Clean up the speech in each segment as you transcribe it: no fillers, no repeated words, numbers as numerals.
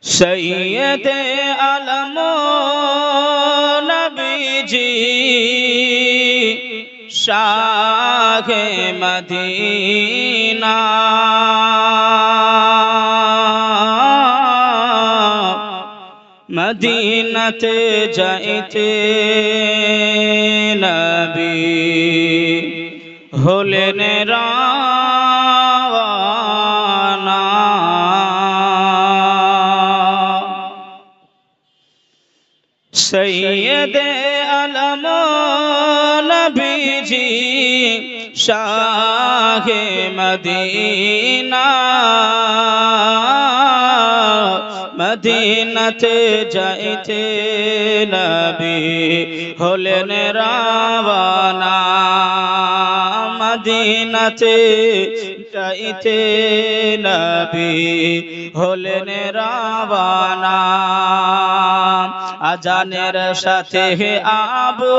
सैयद आलम नबीजी Shah Medina मदीनते जाइते नबी হলেন রাওয়ানা সৈয়দ আলম নবীজি শাহ মদীনা মদীনাতে যাইতে নবী হলেন রাওয়ানা মদীনাতে যাইতে নবী হলেন রাওয়ানা আজানের সাথে আবু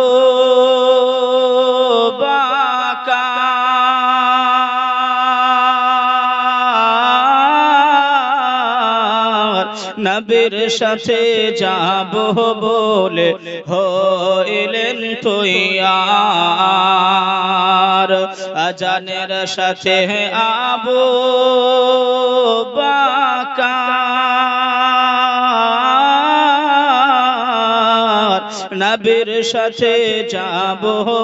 বকর নবীর সাথে যাব বলে হইলেন তৈয়ার আজানের সাথে আবু বকর নবীর সাথে যাব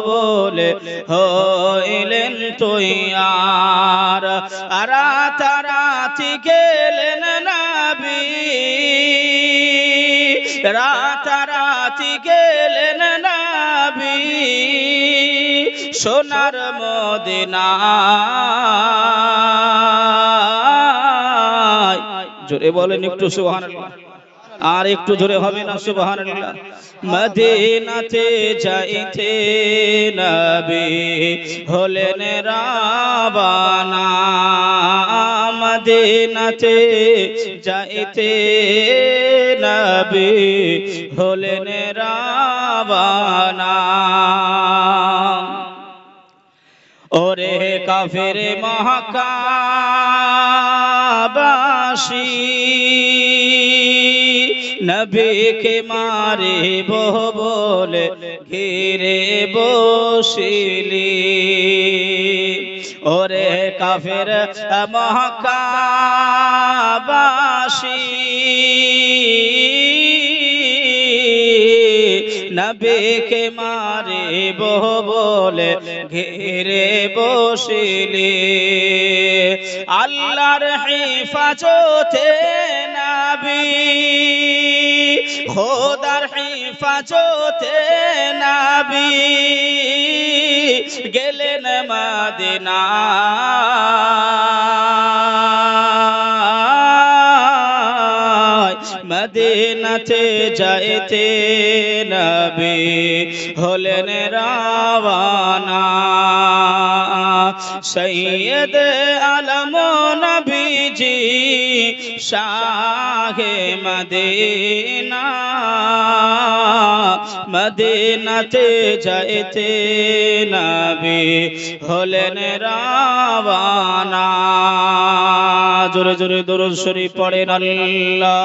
বলে হইলেন তৈয়ার রাতারাতি গেলেন নবী রাতারাতি গেলেন নবী সোনার মদিনায় জোরে বলেন একটু সুবহানাল্লাহ আর একটু জোরে হবে না সুবহানাল্লাহ মদিনাতে যাইতে নবী হলেন রাওয়ানা মদিনাতে যাইতে নবী হলেন রাওয়ানা ওরে কাফের মক্কাবাসী নবী কে মারে বলে ঘিরে বসিলি ওরে কাফের মক্কাবাসী নবী কে মারে বলে ঘিরে বসিলি আল্লাহর হিফাজতে নবী খোদার হিফাজতে নবী গেলেন মদিনা মদিনাতে যাইতে নবী হলেন রাওয়ানা সৈয়দ আলম নবীজি শাহ মদিনা মদিনাতে যাইতে নবী হলেন রাওয়ানা জোরে জোরে দরুদ শরীফ পড়েন আল্লাহুম্মা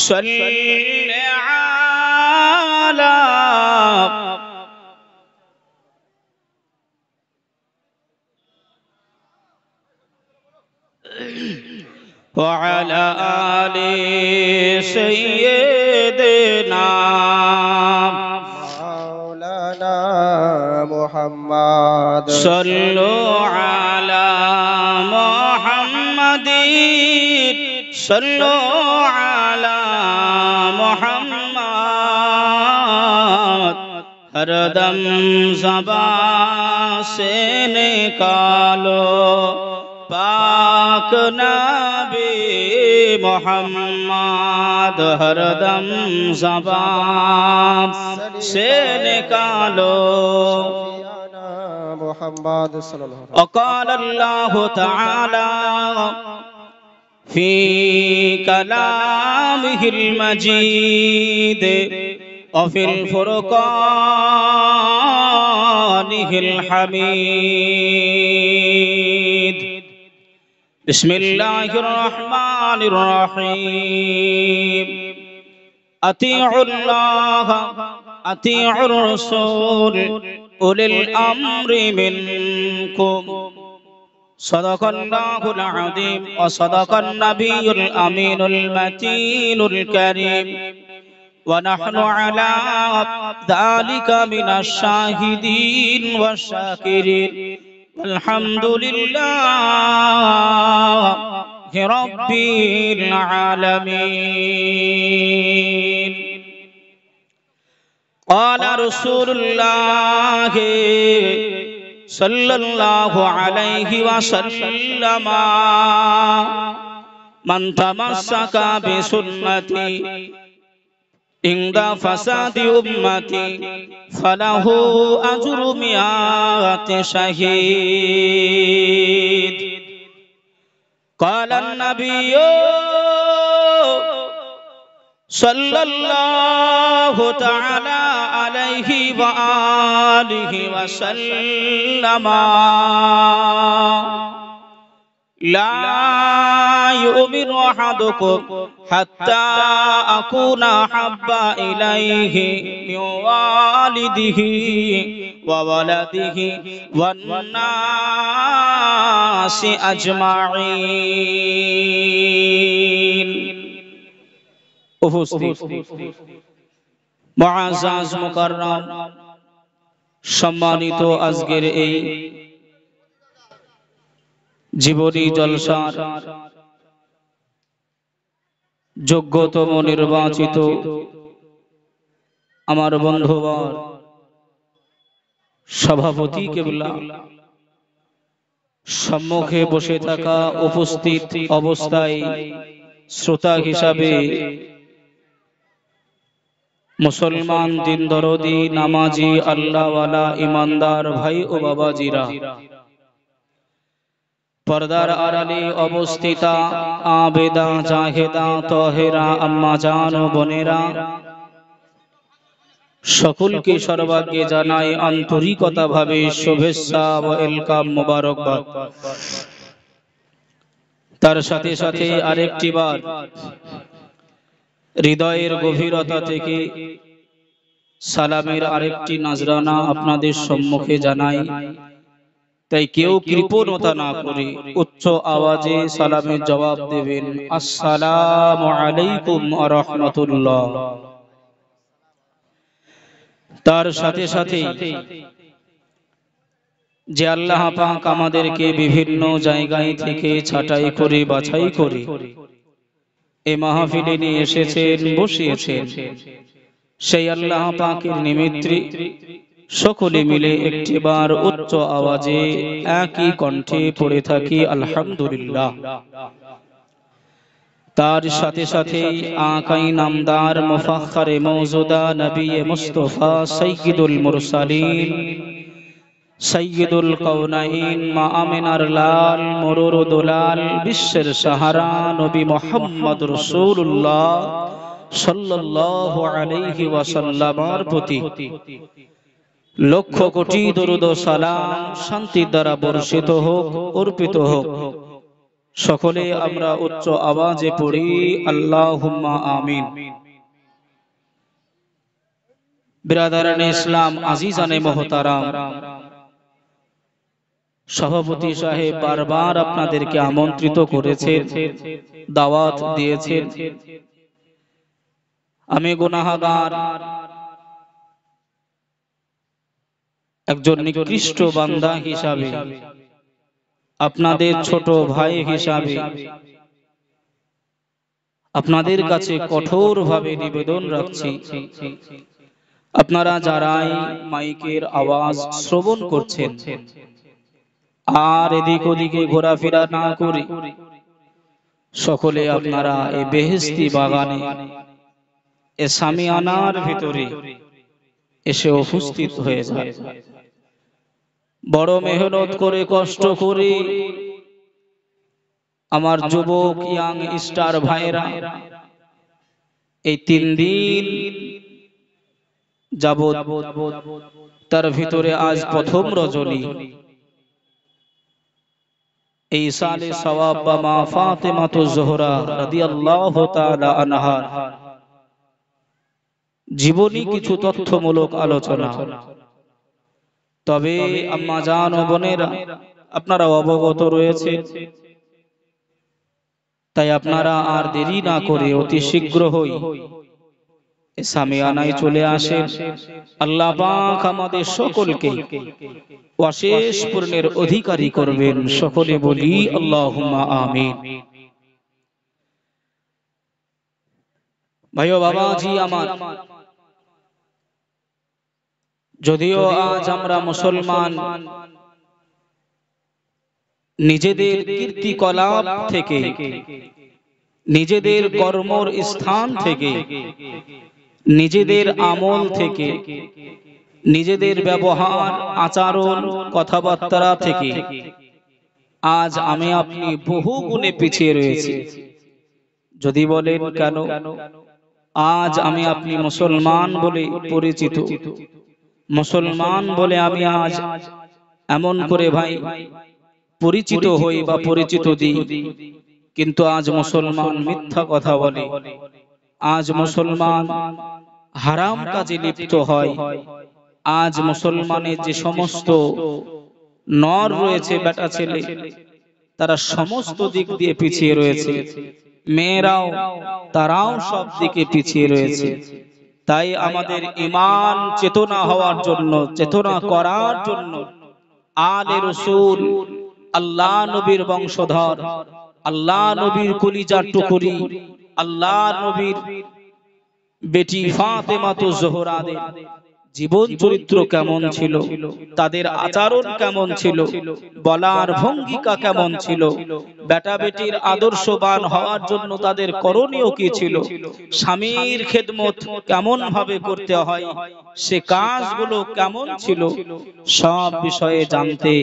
সাল্লি আলা وعلى آل سيدنا مولانا محمد صلوا على محمد صلوا على محمد हर दम ज़बान से निकालो पाक नबी मोहम्मद हर दम ज़बान से निकालो محمد صلى الله عليه وسلم وقال الله تعالى في كلامه المجيد وفي الفرقان الحميد بسم الله الرحمن الرحيم أطيعوا الله أطيعوا الرسول أولي الأمر منكم صدق الله العظيم وصدق النبي الأمين المتين الكريم ونحن على ذلك من الشاهدين والشاكرين والحمد لله رب العالمين قال رسول الله صلى الله عليه وسلم من تمسك بسنتي عند فساد أمتي فله أجر 100 شهيد قال النبي صلى الله تعالى عليه وآله وسلم لا يؤمن أحدكم حتى أكون أحب إليه من والده وولده والناس أجمعين উপস্থিত মুআজ্জাজ মুকাররম সম্মানিত আজকের এই জীবনী জলসার যোগ্যতম নির্বাচিত আমার বন্ধুবর সভাপতি কেবলা সম্মুখে বসে থাকা উপস্থিত অবস্থায় শ্রোতা হিসাবে মুসলমান দিন দরদি নামাজি আল্লাহওয়ালা ইমানদার ভাই ও বাবাজিরা পর্দার আড়ালে অবস্থিতা আবেদা জাহেদা তহেরা আম্মা জান ও বোনেরা সকলকে সর্বাগ্যে জানাই আন্তরিকতা ভাবে শুভেচ্ছা ও ওয়েলকাম মোবারকবাদ। তার সাথে সাথে আরেকটি বার হৃদয়ের গভীরতা থেকে সালামের আরেকটি নজরানা আপনাদের সম্মুখে জানাই। তাই কেউ কৃপণতা না করে উচ্চ আওয়াজে সালামের জবাব দেবেন, আসসালামু আলাইকুম ওয়া রাহমাতুল্লাহ। তার সাথে সাথে যে আল্লাহ পাক আমাদেরকে বিভিন্ন জায়গায় থেকে ছাঁটাই করে বাছাই করে এই মাহফিলে নিয়ে এসেছেন, বসিয়েছেন, সেই আল্লাহ পাকের নিমিত্তে সকলে মিলে একটিবার উচ্চ আওয়াজে একই কণ্ঠে পড়ে থাকি আলহামদুলিল্লাহ। তার সাথে সাথে আকাই নামদার মুফাখখারে মওজুদা নবী মুস্তাফা সাইয়্যিদুল মুরসালিন সাইয়্যিদুল কাওনাইন মা আমিনার লাল মরুর দুলাল বিশ্বের সাহারা নবী মুহাম্মদ রাসূলুল্লাহ সাল্লাল্লাহু আলাইহি ওয়াসাল্লামের প্রতি লক্ষ কোটি দরুদ ও সালাম শান্তির দ্বারা বর্ষিত হোক, অর্পিত হোক। সকলে আমরা উচ্চ আওয়াজে পড়ি আল্লাহুম্মা আমিন। বিরাদারানে ইসলাম, আজিজানে মুহতারাম, সভাপতি সাহেব বারবার আপনাদেরকে আমন্ত্রিত করেছেন, দাওয়াত দিয়েছেন। আমি গুনাহগার, একজন নিকৃষ্ট বান্দা হিসাবে, আপনাদের ছোট ভাই হিসাবে আপনাদের কাছে কঠোরভাবে নিবেদন রাখছি, আপনারা যারাই মাইকের আওয়াজ শ্রবণ করছেন আর এদিক ওদিকে ঘোরাফেরা না করে সকলে আপনারা এই বেহেশতি বাগানে এ সামিয়ানার ভিতরে এসে উপস্থিত হয়ে যায়। বড় মেহনত করে, কষ্ট করে আমার যুবক ইয়াং স্টার ভাইরা এই 3 দিন যাবত, তার ভিতরে আজ প্রথম রজনী, এই সালে সওয়াব বা মা ফাতেমাতুজ জোহরা রাদিয়াল্লাহু তাআলা আনহা জীবনী কিছু তথ্যমূলক আলোচনা। তবে আম্মা জান ও বোনেরা, আপনারা অবগত রয়েছে, তাই আপনারা আর দেরি না করে অতি শীঘ্রই সামিয়ানায় চলে আসেন। আল্লাহ পাক আমাদের সকলকে অশেষ পূর্ণের অধিকারী করবেন। সকলে বলি আল্লাহুম্মা আমিন। ভাই ও বাবাজি আমার, যদিও আজ আমরা মুসলমান নিজেদের কীর্তিকলাপ থেকে, নিজেদের কর্মর স্থান থেকে, নিজেদের আমল থেকে, নিজেদের ব্যবহার আচরণ কথাবার্তা থেকে আজ আমি আপনি বহু গুণে পিছিয়ে রয়েছি। যদি বলেন কেন? আজ আমি আপনি মুসলমান বলে পরিচিত, মুসলমান বলে আমি আজ এমন করে ভাই পরিচিত হই বা পরিচিত দিই, কিন্তু আজ মুসলমান মিথ্যা কথা বলে, আজ মুসলমান হারাম কাজে লিপ্ত হয়, আজ মুসলমানের যে সমস্ত নর রয়েছে, বেটা ছেলে, তারা সমস্ত দিক দিয়ে পিছিয়ে রয়েছে, মেয়েরাও তারাও সব দিকে পিছিয়ে রয়েছে। তাই আমাদের ঈমান চেতনা হওয়ার জন্য, চেতনা করার জন্য আলে রাসূল, আল্লাহ নবীর বংশধর, আল্লাহ নবীর কলিজার টুকরি, আল্লাহ নবীর বেটি ফাতেমাতুজ জোহরাদের জীবন চরিত্র কেমন ছিল, তাদের আচরণ কেমন ছিল, বলার ভঙ্গিকা কেমন ছিল, বেটা বেটির আদর্শবান হওয়ার জন্য তাদের করণীয় কি ছিল, স্বামীর খেদমত কেমন ভাবে করতে হয়, সে কাজগুলো কেমন ছিল, সব বিষয়ে জানতে,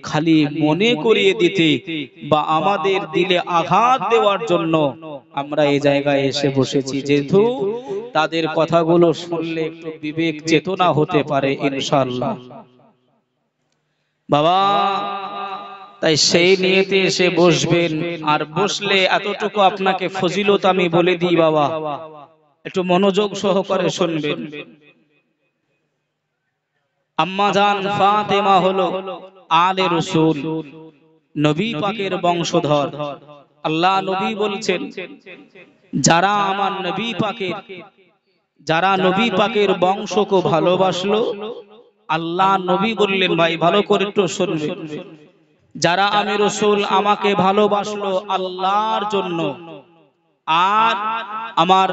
খালি মনে করিয়ে দিতে বা আমাদের দিলে আঘাত দেওয়ার জন্য আমরা এই জায়গায় এসে বসেছি। যেহেতু তাদের কথাগুলো শুনলে একটু বিবেক চেতনা হতে পারে ইনশাআল্লাহ। বাবা, তাই সেই নিয়তে এসে বসবেন। আর বসলে এতটুকু আপনাকে ফজিলত আমি বলে দিই বাবা, একটু মনোযোগ সহকারে শুনবেন। আম্মা জান ফাতেমা হলো আলে রাসূল, নবী পাকের বংশধর। আল্লাহ নবী বলছেন, যারা আমার নবী পাকের, যারা নবী পাকের বংশকে ভালোবাসলো, আল্লাহ নবী বললেন, ভাই ভালো করে একটু শুনবেন, যারা আমি রাসূল আমাকে ভালোবাসলো আল্লাহর জন্য, আর আমার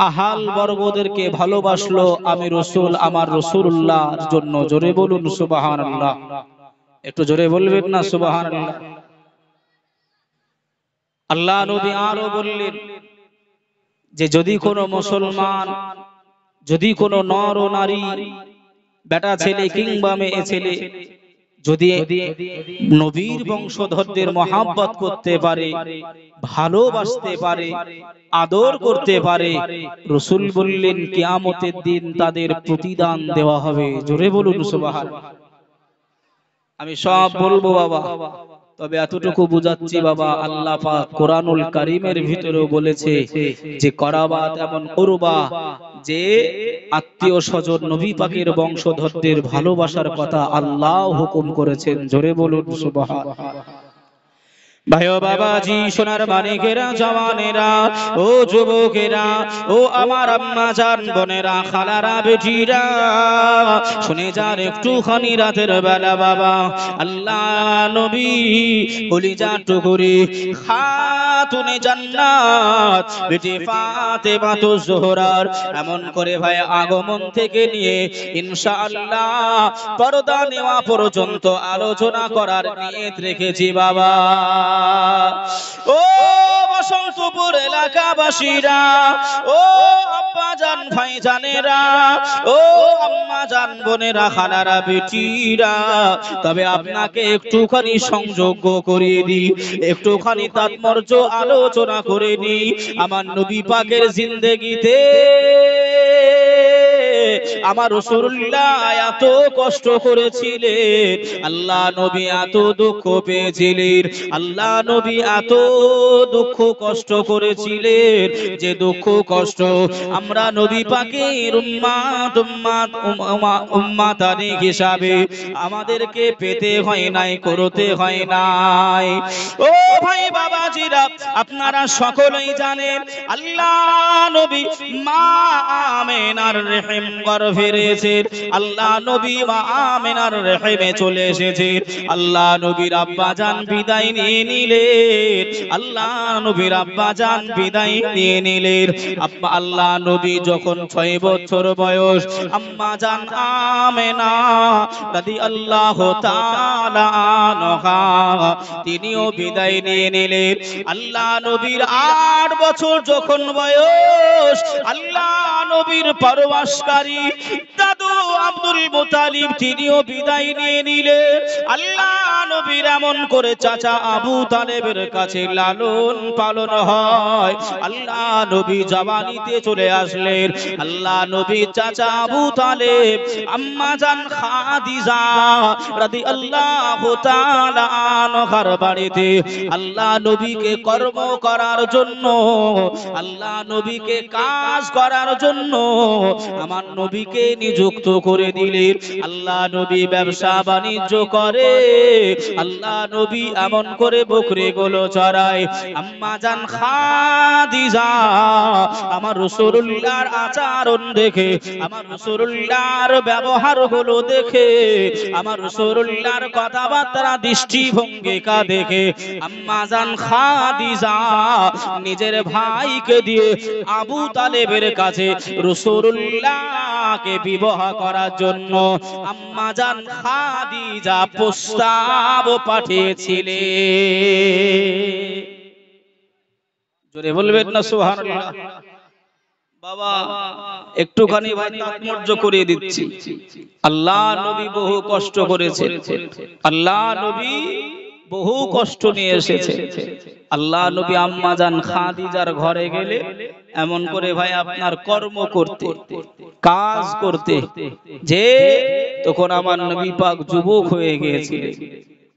আহাল বর্গদেরকে ভালোবাসলো আমি রাসূল আমার রাসূলুল্লাহর জন্য। জোরে বলুন সুবহানাল্লাহ। একটু জোরে বলবেন না সুবহানাল্লাহ। আল্লাহ নবী আরো বললেন যে যদি কোনো মুসলমান, যদি কোনো নর ও নারী, বেটা ছেলে কিংবা মেয়ে ছেলে যদি নবীর বংশধরদের মহাব্বত করতে পারে, ভালোবাসতে পারে, আদর করতে পারে, রাসূল বললেন কিয়ামতের দিন তাদের প্রতিদান দেওয়া হবে। জোরে বলুন সুবহানাল্লাহ। আমি সব বলবো বাবা, তবে এতটুকু বুঝাচ্ছি বাবা, আল্লাহ পাক কোরআনুল কারীমের ভিতরেও বলেছে যে করাবাত এমন করবা, যে আত্মীয় স্বজন নবী পাকের বংশধরদের ভালোবাসার কথা আল্লাহ হুকুম করেছেন। জোরে বলুন সুবহানাল্লাহ। ভাই ও বাবাজি, সোনার মানিকেরা, জওয়ানেরা, ও যুবকেরা, ও আমার আম্মা জান বোনেরা, খালারা, বেটিরা, শুনে যান একটুখানি রাতের বেলা বাবা, আল্লাহ নবী কলিজার টুকরি খাতুনে জান্নাত বেটি ফাতেমাতুজ জোহরার এমন করে ভাই আগমন থেকে নিয়ে ইনশাআল্লাহ পর্দা নেওয়া পর্যন্ত আলোচনা করার নিয়ত রেখেছি বাবা। ও বসন্তপুর এলাকাবাসীরা, ও আব্বা জান ভাই জানেরা, ও আম্মা জান বোনেরা, খালারা, বেটিরা, তবে আপনাকে একটুখানি সংযোগ করিয়ে দিই, একটুখানি তাৎপর্য আলোচনা করে নিই। আমার নবী পাকের জিন্দেগিতে আমার রাসূলুল্লাহ এত কষ্ট করেছিলেন, আল্লাহ নবী এত দুঃখ পেয়েছিলেন, আল্লাহ নবী এত দুঃখ কষ্ট করেছিলেন যে দুঃখ কষ্ট আমরা নবী পাকের উম্মাতানি হিসাবে আমাদেরকে পেতে হয় নাই, করতে হয় নাই। ও ভাই বাবাজিরা, আপনারা সকলেই জানেন আল্লাহ নবী মা আমেনার রহিম গর্ভে রয়েছেন, আল্লাহ নবী মা আমেনার রহিমে চলে এসেছেন। আল্লাহ নবীর আব্বা জান বিদায় নিয়ে নিলেন, আল্লাহ নবীর আব্বা জান বিদায় নিয়ে নিলেন। আল্লাহ নবী যখন 6 বছর বয়স, আম্মা জান আমেনা রাদিয়াল্লাহু তাআলা আনহা তিনিও বিদায় নিয়ে নিলেন। আল্লাহ নবীর 8 বছর যখন বয়স, আল্লাহ নবীর পরবাসকারী দাদু আব্দুল মুতালিব তিনিও বিদায় নিয়ে নিলেন। আল্লাহ নবীর এমন করে চাচা আবু তালেবের কাছে লালন পালন হয়। আল্লাহ নবী জওয়ানিতে চলে আসলেন। আল্লাহ নবী চাচা আবু তালেব আম্মা জান খাদিজা রাদিয়াল্লাহু তাআলা আনহার বাড়িতে আল্লাহ নবীকে কর্ম করার জন্য, আল্লাহ নবীকে কাজ করার জন্য আমার নবীকে নিযুক্ত করে দিলেন। আল্লাহ নবী ব্যবসা বাণিজ্য করে, আল্লাহ নবী এমন করে বকরিগুলো চড়ায়। আম্মা জান খাদিজা আমার রাসূলুল্লাহর আচরণ দেখে, আমার রাসূলুল্লাহর ব্যবহারগুলো দেখে, আমার রাসূলুল্লাহর কথাবার্তা দৃষ্টিভঙ্গিকা দেখে আম্মা জান খাদিজা নিজের ভাইকে দিয়ে আবু তালেবের কাছে রাসূলুল্লাহকে বিবাহ করার জন্য আম্মা জান খাদিজা প্রস্তাব পাঠিয়েছিলেন। জোরে বলবেন না সুবহানাল্লাহ। বাবা একটুখানি ভাই তাৎপর্য করিয়ে দিচ্ছি। আল্লাহ নবী বহু কষ্ট করেছে, আল্লাহ নবী বহু কষ্ট নিয়ে এসেছে। আল্লাহ নবী আম্মা জান খাদিজার ঘরে গেলে এমন করে ভাই আপনার কর্ম করতে, কাজ করতে, যে তখন আমার নবী পাক যুবক হয়ে গিয়েছিলেন।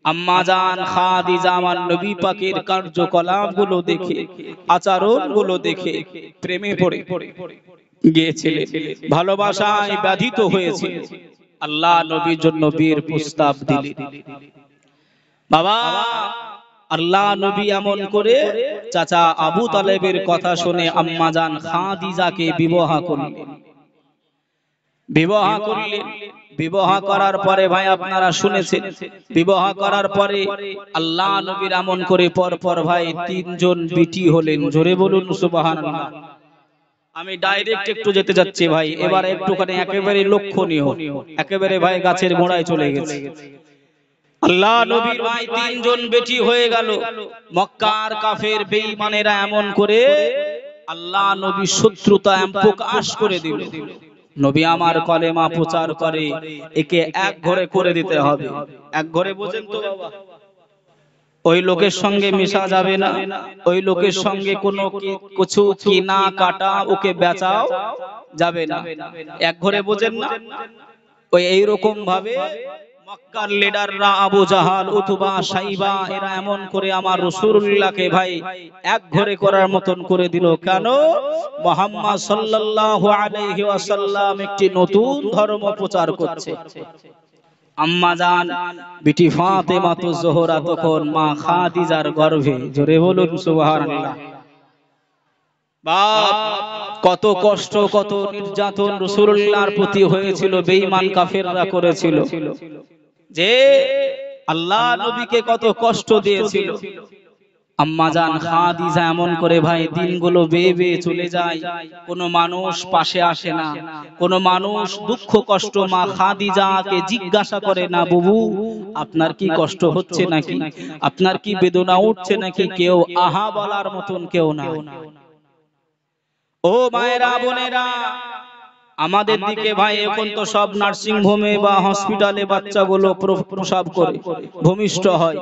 আম্মা জান খাদিজা আমার নবী পাকের কার্যকলাপগুলো দেখে, আচরণগুলো দেখে প্রেমে পড়ে গিয়েছিলেন, ভালোবাসায় বাধিত হয়েছে। আল্লাহ নবীর জন্য বিয়ের প্রস্তাব দিলেন। বাবা আল্লাহ নবী এমন করে চাচা আবু তালেবের কথা শুনে আম্মা জান খাদিজাকে বিবাহ করলেন। বিবাহ করলেন, বিবাহ করার পরে ভাই আপনারা শুনেছেন, বিবাহ করার পরে আল্লাহ নবীর এমন করে পরপর ভাই 3 জন বিটি হলেন। জোরে বলুন সুবহানাল্লাহ। আমি ডাইরেক্ট একটু যেতে যাচ্ছি ভাই, এবার একটুখানি একেবারে লক্ষণীয়, একেবারে ভাই গাছের গোড়ায় চলে গেছে। আল্লাহ নবীর ভাই 3 জন বেটি হয়ে গেল। মক্কার কাফের বেঈমানেরা এমন করে আল্লাহ নবী শত্রুতা প্রকাশ করে দিল। নবী আমার কলেমা প্রচার করে, একে এক ঘরে করে দিতে হবে। এক ঘরে বোঝেন তো বাবা, ওই লোকের সঙ্গে মিশা যাবে না, ওই লোকের সঙ্গে কোনো কিছু কিনা কাটা, ওকে বেচাও যাবে না। এক ঘরে বোঝেন না? ওই এইরকম ভাবে মক্কার লিডাররা আবু জাহাল, উতবা, সাইবা এরা এমন করে আমার রাসূলুল্লাহকে ভাই এক ঘরে করার মতন করে দিল। কেন? মুহাম্মদ সাল্লাল্লাহু আলাইহি ওয়াসাল্লাম একটি নতুন ধর্ম প্রচার করছে। আম্মা জান বিটি ফাতেমা তো জোহরা তখন মা খাদিজার গর্ভে। জোরে বলুন সুবহানাল্লাহ। বাপ কত কষ্ট, কত নির্যাতন রাসূলুল্লাহর প্রতি হয়েছিল, বেঈমান কাফেররা করেছিল, যে আল্লাহ নবীকে কত কষ্ট দিয়েছিল। আম্মা জান খাদিজা এমন করে ভাই দিনগুলো বেয়ে বেয়ে চলে যায়, কোনো মানুষ পাশে আসে না, কোনো মানুষ দুঃখ কষ্ট মা খাদিজাকে জিজ্ঞাসা করে না, বুবু আপনার কি কষ্ট হচ্ছে নাকি, আপনার কি বেদনা উঠছে নাকি, কেউ আহা বলার মতন কেউ না। ও মায়েরা, বোনেরা, আমাদের দিকে ভাই এখন তো সব নার্সিং হোমে বা হসপিটালে বাচ্চাগুলো প্রসব করে ভূমিষ্ঠ হয়,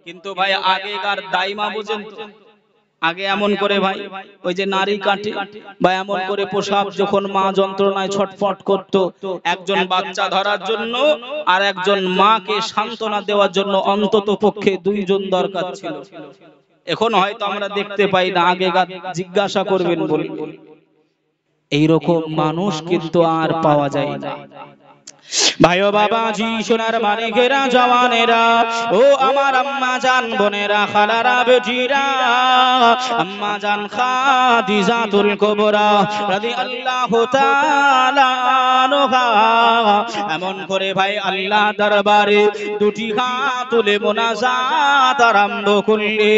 কিন্তু ভাই আগেকার দাইমা বুঝেন তো, আগে এমন করে ভাই ওই যে নারী কাটে বা এমন করে প্রসাব যখন মা যন্ত্রণায় ছটফট করত, একজন বাচ্চা ধরার জন্য আর একজন মাকে সান্ত্বনা দেওয়ার জন্য অন্তত পক্ষে দুইজন দরকার ছিল। এখন হয়তো আমরা দেখতে পাই না, আগেকার জিজ্ঞাসা করবেন বলবেন। এইরকম মানুষ কিন্তু আর পাওয়া যায় না। ভাই ও বাবাজি, সোনার মানিকেরা, জওয়ানেরা, ও আমার আম্মা জান বোনেরা, খালারা, বেটিরা, আম্মা জান খাদিজাতুল কুবরা রাদিয়াল্লাহু তাআলা আনহা এমন করে ভাই আল্লাহ দরবারে দুটি হাত তুলে মোনাজাত আরম্ভ করলে,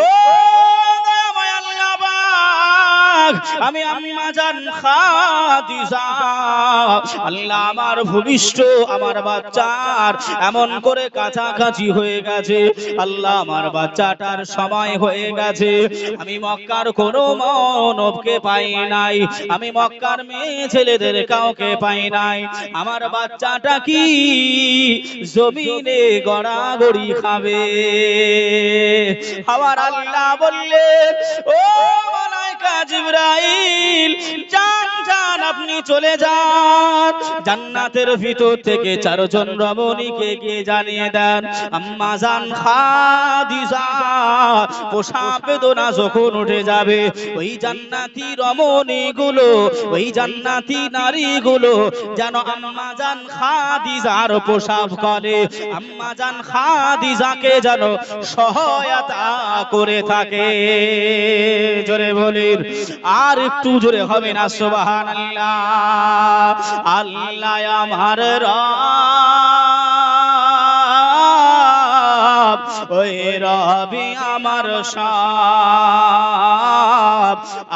ও আমি আম্মা জান খাদিজা, আল্লাহ আমার ভূমিষ্ঠ আমার বাচ্চার এমন করে কাছাকাছি হয়ে গেছে, আল্লাহ আমার বাচ্চাটার সময় হয়ে গেছে, আমি মক্কার কোনো মানবকে পাই নাই, আমি মক্কার মেয়ে ছেলেদের কাউকে পাই নাই, আমার বাচ্চাটা কি জমিনে গড়াগড়ি খাবে? আমার আল্লাহ বললেন, ও জিবরাইল, যান যান, আপনি চলে যান, জান্নাতের ভিতর থেকে চারজন রমণীকে গিয়ে জানিয়ে দেন, আম্মা জান খাদিজা প্রসাব বেদনা যখন উঠে যাবে, ওই জান্নাতি রমণীগুলো, ওই জান্নাতি নারীগুলো যেন আম্মা জান খাদিজার প্রসাব করে, আম্মা জান খাদিজাকে যেন সহায়তা করে থাকে। জোরে বলি, আর একটু জোরে হবে না সুবহানাল্লাহ। আল্লাহ আমার রব, ওই রবি আমার সব,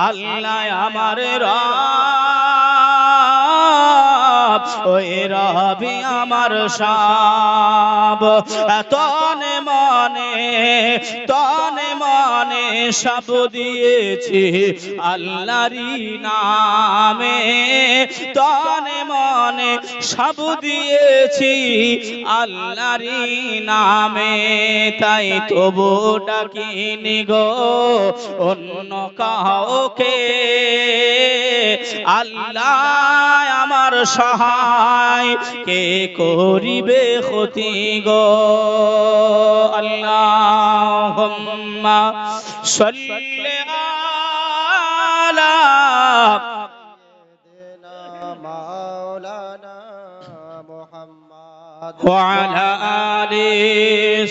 আল্লাহ আমার রব, ওই রবি আমার সব, তনে মনে সব দিয়েছি আল্লাহরই নামে, তনে মনে সব দিয়েছি আল্লাহরই নামে, তাই তবু ডাকিনি গো অন্য কাউকে, আল্লাহ আমার সহায় কে করিবে ক্ষতি গো। আল্লাহুম্মা সাল্লি আলা মাওলানা মুহাম্মদ ওয়া আলা আলি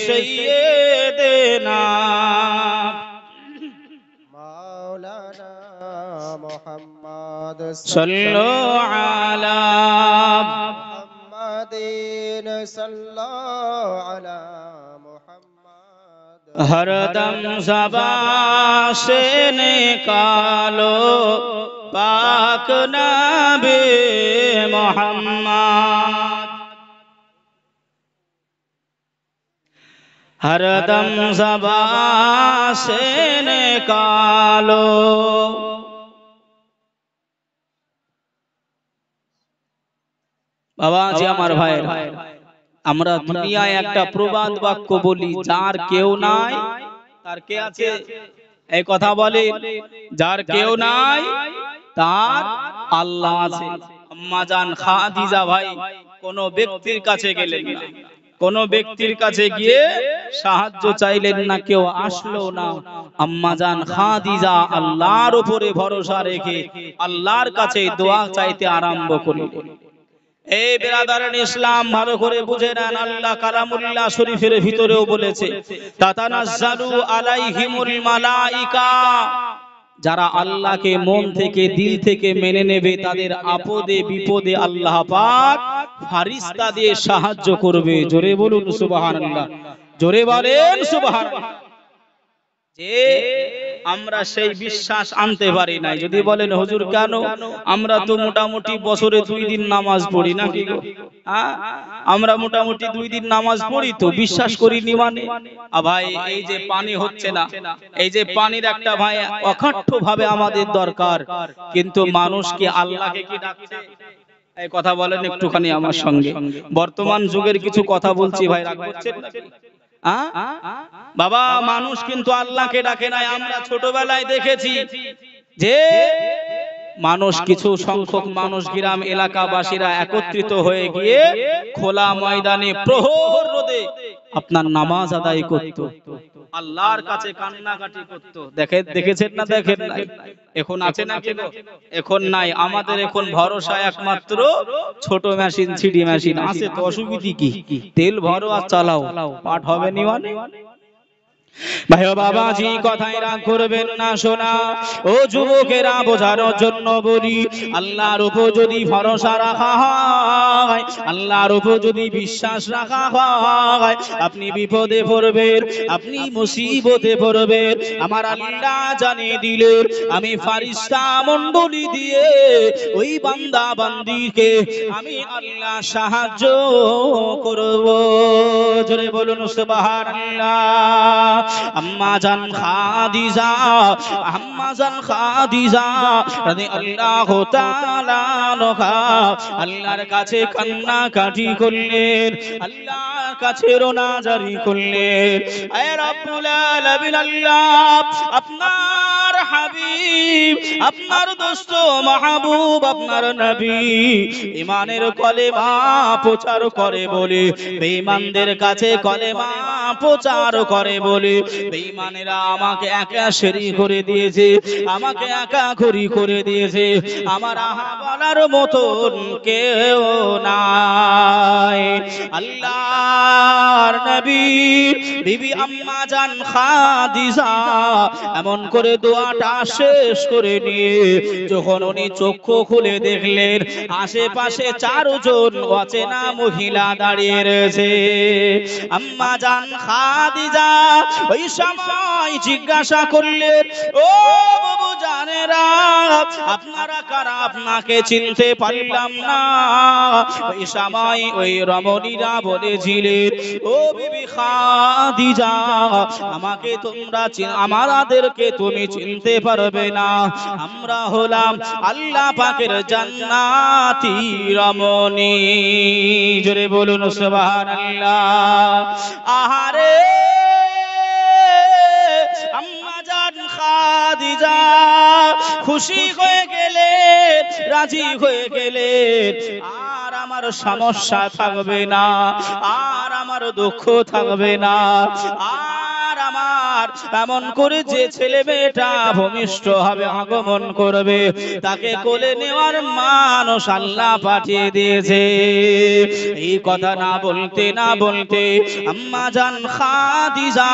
সাইয়্যিদিনা মাওলানা মুহাম্মদ সাল্লু আলা মুহাম্মাদিন সাল্লাল্লাহু আলা মুহাম্মদ, हरदम ज़बान से निकालो पाक नबी मोहम्मद, हरदम ज़बान से निकालो। बाबा जी আমার ভাই, আমরা দুনিয়ায় একটা প্রবাদ বাক্য বলি, যার কেউ নাই তার কে আছে? এই কথা বলে, যার কেউ নাই তার আল্লাহ আছে। আম্মা জান খাদিজা ভাই কোন ব্যক্তির কাছে গেলেন না, কোন ব্যক্তির কাছে গিয়ে সাহায্য চাইলেন না, কেউ আসলো না। আম্মা জান খাদিজা আল্লাহর উপরে ভরসা রেখে আল্লাহর কাছে দোয়া চাইতে আরম্ভ করলেন। এই বিরাদারান ইসলাম ভালো করে বুঝে নেন, আল্লাহ কালামুল্লাহ শরীফের ভিতরেও বলেছে, তাতানাজ্জালু আলাইহিমুল মালাইকা, যারা আল্লাহকে মন থেকে দিল থেকে মেনে নেবে তাদের আপদে বিপদে আল্লাহ পাক ফারিস্তা দিয়ে সাহায্য করবে। জোরে বলুন সুবহানাল্লাহ, জোরে বলেন সুবহানাল্লাহ। যে আমরা সেই বিশ্বাস আনতে পারি নাই। যদি বলেন হুজুর কেন, আমরা তো মোটামুটি বছরে 2 দিন নামাজ পড়ি নাকি গো? আমরা মোটামুটি 2 দিন নামাজ পড়ি, তো বিশ্বাস করিনি মানে? ভাই এই যে পানি হচ্ছে না, এই যে পানির একটা ভাই অকাঠ্য ভাবে আমাদের দরকার, কিন্তু মানুষ কি আল্লাহকে কি ডাকছে? এই কথা বলেন একটুখানি আমার সঙ্গে। বর্তমান যুগের কিছু কথা বলছি ভাই, রাগ করছেন নাকি? বাবা মানুষ কিন্তু আল্লাহকে ডাকে নাই। আমরা ছোটবেলায় দেখেছি যে মানুষ, কিছু সংখ্যক মানুষ গ্রাম এলাকাবাসীরা একত্রিত হয়ে গিয়ে খোলা ময়দানে প্রহর রোদে আপনার নামাজ আদায় করত, আল্লাহর কাছে কান্নাকাটি করত। দেখেছেন না? দেখেন নাই? এখন আছে না? কেন এখন নাই? আমাদের এখন ভরসা একমাত্র ছোট মেশিন, সিডি মেশিন আছে। তো অসুবিধা কি? তেল ভরো আর চালাও, পাঠ হবে নি মানে। ভাই ও বাবাজি, কথায় রাগ করবেন না। শোনা ও যুবকেরা, বোঝানোর জন্য বলি, আল্লাহর উপর যদি ভরসা রাখা হয়, আল্লাহর উপর যদি বিশ্বাস রাখা হয়, আপনি বিপদে পড়বেন, আপনি মুসিবতে পড়বেন, আমার আল্লাহ জানিয়ে দিলেন, আমি ফারিস্তা মণ্ডলী দিয়ে ওই বান্দা বান্দিকে আমি আল্লাহ সাহায্য করব। জোরে বলুন সুবহানাল্লাহ। আম্মা জান খাদিজা, আম্মা জান খাদিজা রাদিয়াল্লাহু তাআলা আনহা আল্লাহর কাছে কান্নাকাটি করলেন, আল্লাহর কাছে রোনাজারি করলেন। হে রব্বুল আলামিন, আল্লাহ আপনার হাবিব, আপনার দোস্ত মাহবুব, আপনার নবী ঈমানের কলেমা প্রচার করে বলে, বেঈমানদের কাছে কলেমা প্রচার করে বলে বেঈমানেরা আমাকে একা শরীক করে দিয়েছে, আমাকে একা করে দিয়েছে। আমার আহা বলার মতন কেউ নাই। আল্লাহর নবী বিবি আম্মা জান খাদিজা এমন করে দোয়াটা শেষ করে নিয়ে যখন উনি চক্ষু খুলে দেখলেন আশেপাশে চারজন অচেনা মহিলা দাঁড়িয়ে রয়েছে। আম্মা জান খাদিজা ওই সময় জিজ্ঞাসা করলেন, ও বাবু জানেরা, আপনারা কারা? আপনাকে চিনতে পারলাম না। ওই সময় ওই রমণীরা বলেছিলেন, ও বিবি খাদিজা, আমাকে তোমরা আমাদেরকে তুমি চিনতে পারবে না, আমরা হলাম আল্লাহ পাকের জান্নাতি রমণী। জোরে বলুন সুবহানাল্লাহ। আহারে আম্মা জান খাদিজা খুশি হয়ে গেলেন, রাজি হয়ে গেলেন। আর আমার সমস্যা থাকবে না, আর আমার দুঃখ থাকবে না, আর আমার এমন করে যে ছেলে মেয়েটা ভূমিষ্ঠ হবে, আগমন করবে, তাকে কোলে নেওয়ার মানুষ আল্লাহ পাঠিয়ে দিয়েছে। এই কথা না বলতে না বলতে আম্মা জান খাদিজা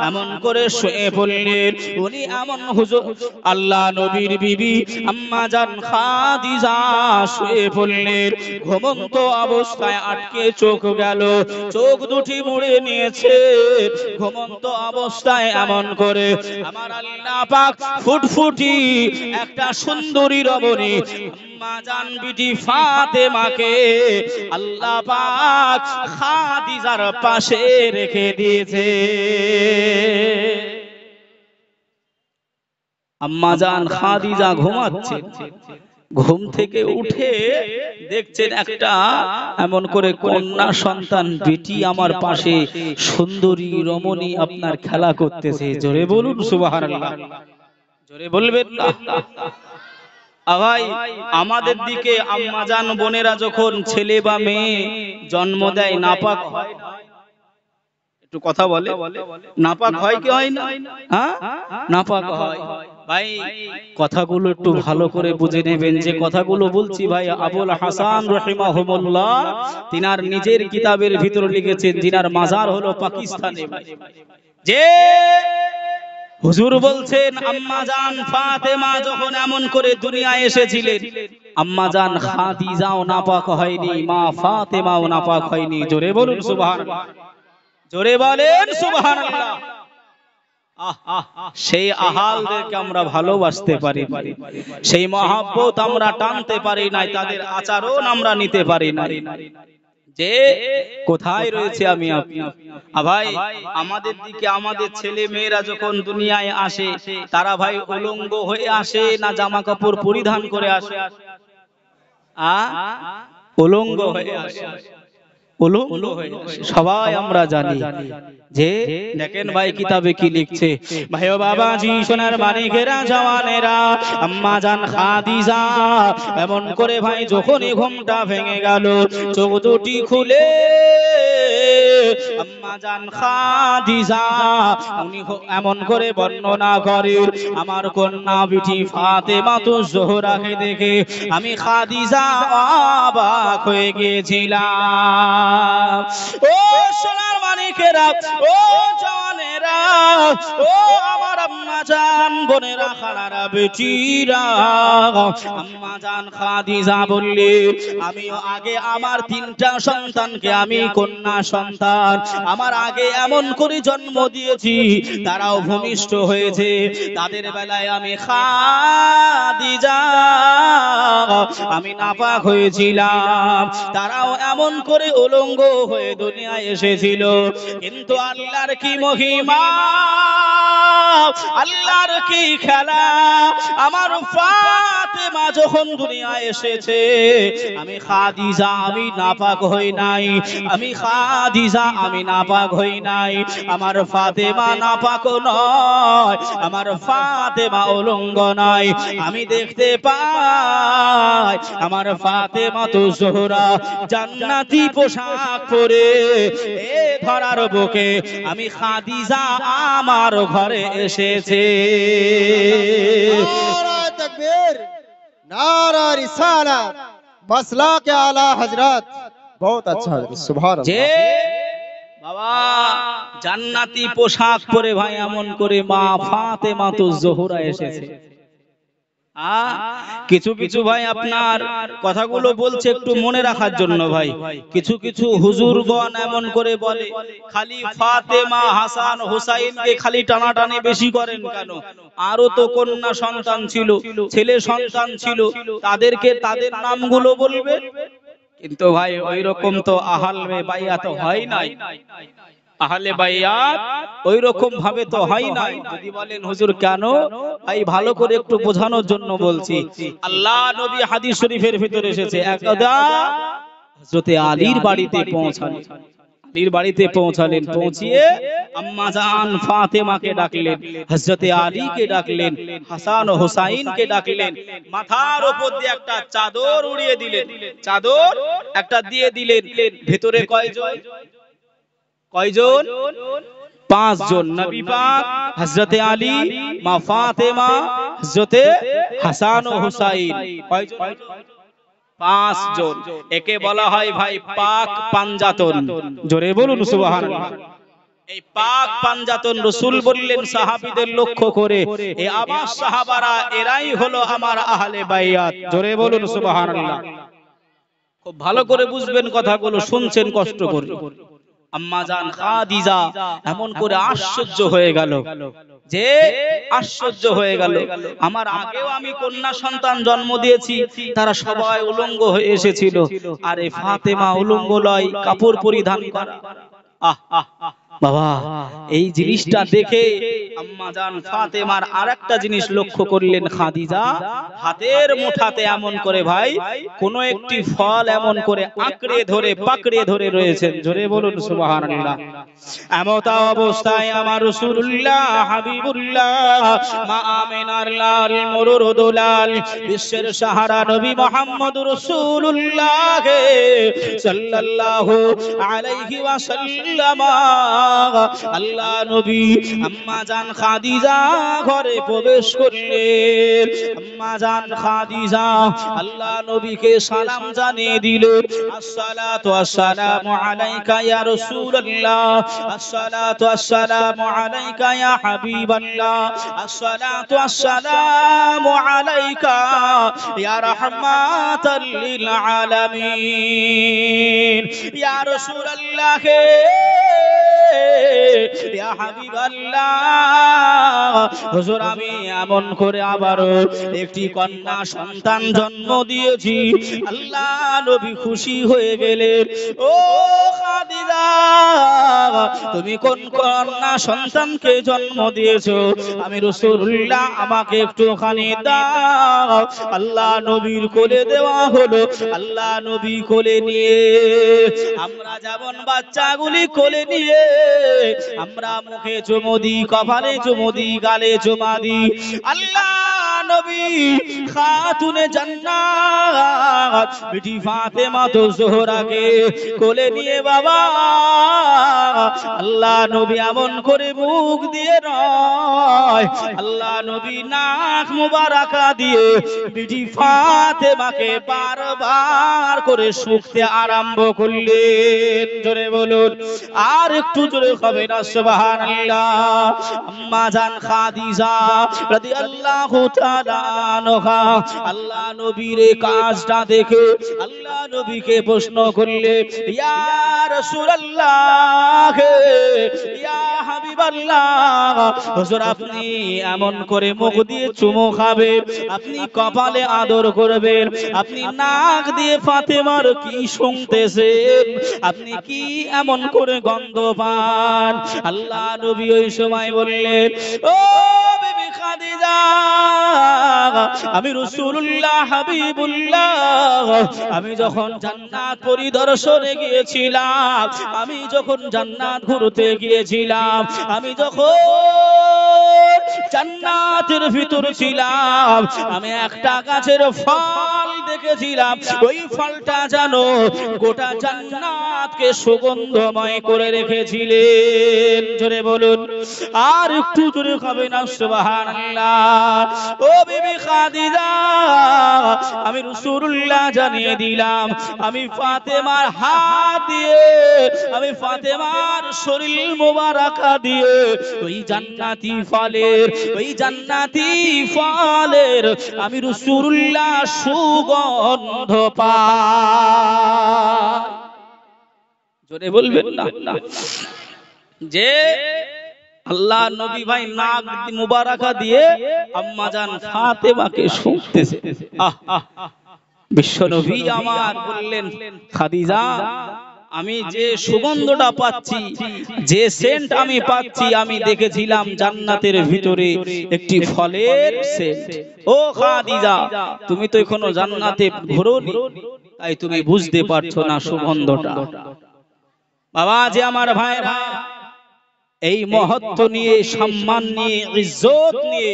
এমন করে শুয়ে পড়লেন। উনি এমন হুজুর আল্লাহ নবীর বিবি আম্মা জান খাদিজা শুয়ে পড়লেন। ঘুমন্ত অবস্থায় আটকে চোখ গেল, চোখ দুটি মুড়ে নিয়েছে। ঘুমন্ত অবস্থায় এমন করে আমার আল্লাহ পাক ফুটফুটি একটা সুন্দরী রমণী আম্মা জান বিটি ফাতেমাকে আল্লাহ পাক খাদিজার পাশে রেখে দিয়েছে। আম্মা জান খাদিজা ঘুমাচ্ছে, ঘুম থেকে উঠে দেখছেন একটা এমন করে কন্যা সন্তান বেটি আমার পাশে সুন্দরী রমণী আপনার খেলা করতেছে। জোরে বলুন সুবহানাল্লাহ। জোরে বলবেন না? ভাই, আমাদের দিকে আম্মা জান বোনেরা যখন ছেলে বা মেয়ে জন্ম দেয় নাপাক হয়, একটু কথা বলে, নাপাক হয় কি হয় না? হ্যাঁ, নাপাক হয়। ভাই কথাগুলো একটু ভালো করে বুঝে নেবেন। যে কথাগুলো বলছি ভাই, আবুল হাসান রাহিমাহুল্লাহ তিনার নিজের কিতাবের ভিতর লিখেছেন, যিনার মাজার হলো পাকিস্তানে। যে হুজুর বলছেন আম্মা জান ফাতেমা যখন এমন করে দুনিয়ায় এসেছিলেন, আম্মা জান খাদিজাও নাপাক হয়নি, মা ফাতেমাও নাপাক হয়নি। জোরে বলুন সুবহানাল্লাহ। জোরে বলেন সুবহানাল্লাহ। সেই আহালদেরকে আমরা ভালোবাসতে পারি, সেই মহব্বত আমরা টানতে পারি নাই, তাদের আচরণ আমরা নিতে পারি নাই। যে কোথায় রয়েছে আমি আপনি। ভাই আমাদের দিকে আমাদের ছেলে মেয়েরা যখন দুনিয়ায় আসে, তারা ভাই উলঙ্গ হয়ে আসে না জামা কাপড় পরিধান করে আসে? উলঙ্গ হয়ে আসে। উলঙ্গ হয়ে আসে। সবাই আমরা জানি যে দেখেন ভাই কিতাবে কি লিখছে, ভাই ও বাবাজি সোনার মানিকেরা জওয়ানেরা, আম্মা জান খাদিজা এমন করে ভাই যখনই ঘুমটা ভেঙে গেল, চোখ দুটি খুলে আম্মা জান খাদিজা উনি এমন করে বর্ণনা করে, আমার কন্যা বিটি ফাতেমা তো জোহরাকে দেখে আমি খাদিজা অবাক হয়ে গিয়েছিলাম। ও সোনার মানিকেরা, ও জানেরা, ও আমার আম্মা জান বোনেরা, খালারা, বেটিরা, আম্মা জান খাদিজা বললে আমিও আগে আমার তিনটা সন্তানকে আমি কন্যা সন্তান আমার আগে এমন করে জন্ম দিয়েছি, তারাও ভূমিষ্ঠ হয়েছে, তাদের বেলায় আমি খাদিজা আমি নাপাক হয়েছিলাম, তারাও এমন করে উলঙ্গ হয়ে দুনিয়ায় এসেছিল। কিন্তু আল্লাহর কি মহিমা, আল্লাহর কি খেলা, আমার ফাতেমা যখন দুনিয়ায় এসেছে আমি খাদিজা আমি নাপাক হই নাই, আমি খাদিজা আমি নাপাক হই নাই, আমার ফাতেমা নাপাক নয়, আমার ফাতেমা উলঙ্গ নয়। আমি দেখতে পাই আমার ফাতেমা তো জোহরা জান্নাতি পোশাক পরে এ ধরার বুকে আমি খাদিজা আমার ঘরে এসেছে। नारा तकबीर, नारा रिसालत, मसला के आला हजरत। बहुत अच्छा हजरत, सुभान যে अल्लाह। বাবা জান্নাতি পোশাক পরে ভাই এমন করে মা ফাতেমা তো জোহরা এসেছে। কিছু কিছু ভাই আপনার কথাগুলো বলছে একটু মনে রাখার জন্য ভাই, কিছু কিছু হুজুরগণ এমন করে বলে খালি ফাতেমা হাসান হুসাইনকে খালি টানাটানি বেশি করেন কেন, আরো তো কন্যা সন্তান ছিল, ছেলে সন্তান ছিল, তাদেরকে তাদের নামগুলো বলবে। কিন্তু ভাই ওই রকম তো আহলে বাইয়াত হয় নাই, আহলে বাইয়াত ওই রকম ভাবে তো হয় নাই। যদি বলেন হুজুর কেন, ভাই ভালো করে একটু বোঝানোর জন্য বলছি। আল্লাহ নবী হাদিস শরীফের ভিতরে এসেছে, একদা হযরতে আলীর বাড়িতে পৌঁছালেন, আলীর বাড়িতে পৌঁছালেন, পৌঁছিয়ে আম্মা জান ফাতেমাকে ডাকলেন, হযরতে আলীকে ডাকলেন, হাসান ও হুসাইনকে ডাকলেন, মাথার উপর দিয়ে একটা চাদর উড়িয়ে দিলেন, চাদর একটা দিয়ে দিলেন। ভিতরে কয়জন? কয়জন? 5 জন। নবী পাক, হযরতে আলী, মা ফাতেমা, হযরতে হাসান ও হুসাইন। কয়জন? 5 জন। একে বলা হয় ভাই পাক পাঞ্জাতন। জোরে বলুন সুবহানাল্লাহ। এই পাক পাঞ্জাতন রাসূল বললেন সাহাবীদের লক্ষ্য করে, এই আমার সাহাবারা এরাই হলো আমার আহলে বাইয়াত। জোরে বলুন সুবহানাল্লাহ। খুব ভালো করে বুঝবেন কথাগুলো, শুনছেন কষ্ট করে। আম্মা জান খাদিজা এমন করে আশ্চর্য হয়ে গেল, যে আশ্চর্য হয়ে গেল, আমার আগেও আমি কন্যা সন্তান জন্ম দিয়েছি, তারা সবাই উলঙ্গ হয়ে এসেছিল, আর এই ফাতেমা উলঙ্গ নয়, কাপড় পরিধান করা। আহ আহ বাবা, এই জিনিসটা দেখে আম্মা জান ফাতেমার আরেকটা জিনিস লক্ষ্য করলেন, খাদিজা হাতের মুঠাতে এমন করে ভাই কোন একটি ফল এমন করে আঁকড়ে ধরে পাকড়ে ধরে রয়েছেন। জোরে বলুন সুবহানাল্লাহ। এমত অবস্থায় আমার রাসূলুল্লাহ হাবিবুল্লাহ মা আমিনার লাল মুরুদুলাল বিশ্বের সাহারা নবী মুহাম্মদুর রাসূলুল্লাহ সাল্লাল্লাহু আলাইহি ওয়াসাল্লাম, আল্লাহ নবী আম্মা জান খাদিজা ঘরে প্রবেশ করলেন। আম্মা জান খাদিজা আল্লাহ নবীকে সালাম জানিয়ে দিলেন, আসসালাতু আসসালামু আলাইকা ইয়া রাসূলুল্লাহ, আসসালাতু আসসালামু আলাইকা ইয়া হাবিবাল্লাহ, আসসালাতু আসসালামু আলাইকা ইয়া রাহমাতাল লিল আলামিন, ইয়া রাসূলুল্লাহ, ইয়া হাবিবাল্লাহ, হুজুর আমি এমন করে আবারো একটি কন্যা সন্তান জন্ম দিয়েছি। আল্লাহ নবী খুশি হয়ে গেলেন। ও খাদিজা খাদিজা তুমি কোন কন্যা সন্তানকে জন্ম দিয়েছো আমি রাসূলুল্লাহ আমাকে একটুখানি দাও আল্লাহ নবীর কোলে দেওয়া হলো আল্লাহ নবী কোলে নিয়ে আমরা যেমন বাচ্চাগুলি কোলে নিয়ে আমরা মুখে চুমু দিই কপালে চুমু দিই গালে চুমা দিই আল্লাহ নবী খাতুনে জান্নাত বিটি ফাতেমা তো জোহরাকে কোলে নিয়ে বাবা আল্লাহ নবী এমন করে মুখ দিয়ে নয় আল্লাহ নবী নাক মুবারাকা দিয়ে বিটি ফাতেমাকে বারবার করে শুকতে আরম্ভ করলেন জোরে বলুন আর একটু জোরে হবে না সুবহানাল্লাহ আম্মা জান খাদিজা রাদিয়াল্লাহু তাআলা আনহা আল্লাহ নবীর কাজটা দেখে আল্লাহ নবীকে প্রশ্ন করলে ইয়া রাসূলুল্লাহ ইয়া হাবিবাল্লাহ হুজুর আপনি এমন করে মুখ দিয়ে চুমু খাবেন আপনি কপালে আদর করবেন আপনি নাক দিয়ে ফাতেমার কি শুনতেছেন আপনি কি এমন করে গন্ধ পান আল্লাহ নবী ওই সময় বললেন ও বিবি খাদিজা আমি রাসূলুল্লাহ হাবিবুল্লাহ আমি যখন জান্নাত পরিদর্শনে গিয়েছিলাম আমি যখন জান্নাত ঘুরতে গিয়েছিলাম আমি যখন জান্নাতের ভিতর ছিলাম আমি একটা গাছের ফল দেখেছিলাম ওই ফলটা জানো গোটা জান্নাতকে সুগন্ধময় করে রেখেছিলেন জোরে বলুন আর একটু জোরে হবে না সুবহানাল্লাহ ও বিবি খাদিজা আমি রাসূলুল্লাহ জানিয়ে দিলাম আমি ফাতেমার হাত দিয়ে আমি ফাতেমার শরীর মোবারকা দিয়ে ওই জান্নাতি ফলের আমি রাসূলুল্লাহ সুগন্ধ পাই জোরে বলবেন না যে আল্লাহ নবী ভাই নাক মুবারাকা দিয়ে আম্মা জান ফাতেমাকে শুনতেছে বিশ্ব নবী আমার বললেন খাদিজা আমি যে সুগন্ধটা পাচ্ছি যে সেন্ট আমি পাচ্ছি আমি দেখেছিলাম জান্নাতের ভিতরে একটি ফলের সেন্ট ও খাদিজা তুমি তো এখনো জান্নাতে ঘোরোনি তাই তুমি বুঝতে পারছো না সুগন্ধটা বাবা যে আমার ভাইরা এই মহত্ব নিয়ে সম্মান নিয়ে ইজ্জত নিয়ে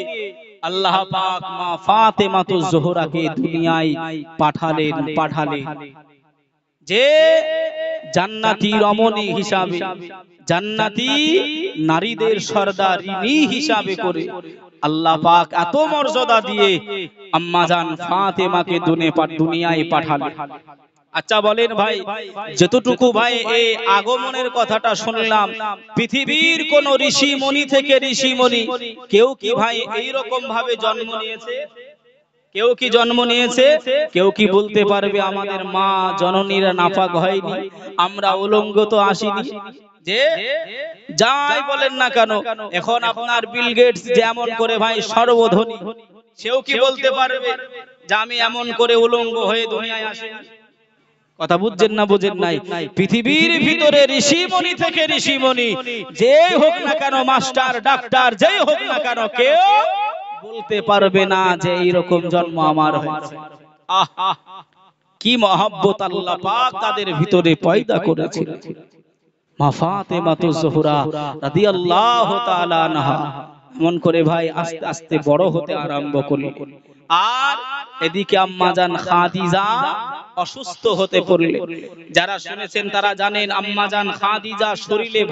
আল্লাহ পাক মা ফাতেমা তো জোহরাকে দুনিয়ায় পাঠালেন যে জান্নাতি রমণী হিসাবে জান্নাতি নারীদের সর্দারিনী হিসাবে করে আল্লাহ পাক এত মর্যাদা দিয়ে আম্মা জান ফাতেমাকে দুনিয়ায় পাঠালেন আচ্ছা বলেন ভাই যতটুকু ভাই এই আগমনের কথাটা শুনলাম পৃথিবীর কোন ঋষি মণি থেকে ঋষি মণি কেউ কি ভাই এই রকম ভাবে জন্ম নিয়েছে কেউ কি বলতে পারবে আমাদের মা জননীরা নাপাক হয়নি আমরা উলঙ্গ তো আসিনি যে যাই বলেন না কেন এখন আপনার বিল গেটস যেমন করে ভাই সর্বধনী সেও কি বলতে পারবে যে আমি এমন করে উলঙ্গ হয়ে দুনিয়ায় আসি কথা বুঝছেন না বুঝেন নাই পৃথিবীর ভিতরে ঋষিমণি থেকে ঋষিমণি যে হোক না কেন মাস্টার ডাক্তার যেই হোক না কেন কেউ বলতে পারবে না যে এইরকম জন্ম আমার হয়েছে আহা কি মহব্বত আল্লাহ পাক তাদের ভিতরে পয়দা করেছিলেন মা ফাতেমা তো জোহরা রাদিয়াল্লাহু তাআলা আনহা মন করে ভাই আস্তে আস্তে বড় হতে আরম্ভ করলেন আর এদিকে আম্মা জান খাদিজা অসুস্থ হতে পড়লেন যারা শুনেছেন তারা জানেন আম্মা জান খাদিজা শরীরে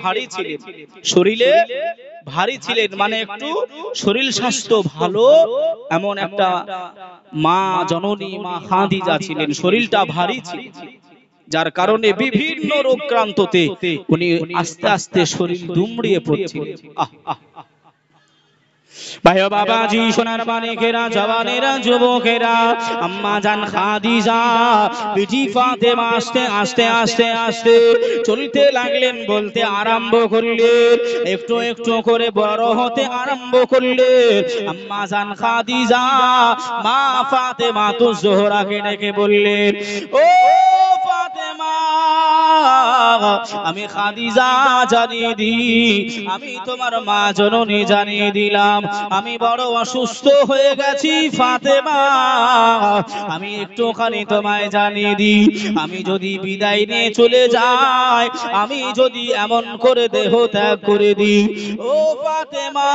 ভারী ছিলেন মানে একটু শরীর স্বাস্থ্য ভালো এমন একটা মা জননী মা খাদিজা ছিলেন শরীরটা ভারী ছিল যার কারণে বিভিন্ন রোগক্রান্ততে উনি আস্তে আস্তে শরীর দুমড়িয়ে পড়ছিলেন ভাই বাবাজি সোনার মানিকেরা জওয়ানেরা যুবকেরা আম্মা জান খাদিজা বিটি ফাতেমা আস্তে আস্তে আস্তে আস্তে চলতে লাগলেন বলতে আরম্ভ করলেন একটু একটু করে বড় হতে আরম্ভ করলেন আম্মা জান খাদিজা মা ফাতেমা তো জোহরাকে ডেকে বললেন ও ফাতেমা আমি খাদিজা জানিয়ে দিই, আমি তোমার মা জননী জানিয়ে দিলাম, আমি বড় অসুস্থ হয়ে গেছি ফাতেমা, আমি একটুখানি তোমায় জানিয়ে দিই, আমি যদি বিদায় নিয়ে চলে যাই, আমি যদি এমন করে দেহ ত্যাগ করে দিই, ও ফাতেমা,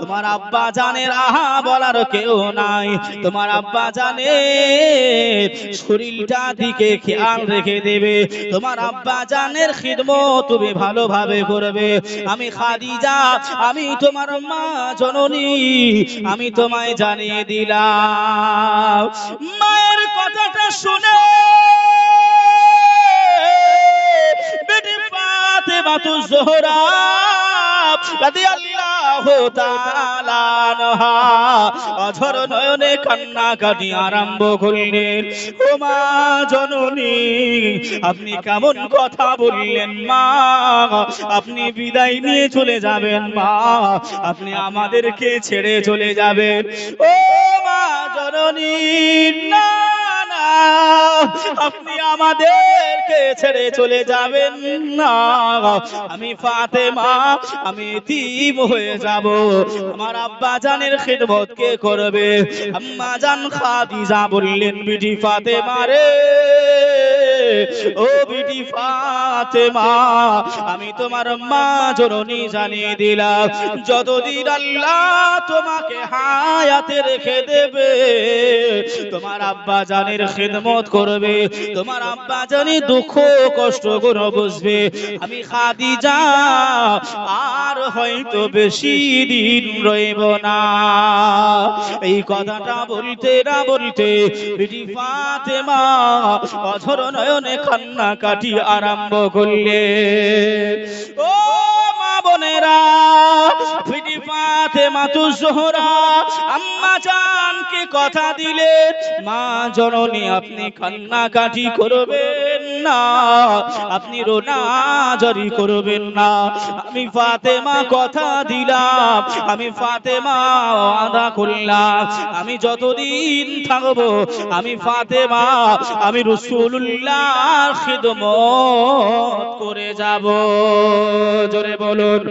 তোমার আব্বা জানের আহা বলার কেউ নাই, তোমার আব্বা জানের শরীরটা দিকে খেয়াল রেখে দেবে, তোমার আব্বা জানের খিদমত তুমি ভালোভাবে করবে। আমি খাদিজা, আমি তোমার মা জননী, আমি তোমায় জানিয়ে দিলাম। মায়ের কথাটা শুনে বেটি ফাতেমা তুজ জোহরা রাদিয়াল্লাহু তাআলা আনহা অঝর নয়নে কান্নাকাটি আরম্ভ করলেন। ও মা জননী, আপনি কেমন কথা বললেন মা, আপনি বিদায় নিয়ে চলে যাবেন মা, আপনি আমাদেরকে ছেড়ে চলে যাবেন। ও মা জননী, না না, আপনি আমাদেরকে ছেড়ে চলে যাবেন না, আমি ফাতেমা, আমি এতিম হয়ে যাব, আমার আব্বা জানের খিদমত কে করবে? আম্মা জান খাদিজা বললেন, বিটি ফাতেমা রে, ও বিটি ফাতেমা, আমি তোমার মা জননী জানিয়ে দিলাম, যতদিন আল্লাহ তোমাকে হায়াতে রেখে দেবে, তোমার আব্বা জানের খিদমত করবে, তোমার আব্বা জানি দুঃখ কষ্ট গুলো বুঝবে। আমি খাদিজা আর হয়তো বেশি দিন রইব না। এই কথাটা বলতে না বলতে বিটি ফাতেমা অঝর নয়নে কান্নাকাটি আরম্ভ করলে। ও মা বোনেরা, বিটি ফাতেমা তুজ জোহরা আম্মা জানকে কথা দিলেন, মা জননী আপনি কান্নাকাটি করবেন না, আপনি রোনাজারি করবেন না, আমি ফাতেমা কথা দিলাম, আমি ফাতেমা ওয়াদা করলাম, আমি যতদিন থাকবো আমি ফাতেমা, আমি রাসূলুল্লাহর খিদমত করে যাব। জোরে বলুন,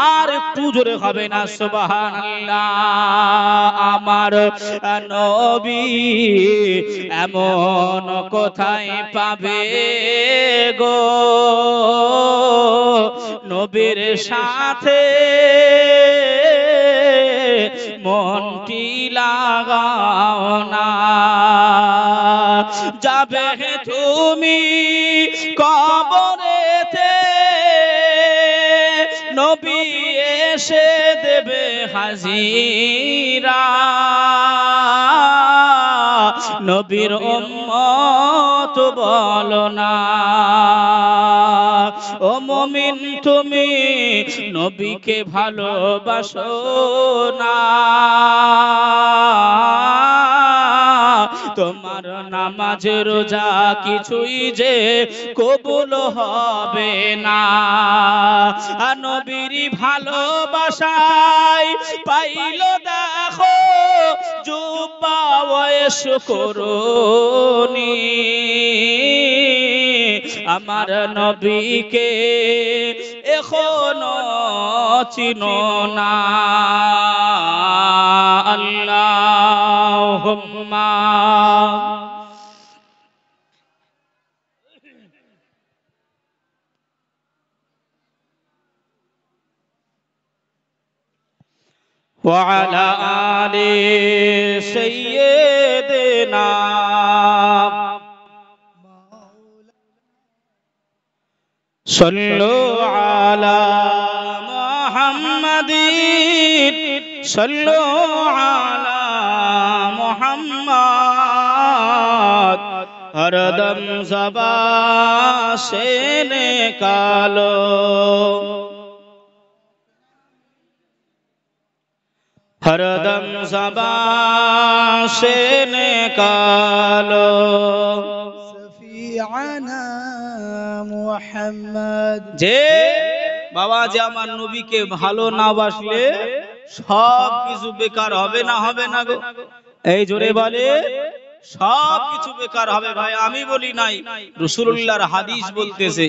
আর একটু জোরে হবে না সুবহানাল্লাহ। আমার নবী এমন কোথায় পাবে গো, নবীর সাথে মনটি লাগাও না, যাবে তুমি কবরেতে, নবী এসে দেবে হাজিরা, নবীর উম্মত বলো না, ও মুমিন তুমি নবীকে ভালোবাসো না, তোমার নামাজ রোজা কিছুই যে কবুল হবে না, নবীর ভালোবাসায় পাইলো দেখো জুব্বা ওয়েশ করুনি, আমার নবীকে এখনো চিনো না। আল্লাহুম্মা وعلى آل سيدنا صلوا على محمد صلوا على محمد हरदम ज़बान से निकालो हरदम ज़बान से निकालो सफीअना मुहम्मद। जे बाबा जे আমার নবীকে ভালো না বাসলে সব কিছু বেকার হবে না গো। এই জোরে বলে সব কিছু বেকার হবে ভাই, আমি বলি নাই, রাসূলুল্লাহর হাদিস বলতেছে,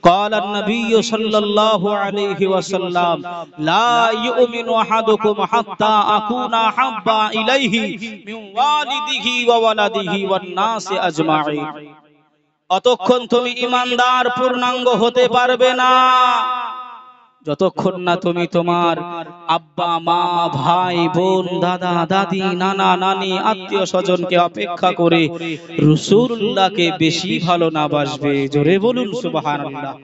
قال النبي صلى الله عليه وسلم لا يؤمن احدكم حتى اكون احب اليه من والده وولده والناس اجمعين। অতক্ষণ তুমি ঈমানদার পূর্ণাঙ্গ হতে পারবে না যতক্ষণ না তুমি তোমার আব্বা মা ভাই বোন দাদা দাদি নানা নানি আত্মীয় স্বজনকে অপেক্ষা করে রাসূলুল্লাহকে বেশি ভালো না বাসবে। জোরে বলুন সুবহানাল্লাহ,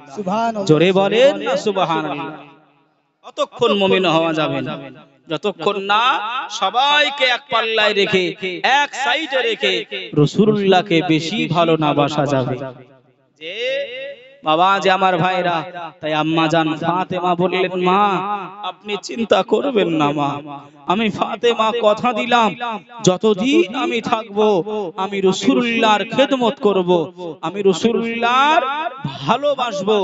জোরে বলেন না সুবহানাল্লাহ। অতক্ষণ মুমিন হওয়া যাবে না যতক্ষণ না সবাইকে এক পাল্লায় রেখে এক সাইডে রেখে রাসূলুল্লাহকে বেশি ভালো না বাসা যাবে। যে বাবা যে আমার ভাইরা, তাই আম্মা জান ফাতেমা বললেন, মা আপনি চিন্তা করবেন না মা, আমি ফাতেমা কথা দিলাম যতদিন আমি থাকবো আমি রাসূলুল্লাহর খেদমত করব, আমি রাসূলুল্লাহর ভালোবাসবো,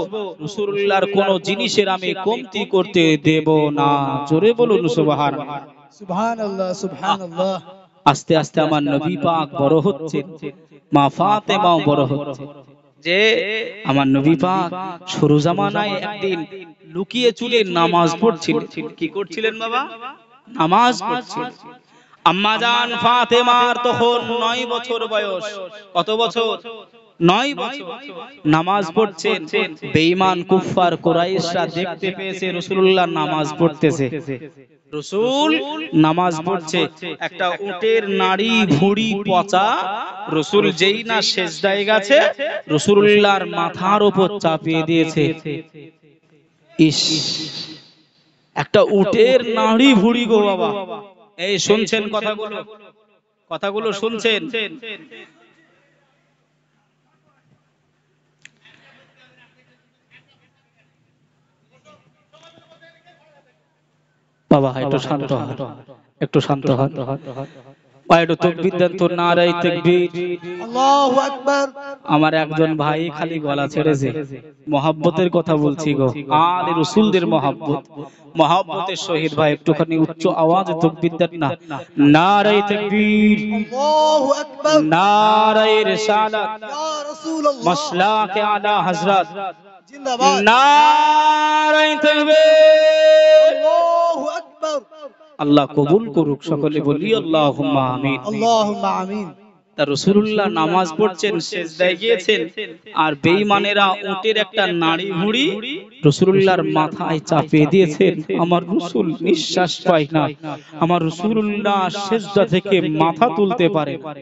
রাসূলুল্লাহর কোন জিনিসের আমি কমতি করতে দেব না। জোরে বলুন সুবহানাল্লাহ, সুবহানাল্লাহ, সুবহানাল্লাহ। আস্তে আস্তে আমার নবী পাক বড় হচ্ছেন, মা ফাতেমাও বড় হচ্ছে। যে আমার নবী পাক শুরু জামানায় একদিন লুকিয়ে চুলে নামাজ পড়ছিলেন। কি করছিলেন বাবা? নামাজ পড়ছিলেন। আম্মা জান ফাতেমার তখন 9 বছর বয়স। কত বছর? 9 বছর। নামাজ পড়ছেন, বেঈমান কুফফার কুরাইশরা দেখতে পেয়েছে রাসূলুল্লাহ নামাজ পড়তেছে। রাসূল নামাজ পড়ছে, একটা উটের নাড়ি ভুঁড়ি পচা রাসূল যেই না সেজদায় গেছে রাসূলুল্লাহর মাথার উপর চাপিয়ে দিয়েছে। ইস, একটা উটের নাড়ি ভুঁড়ি গো বাবা। এই শুনছেন কথাগুলো? কথাগুলো শুনছেন? বাবা একটু শান্ত হন, একটু শান্ত হন, একটু তাকবীর দেন তো, নারায়ে তাকবীর, আল্লাহু আকবার। আমার একজন ভাই খালি গলা ছেড়েছে, মহব্বতের কথা বলছি গো, আলে রাসূলদের মহব্বত, মহব্বতের শহীদ ভাই একটুখানি উচ্চ আওয়াজে তাকবীর দেন না। নারায়ে তাকবীর, আল্লাহু আকবার, নারায়ে রিসালাত, ইয়া রাসূলুল্লাহ, মাসলাকে আলা হযরত, জিন্দাবাদ, নারায়ে তাকবীর, আল্লাহু আকবার। আল্লাহ কবুল করুক, সকলে বলি আল্লাহুম্মা আমিন। আল্লাহুম্মা আমিন। তা রাসূলুল্লাহ নামাজ পড়ছেন, সিজদায় গিয়েছেন, আর বেঈমানেরা উটের একটা নাড়ি ভুঁড়ি রাসূলুল্লাহর মাথায় চাপিয়ে দিয়েছেন। আমার রাসূল নিঃশ্বাস পায় না, আমার রাসূলুল্লাহ সিজদা থেকে মাথা তুলতে পারে না।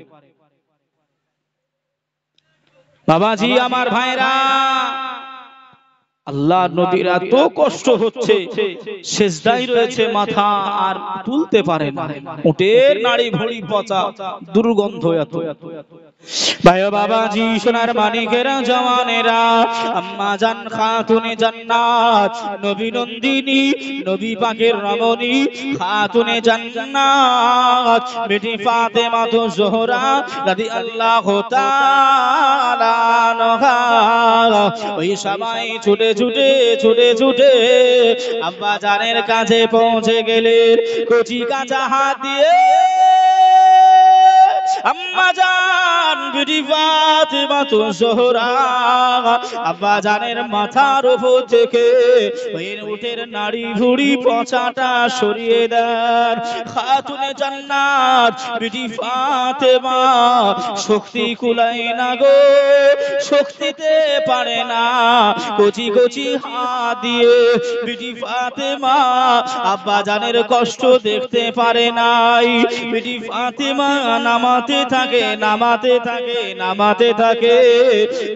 বাবাজি আমার ভাইরা, আল্লাহ নবীর এত কষ্ট হচ্ছে, সিজদায় রয়েছে, মাথা আর তুলতে পারে না, উটের নাড়ি ভুঁড়ি পচা, দুর্গন্ধ এত। ভাই বাবাজি সোনার মানিকেরা জওয়ানেরা, আম্মা জান খাতুনে জান্নাত, নবী নন্দিনী, নবী পাকের রমণী, খাতুনে জান্নাত বেটি ফাতেমা তো জোহরা রাদিয়াল্লাহু তাআলা আনহা, ওই সবাই ছুটে ছুটে ছুটে ছুটে আব্বা জানের কাছে পৌঁছে গেলেন। কচি কাঁচা হাত দিয়ে আম্মা জান বিবি ফাতেমা তো জোহরা আব্বা জানের মাথার উপর থেকে ওই উটের নাড়ি ভুঁড়ি পচাটা সরিয়ে দেন। খাতুনে জান্নাত বিবি ফাতেমা শক্তি কুলায় না গো, শক্তিতে পারে না, কচি কচি হাত দিয়ে বিবি ফাতেমা আব্বা জানের কষ্ট দেখতে পারে নাই। বিবি ফাতেমা নামাতে থাকে, নামাতে থাকে, নামাতে থাকে,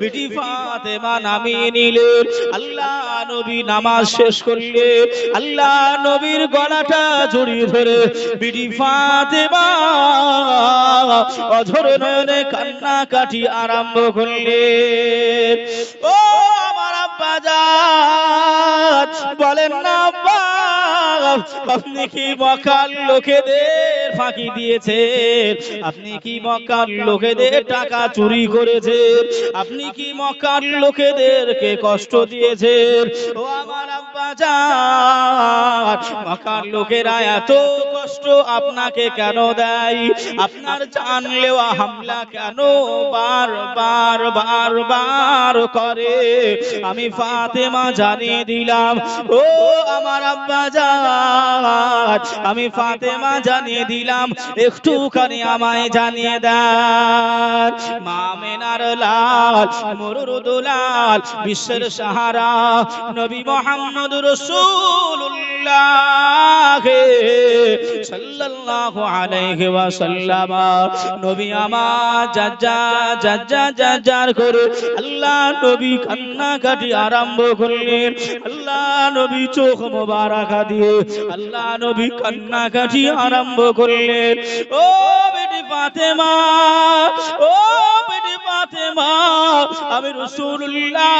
বিবি ফাতেমা নামিয়ে নিলেন। আল্লাহ নবী নামাজ শেষ করলে আল্লাহ নবীর গলাটা জড়িয়ে ধরে বিবি ফাতেমা অঝরে নয়নে কান্না কাটি আরম্ভ করলেন। ও আমার আব্বা জান, বলেন না আব্বা, আপনি কি মক্কার লোকেদের ফাঁকি দিয়েছেন? আপনি কি মক্কার লোকেদের টাকা চুরি করেছেন? আপনি কি মক্কার লোকেদেরকে কষ্ট দিয়েছেন? ও আমার আব্বা জান, মক্কার লোকেরা এত কষ্ট আপনাকে কেন দেয়, আপনার জানলেওয়া হামলা কেন বার করে, আমি ফাতেমা জানিয়ে দিলাম। ও আমার আব্বা জান, আমি ফাতেমা জানিয়ে দিলাম, একটুখানি আমায় জানিয়ে দেন। মা আমেনার লাল মুরুদুলাল বিশ্বের সাহারা নবী মুহাম্মদ রাসূলুল্লাহ সাল্লাল্লাহু আলাইহি ওয়াসাল্লাম, নবী আমার জাজ্জার করে আল্লাহ নবী কান্নাকাটি আরম্ভ করলেন। আল্লাহ নবী চোখ মোবারক দিয়ে আল্লাহ নবী কান্নাকাটি আরম্ভ করলেন। ও বেটি ফাতেমা, ও বেটি ফাতেমা, আমি রাসূলুল্লাহ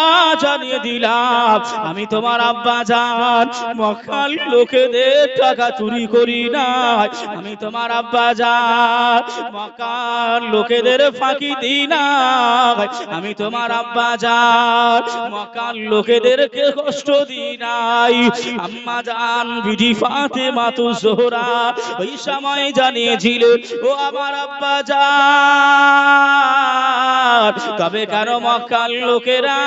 জানিয়ে দিলাম, আমি তোমার আব্বা জান মক্কার লোকেদের টাকা চুরি করি নাই, আমি তোমার আব্বা জান মক্কার লোকেদের ফাঁকি দিই নাই, আমি তোমার আব্বা জান মক্কার লোকেদেরকে কষ্ট দিই নাই। আম্মা জান বিবি ফাতেমা তো জোহরা ওই সময় জানিয়েছিলেন, ও আমার আব্বা জান, তবে কেন মক্কার লোকেরা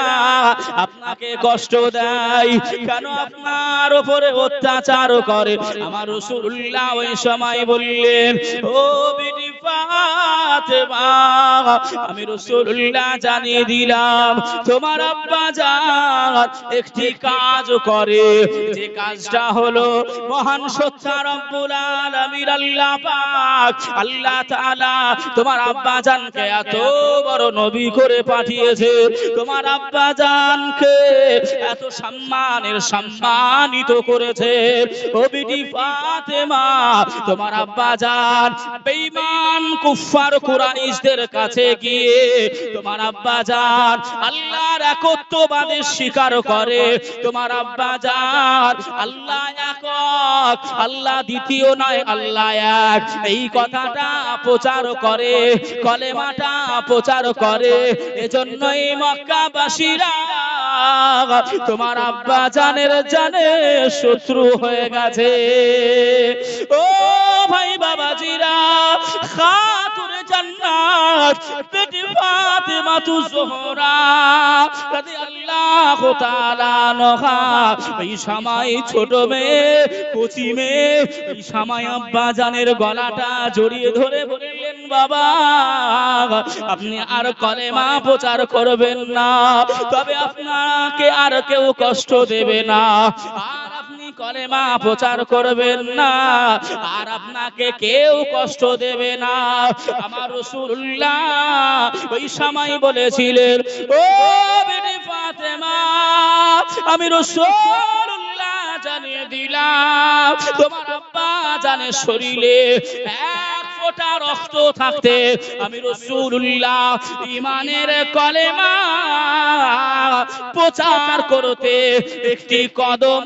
আপনাকে কষ্ট দেয়, কেন আপনার উপরে অত্যাচার করে? আমার রাসূলুল্লাহ ওই সময় বললেন, ও বিবি ফাতেমা, আমি রাসূলুল্লাহ জানিয়ে দিলাম, তোমার আব্বা জান একটি কাজ করে, যে কাজটা হলো মহান সত্তা রব্বুল আলামিন আল্লাহ পাক আল্লাহ তাআলা তোমার আব্বা জানকে এত বড় নবী করে পাঠিয়েছে, তোমার আব্বা জানকে এত সম্মানিত করেছে। ও বিবি ফাতেমা, তোমার আব্বা জান বেঈমান কুফার কুরাইশদের কাছে গিয়ে তোমার আব্বা জান আল্লাহর একত্ববাদের স্বীকার করে, তোমার আব্বা জান আল্লাহ একক, আল্লাহ দ্বিতীয় নয়, আল্লাহ এক, এই কথাটা প্রচার করে, কলেমাটা প্রচার করে। এজন্যই মক্কাবাসীরা তোমার আব্বা জানের জানে শত্রু হয়ে গেছে। ও ভাই বাবাজিরা, খাতুনে জান্নাত বেটি ফাতেমা তু জোহরা রাদিয়াল্লাহু তাআলা আনহা এই সময় ছোট মেয়ে, কচি মেয়ে, এই সময় আব্বা জানের গলাটা জড়িয়ে ধরে বললেন, বাবা আপনি আর কলেমা প্রচার করবেন না, তবে আপনাকে আর কেউ কষ্ট দেবে না, আর আপনি কলেমা প্রচার করবেন না, আর আপনাকে কেউ কষ্ট দেবে না। আমার রাসূলুল্লাহ ওই সময় বলেছিলেন, ও বিবি ফাতেমা, আমি রাসূলুল্লাহ জানিয়ে দিলাম, তোমার আব্বা জানের শরীরে এক ফোঁটা রক্ত থাকতে আমি রাসূলুল্লাহ ঈমানের কলেমা প্রচার করতে একটি কদম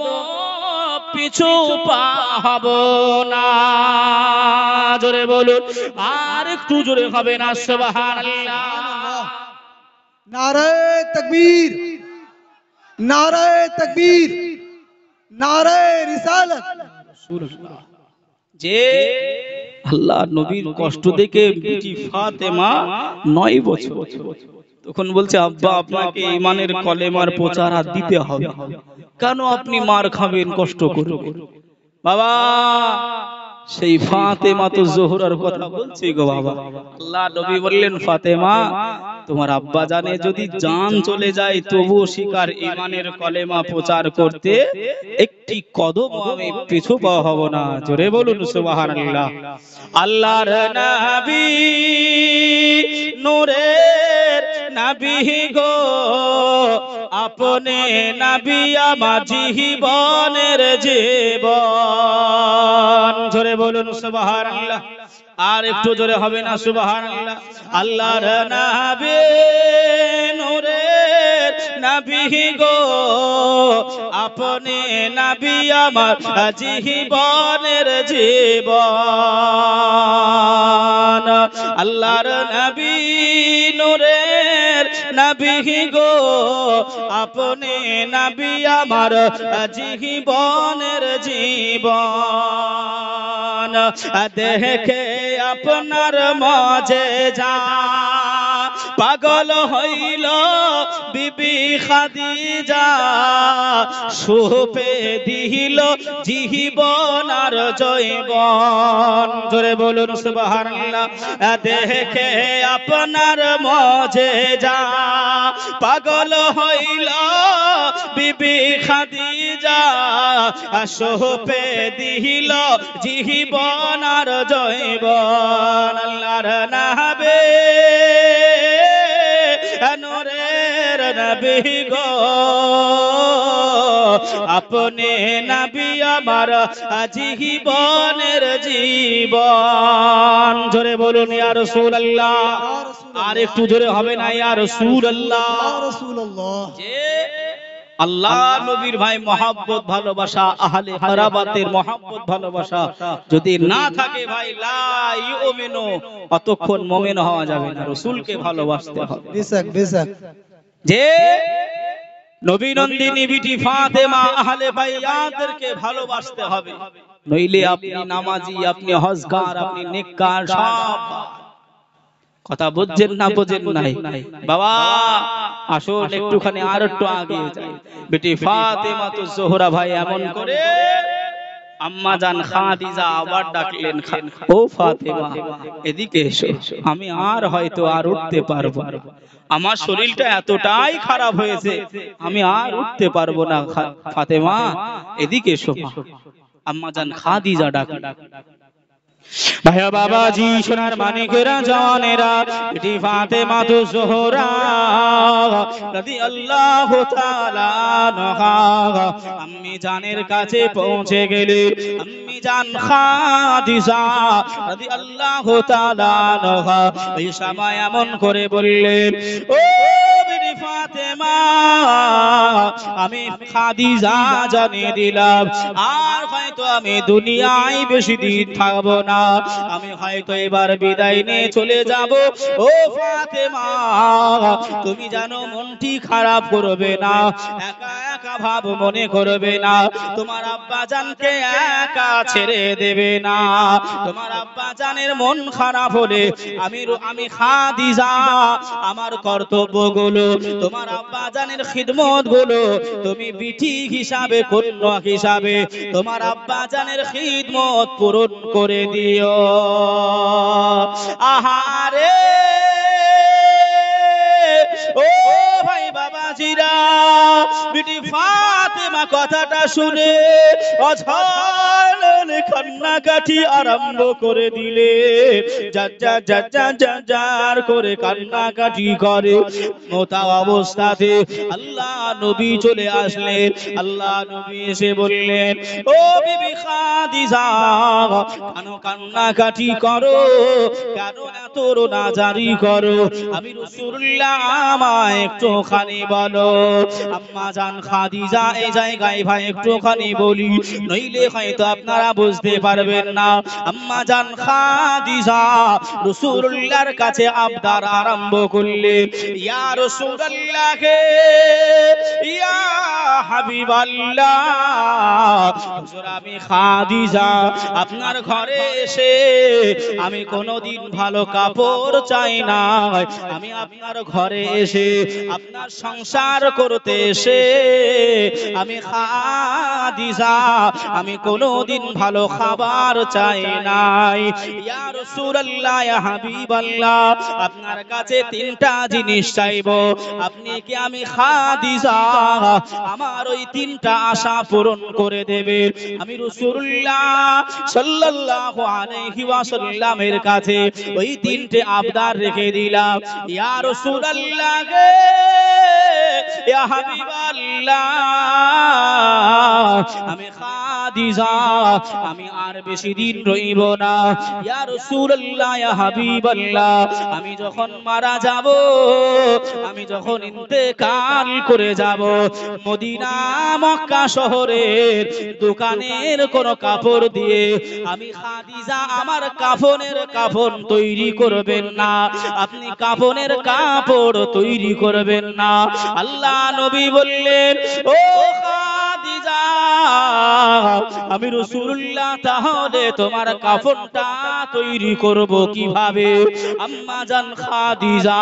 পিছু পা হব না। জোরে বলুন, আর একটু জোরে হবে না সুবহানাল্লাহ। नारे तकबीर, नारे तकबीर, नारे रिसालत। যে আল্লাহ নবীর কষ্ট দেখে বিবি ফাতেমা 9 বছর, তখন বলছে, আব্বা আপনাকে ঈমানের কলেমার প্রচার আর দিতে হবে, কেন আপনি মার খাবেন, কষ্ট করবেন? বাবা সেই ফাতেমা তো জোহরার কথা বলছি গো বাবা। আল্লাহ নবী বললেন, ফাতেমা তোমার আব্বা জানে যদি জান চলে যায় তবু শিকার ঈমানের কলেমা প্রচার করতে একটি কদম আমি পিছু পা হব না। জোরে বলুন সুবহানাল্লাহ। আল্লাহর নবী নূরের নবী গো, আপনি নবী আমার জীবনের জীবন। জোরে বলুন সুবহানাল্লাহ। আর একটু জোরে হবে না সুবহানাল্লাহ। আল্লাহর নবী নূরের নবী গো, আপনি নবী আমার জীবনের জীবন। আল্লাহর নবী নূরের নবী গো আপনি নবী আমার জীবনের জীবন দেখে আপনার মজেজা পাগল হইল বিবি খাদিজা সুপে দিল জীবন আর জৈবন জোরে বলুন সুবহানাল্লাহ দেখে আপনার মজেজা পাগল হইল বিবি খাদিজা সুপে দিল জীবন আর জৈবন আল্লাহর নাবে নূরের নবী গো আপনি নবী আমার জীবনের জীবন জোরে বলুন ইয়া রাসূলুল্লাহ আর একটু জোরে হবে না ইয়া রাসূলুল্লাহ যে আল্লাহ নবীর ভাই মহব্বত ভালোবাসা আহলে কারাবাতের মহব্বত ভালোবাসা যদি না থাকে ভাই লা ইউমিনু অতক্ষণ মুমিন হওয়া যাবে না রাসূলকে ভালোবাসতে হবে বেশক বেশক যে নবী নন্দিনী বিটি ফাতেমা আহলে বাইয়াতদেরকে ভালোবাসতে হবে নইলে আপনি নামাজি আপনি হজগার আপনি নেককার সব কথা বুঝছেন না বুঝেন নাই বাবা আসুন একটুখানি আর একটু আগে যাই বেটি ফাতেমা তো জোহরা ভাই এমন করে আম্মা জান খাদিজা আবার ডাকলেন ও ফাতেমা এদিকে এসো আমি আর হয়তো আর উঠতে পারবো না আমার শরীরটা এতটাই খারাপ হয়েছে আমি আর উঠতে পারবো না ফাতেমা এদিকে এসো আম্মা জান খাদিজা ডাকলেন ভাইয়া বাবাজি সোনার মানিকেরা জওয়ানেরা বেটি ফাতেমা তো জোহরা রাদিয়াল্লাহু তাআলা আনহা আম্মি জানের কাছে পৌঁছে গেলে আম্মি জান খাদিজা রাদিয়াল্লাহু তাআলা আনহা এই সময় এমন করে বললেন ও বেটি ফাতেমা আমি খাদিজা জানিয়ে দিলাম আর হয়তো আমি দুনিয়ায় বেশি দিন থাকবো না আমি হয়তো এবার বিদায় নিয়ে চলে যাব ও ফাতেমা তুমি জানো মনটি খারাপ করবে না একা একা ভাব মনে করবে না তোমার আব্বা জানকে একা ছেড়ে দেবে না তোমার আব্বা জানের মন খারাপ হলে আমি খাদিজা আমার কর্তব্যগুলো তোমার আব্বা জানের খিদমত গুলো তুমি বিটি হিসাবে কন্যা হিসাবে তোমার আব্বা জানের খিদমত পূরণ করে দিও আহারে ও ভাই বাবাজিরা বিটি ফাতেমা কথাটা শুনে অঝাল কান্নাকাটি আরম্ভ করে দিলে যার করে কান্নাকাটি করে মোতা অবস্থাতে আল্লাহ নবী চলে আসলেন আল্লাহ নবী এসে বললেন ও বিবি খাদিজা কেন কান্নাকাটি করো কেন এত রোনাজারি করো আমি রাসূলুল্লাহ আমায় একটুখানি বলো আম্মা জান খাদিজা এই জায়গায় ভাই একটুখানি বলি নইলে হয়তো আপনারা বুঝতে পারবেন না আম্মা জান খাদিজা রাসূলুল্লাহর কাছে আবদার আরম্ভ করলেন ইয়া রাসূলুল্লাহ হে ইয়া হাবিবাল্লাহ হুজুর আমি খাদিজা আপনার ঘরে এসে আমি কোনোদিন ভালো কাপড় চাই না আমি আপনার ঘরে এসে আপনার সংসার করতে এসে আমি খাদিজা আমি কোনোদিন ভালো খাবার চাই নাই ইয়া রাসূলুল্লাহ ইয়া হাবিবাল্লাহ আপনার কাছে তিনটা জিনিস চাইবো আপনি কি আমি খাদিজা আমার ওই তিনটা আশা পূরণ করে দেবেন আমি রাসূলুল্লাহ সাল্লাল্লাহু আলাইহি ওয়াসাল্লামের কাছে ওই তিনটে আবদার রেখে দিলাম ইয়া রাসূলুল্লাহ গে ইয়া হাবিবাল্লাহ আমি খাদিজা আমি আর বেশি দিন রইব না ইয়া রাসূলুল্লাহ ইয়া হাবিবাল্লাহ আমি যখন মারা যাব আমি যখন ইন্তেকাল করে যাব মদিনা মক্কা শহরের দোকানের কোন কাপড় দিয়ে আমি খাদিজা আমার কাফনের কাফন তৈরি করবেন না আপনি কাফনের কাপড় তৈরি করবেন না আল্লাহ নবী বললেন ও খাদিজা আমি রাসূলুল্লাহ তাহলে তোমার কাফনটা তৈরি করব কিভাবে আম্মা জান খাদিজা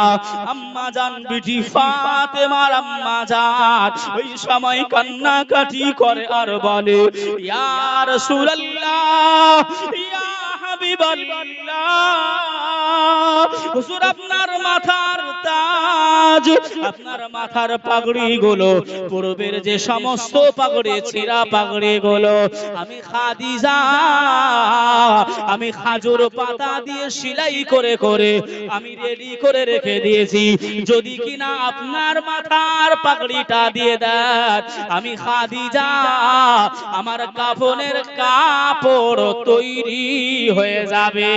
আম্মা জান বিটি ফাতেমার আম্মা জান ওই সময় কান্নাকাটি করে আর বলে ইয়া রাসূলুল্লাহ ইয়া হাবিবাল্লাহ হুজুর আপনার মাথার তাজ আপনার মাথার পাগড়ি গুলো পূর্বের যে সমস্ত পাগড়ি ছেঁড়া পাগড়ি গুলো আমি খাদিজা আমি খাজুর পাতা দিয়ে সেলাই করে করে আমি রেডি করে রেখে দিয়েছি যদি কিনা আপনার মাথার পাগড়িটা দিয়ে দেন আমি খাদিজা আমার কাফনের কাপড় তৈরি হয়ে যাবে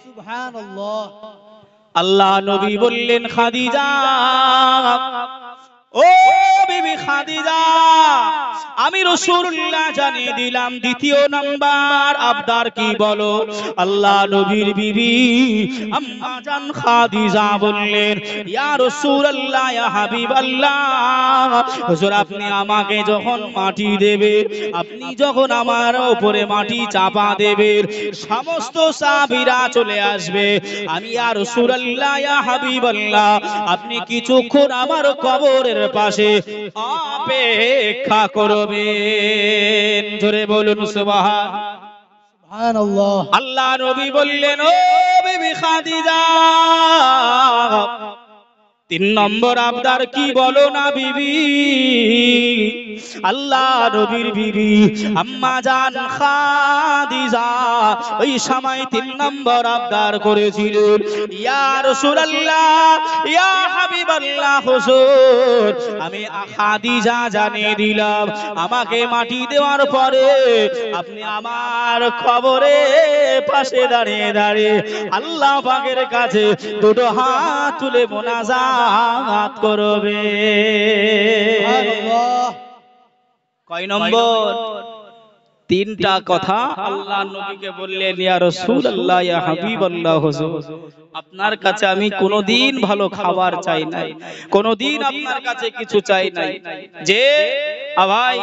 সুবহানাল্লাহ আল্লাহ নবী বললেন খাদিজা ও বিবি খাদিজা আমি রাসূলুল্লাহ জানিয়ে দিলাম দ্বিতীয় নাম্বার আবদার কি বলো আল্লাহ নবীর বিবি আম্মা জান খাদিজা বললেন ইয়া রাসূলুল্লাহ ইয়া হাবিবাল্লাহ হুজুর আপনি আমাকে যখন মাটি দেবে আপনি যখন আমার উপরে মাটি চাপা দেবেন সমস্ত সাহাবীরা চলে আসবে আমি ইয়া রাসূলুল্লাহ ইয়া হাবিবাল্লাহ আপনি কিছুক্ষণ আমার কবরের পাশে অপেক্ষা করবেন জোরে বলুন সুবহানাল্লাহ আল্লাহ নবী বললেন ও বিবি খাদিজা তিন নম্বর আবদার কি বলো না বিবি আল্লাহ নবীর বিবি আম্মা জান খাদিজা ওই সময় তিন নম্বর আবদার করেছিলেন ইয়া রাসূলুল্লাহ ইয়া হাবিবাল্লাহ হুজুর আমি খাদিজা জানিয়ে দিলাম আমাকে মাটি দেওয়ার পরে আপনি আমার কবরে পাশে দাঁড়িয়ে দাঁড়িয়ে আল্লাহ পাকের কাছে দুটো হাত তুলে মোনাজাত করবে কয় নম্বর তিনটা কথা আল্লাহ নবীকে বললেন ইয়া রাসূলুল্লাহ ইয়া হাবিবাল্লাহ হুজুর আপনার কাছে আমি কোনোদিন ভালো খাবার চাই নাই কোনোদিন আপনার কাছে কিছু চাই নাই যে ভাই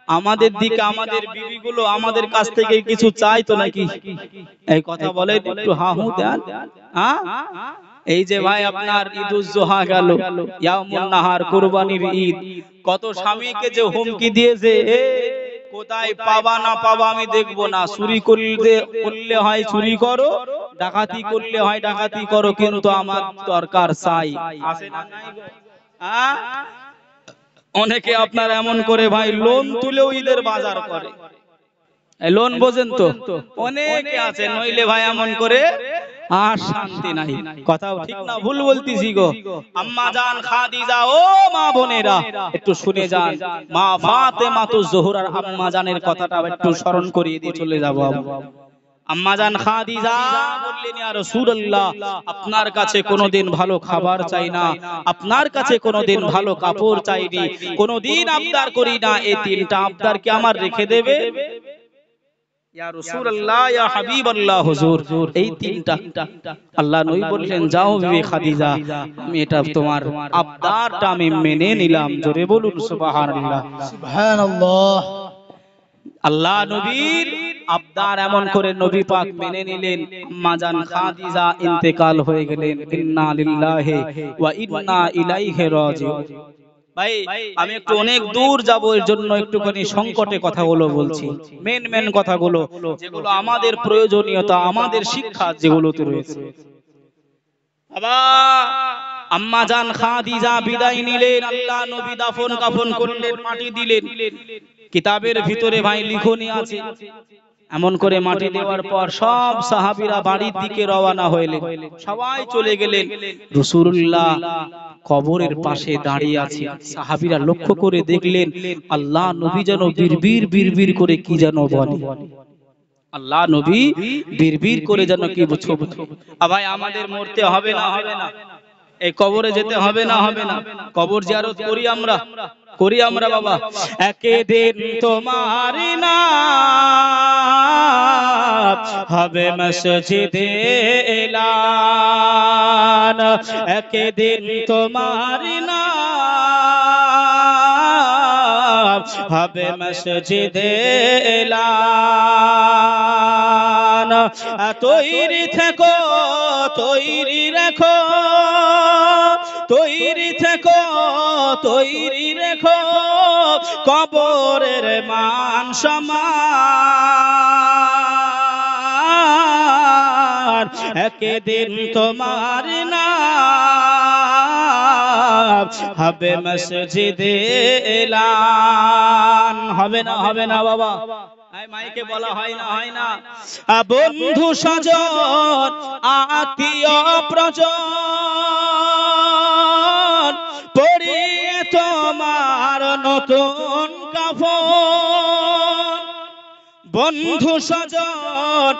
আমাদের দিকে আমাদের বিবিগুলো আমাদের কাছ থেকে কিছু চাই তো নাকি এই কথা বলে একটু হাহু দেন হ্যাঁ এই যে ভাই আপনার ঈদুজ জোহা গেল ইয়াউমুন নাহার কুরবানির ঈদ কত স্বামীকে যে হুমকি দিয়েছে কোথায় পাবা না পাবা আমি দেখবো না চুরি করলে হয় চুরি করো ডাকাতি করলে হয় ডাকাতি করো কিন্তু আমার দরকার চাই আছে না নাই গো হ্যাঁ অনেকে আপনার এমন করে ভাই লোন তুলেও ঈদের বাজার করে লোন বোঝেন তো অনেকে আছে নইলে ভাই এমন করে আর শান্তি নাই কথাও ঠিক না ভুল বলতিছি গো আম্মা জান খাদিজা ও মা বোনেরা একটু শুনে যান মা ফাতেমা তো জোহরার আম্মা জানের কথাটা একটু স্মরণ করিয়ে দিয়ে চলে যাব আম্মা জান খাদিজা বললেন ইয়া রাসূলুল্লাহ আপনার কাছে কোনোদিন ভালো খাবার চাই না আপনার কাছে কোনোদিন ভালো কাপড় চাইনি কোনোদিন আবদার করি না এই তিনটা আবদার কি আমার রেখে দেবে ইয়া রাসূলুল্লাহ ইয়া হাবিবাল্লাহ হুজুর এই তিনটা আল্লাহ নবী বললেন যাও বিবি খাদিজা আমি এটা তোমার আবদারটা আমি মেনে নিলাম জোরে বলুন সুবহানাল্লাহ সুবহানাল্লাহ আল্লাহ নবীর আবদার এমন করে নবী পাক মেনে নিলেন আম্মা জান খাদিজা ইন্তেকাল হয়ে গেলেন ইন্না লিল্লাহি ওয়া ইন্না ইলাইহি রাজিউন ভাই আমি একটু অনেক দূর যাব এর জন্য একটুখানি সংকটে কথাগুলো বলছি মেন কথাগুলো যেগুলো আমাদের প্রয়োজনীয়তা আমাদের শিক্ষা যেগুলোতে রয়েছে বাবা আম্মা জান খাদিজা বিদায় নিলেন আল্লাহ নবী দাফন কাফন করলেন মাটি দিলেন কিতাবের ভিতরে ভাই লিখনি আছে এমন করে মাটি দেওয়ার পর সব সাহাবীরা বাড়ির দিকে রওনা হইলেন সবাই চলে গেলেন রাসূলুল্লাহ কবরের পাশে দাঁড়িয়ে আছে। সাহাবীরা লক্ষ্য করে দেখলেন আল্লাহ নবী যেন বিড়বিড় বিড়বিড় করে কি যেন বলে। আল্লাহ নবী বিড়বিড় করে যেন কি বুঝছো। ভাই আমাদের মরতে হবে না হবে না, এই কবরে যেতে হবে না হবে না, কবর জিয়ারত করি আমরা, করি আমরা বাবা। একদিন তোমার নাম হবে মসজিদে এলান, একদিন তোমার নাম হবে মসজিদে এলান। তৈরি থেকো তৈরি রেখো, তৈরি থেকো তৈরি রেখো, কবরের মান সম্মান। একদিন তোমার নাম হবে মসজিদে এলান। হবে না হবে না বাবা, মাইকে বলা হয় না হয় না। বন্ধু স্বজন আত্মীয় প্রজন পরিয়ে তোমার নতুন কাফন, বন্ধু স্বজন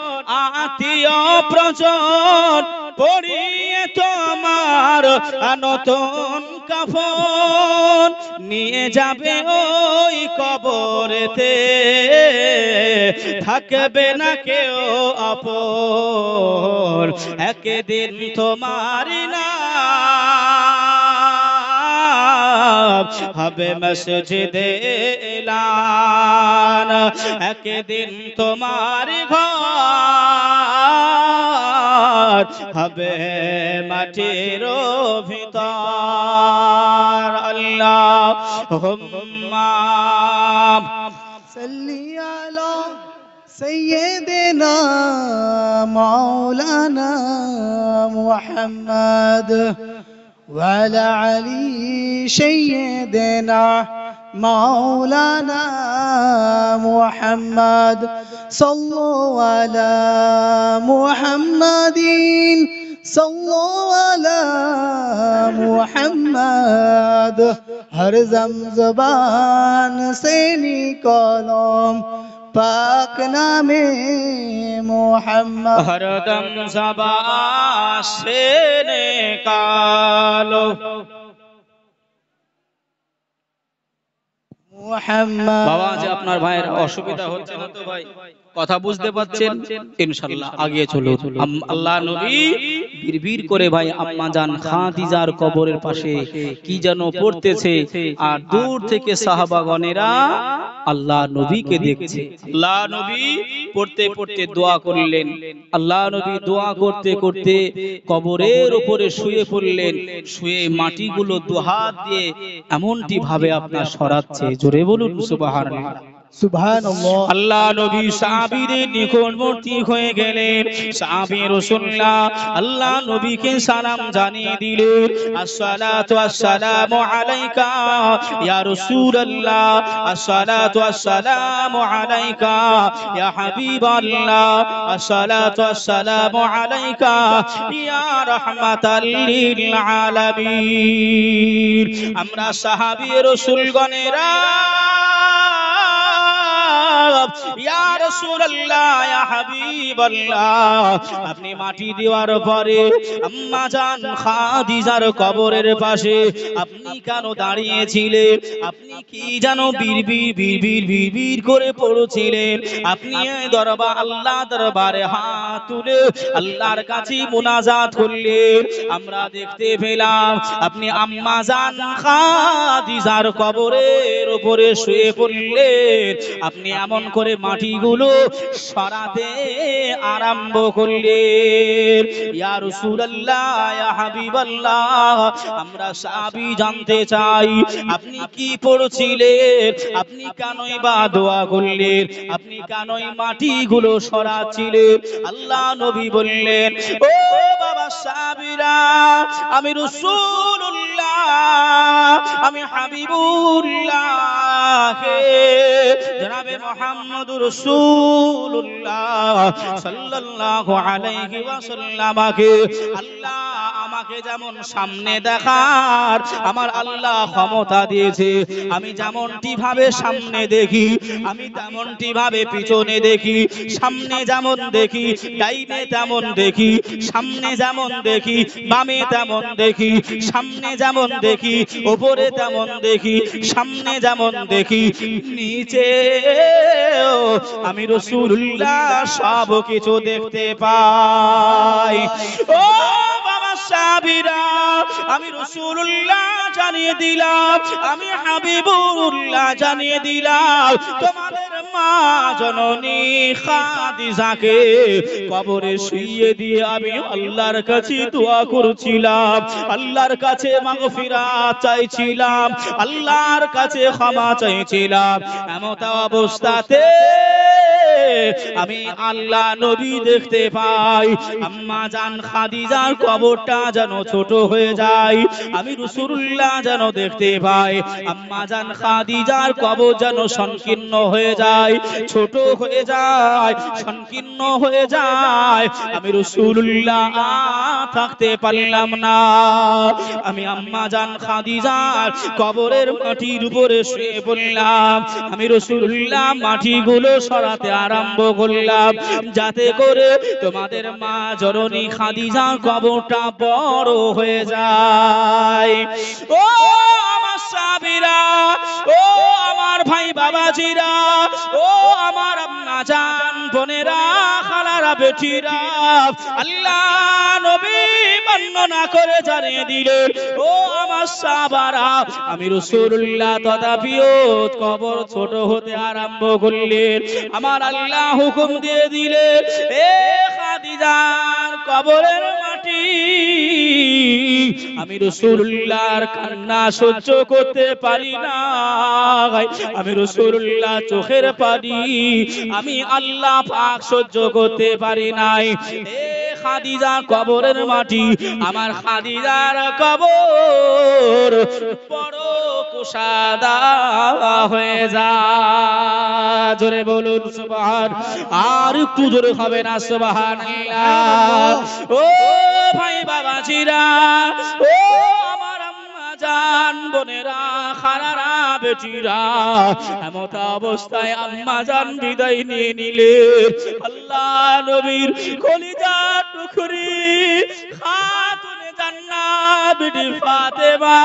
আত্মীয় প্রজন পরিয়ে তোমার নতুন কাফন, নিয়ে যাবে ওই কবরেতে, থাকবে না কেউ আপন। একদিন তোমার নাম হবে মসজিদে এলান, একদিন তোমার ঘর হবে মাটির ভিতর। আল্লাহুম্মা صلی علی سیدنا مولانا محمد وعلى علي سيدنا مولانا محمد صلوا على محمد صلوا على محمد हर जम ज़बान से निकालो पाक नामे मोहम्मद, हर दम ज़बान से निकालो মোহাম্মদ। বাবা যে আপনার ভাইয়ের অসুবিধা হচ্ছে না তো ভাই, কথা বুঝতে পাচ্ছেন? ইনশাআল্লাহ আগে চলুন। আল্লাহ নবী বিড়বিড় করে ভাই আম্মা জান খাদিজার কবরের পাশে কি যেন পড়তেছে, আর দূর থেকে সাহাবাগণেরা আল্লাহ নবীকে দেখছে। আল্লাহ নবী পড়তে পড়তে দোয়া করলেন, আল্লাহ নবী দোয়া করতে করতে কবরের উপরে শুয়ে পড়লেন, শুয়ে মাটিগুলো দুহাত দিয়ে এমনটি ভাবে আপনার সরাচ্ছে। জোরে বলুন সুবহানাল্লাহ। সুবহানাল্লাহ। আল্লাহ নবী সাহাবীদের নিকটবর্তী হয়ে গেলেন। সাহাবী রাসূলুল্লাহ আল্লাহ নবীকে সালাম জানিয়ে দিলেন, আসসালাতু আসসালামু আলাইকা ইয়া রাসূলুল্লাহ, আসসালাতু আসসালামু আলাইকা ইয়া হাবিবাল্লাহ, আসসালাতু আসসালামু আলাইকা ইয়া রাহমাতাল লিল আলামিন। আমরা সাহাবী রাসূলগণেরা ইয়া রাসূলুল্লাহ ইয়া হাবিবাল্লাহ, আপনি মাটি দেওয়ার পরে আম্মা জান খাদিজার কবরের পাশে আপনি কেন দাঁড়িয়েছিলেন? আপনি কি যেন বিড়বিড় বিড়বিড় বিড়বিড় করে পড়ছিলেন? আপনি এই দরবার আল্লাহ দরবারে হাত তুলে আল্লাহর কাছে মুনাজাত করলেন। আমরা দেখতে পেলাম আপনি আম্মা জান খাদিজার কবরের উপরে শুয়ে পড়লেন, আপনি এমন করে মাটিগুলো সরাতে আরম্ভ করলেন। ইয়া রাসূলুল্লাহ ইয়া হাবিবাল্লাহ, আমরা সাহাবী জানতে চাই আপনি কি পড়ছিলেন? আপনি কেনই বা দোয়া করলেন? আপনি কেনই মাটিগুলো সরাচ্ছিলেন? আল্লাহ নবী বললেন, ও বাবা সাহাবীরা, আমি রাসূলুল্লাহ, আমি হাবিবুল্লাহ জনাবে মুহাম্মদুর রাসূলুল্লাহ সাল্লাল্লাহু আলাইহি ওয়াসাল্লামকে আল্লাহ আমাকে যেমন সামনে দেখার আমার আল্লাহ ক্ষমতা দিয়েছে, আমি যেমনটি ভাবে সামনে দেখি, আমি তেমনটি ভাবে পিছনে দেখি। সামনে যেমন দেখি, ডাইনে তেমন দেখি, সামনে যেমন দেখি, বামে তেমন দেখি, সামনে যেমন দেখি, ওপরে তেমন দেখি, সামনে যেমন দেখি, নিচে আমি রাসূলুল্লাহ সব কিছু দেখতে পাই। ও বাবা সাহাবীরা, আমি রাসূলুল্লাহ জানিয়ে দিলাম, আমি হাবিবুল্লাহ জানিয়ে দিলাম, তোমাদের মা জননী খাদিজাকে কবরে শুইয়ে দিয়ে আমি আল্লাহর কাছে দোয়া করছিলাম, আল্লাহর কাছে মাগফিরাত চাইছিলাম, আল্লাহর কাছে ক্ষমা চাইছিলাম। এমত অবস্থাতে আমি আল্লাহ নবী দেখতে পাই, আম্মা জান খাদিজার কবরটা যেন ছোট হয়ে যায়। আমি রাসূলুল্লাহ যেন দেখতে পাই, আম্মা জান খাদিজার কবর যেন সংকীর্ণ হয়ে যায়, ছোট হয়ে যায়, সংকীর্ণ হয়ে যায়। আমি রাসূলুল্লাহ থাকতে পারলাম না। আমি আম্মা জান খাদিজার কবরের মাটির উপরে শুয়ে পড়লাম। আমি রাসূলুল্লাহ মাটিগুলো সরাতে আরম্ভ করলাম, যাতে করে তোমাদের মা জননী খাদিজার কবরটা বড় হয়ে যায়। ও আমার সাহাবীরা, ও আমার ভাই বাবাজিরা, ও আমার আম্মা জান বোনেরা, খালারা, বেটিরা, আল্লাহ নবী বর্ণনা করে জানিয়ে দিলেন, ও আমার সাহাবারা, আমি রাসূলুল্লাহ তথাপিও কবর ছোট হতে আরম্ভ করলেন। আমার আল্লাহ হুকুম দিয়ে দিলেন, এ খাদিজার কবরের মাটি আমি রাসূলুল্লাহর কান্না সহ্য করতে পারি না, আমি রাসূলুল্লাহ চোখের পানি আমি আল্লাহ পাক সহ্য করতে পারি নাই। এ খাদিজা কবরের মাটি, আমার খাদিজার কবর বড় কুশাদা হয়ে যায়। জোরে বলুন সুবহান, আর একটু জোরে হবে না সুবহানাল্লাহ। ও ভাই বাবাজিরা, ও আমার আম্মা জান বোনেরা, খালারা, বেটিরা, এমত অবস্থায় আম্মা জান বিদায় নিয়ে নিলেন। আল্লাহ নবীর কলিজা টুকরি খাতুনে জান্নাত বিবি ফাতেমা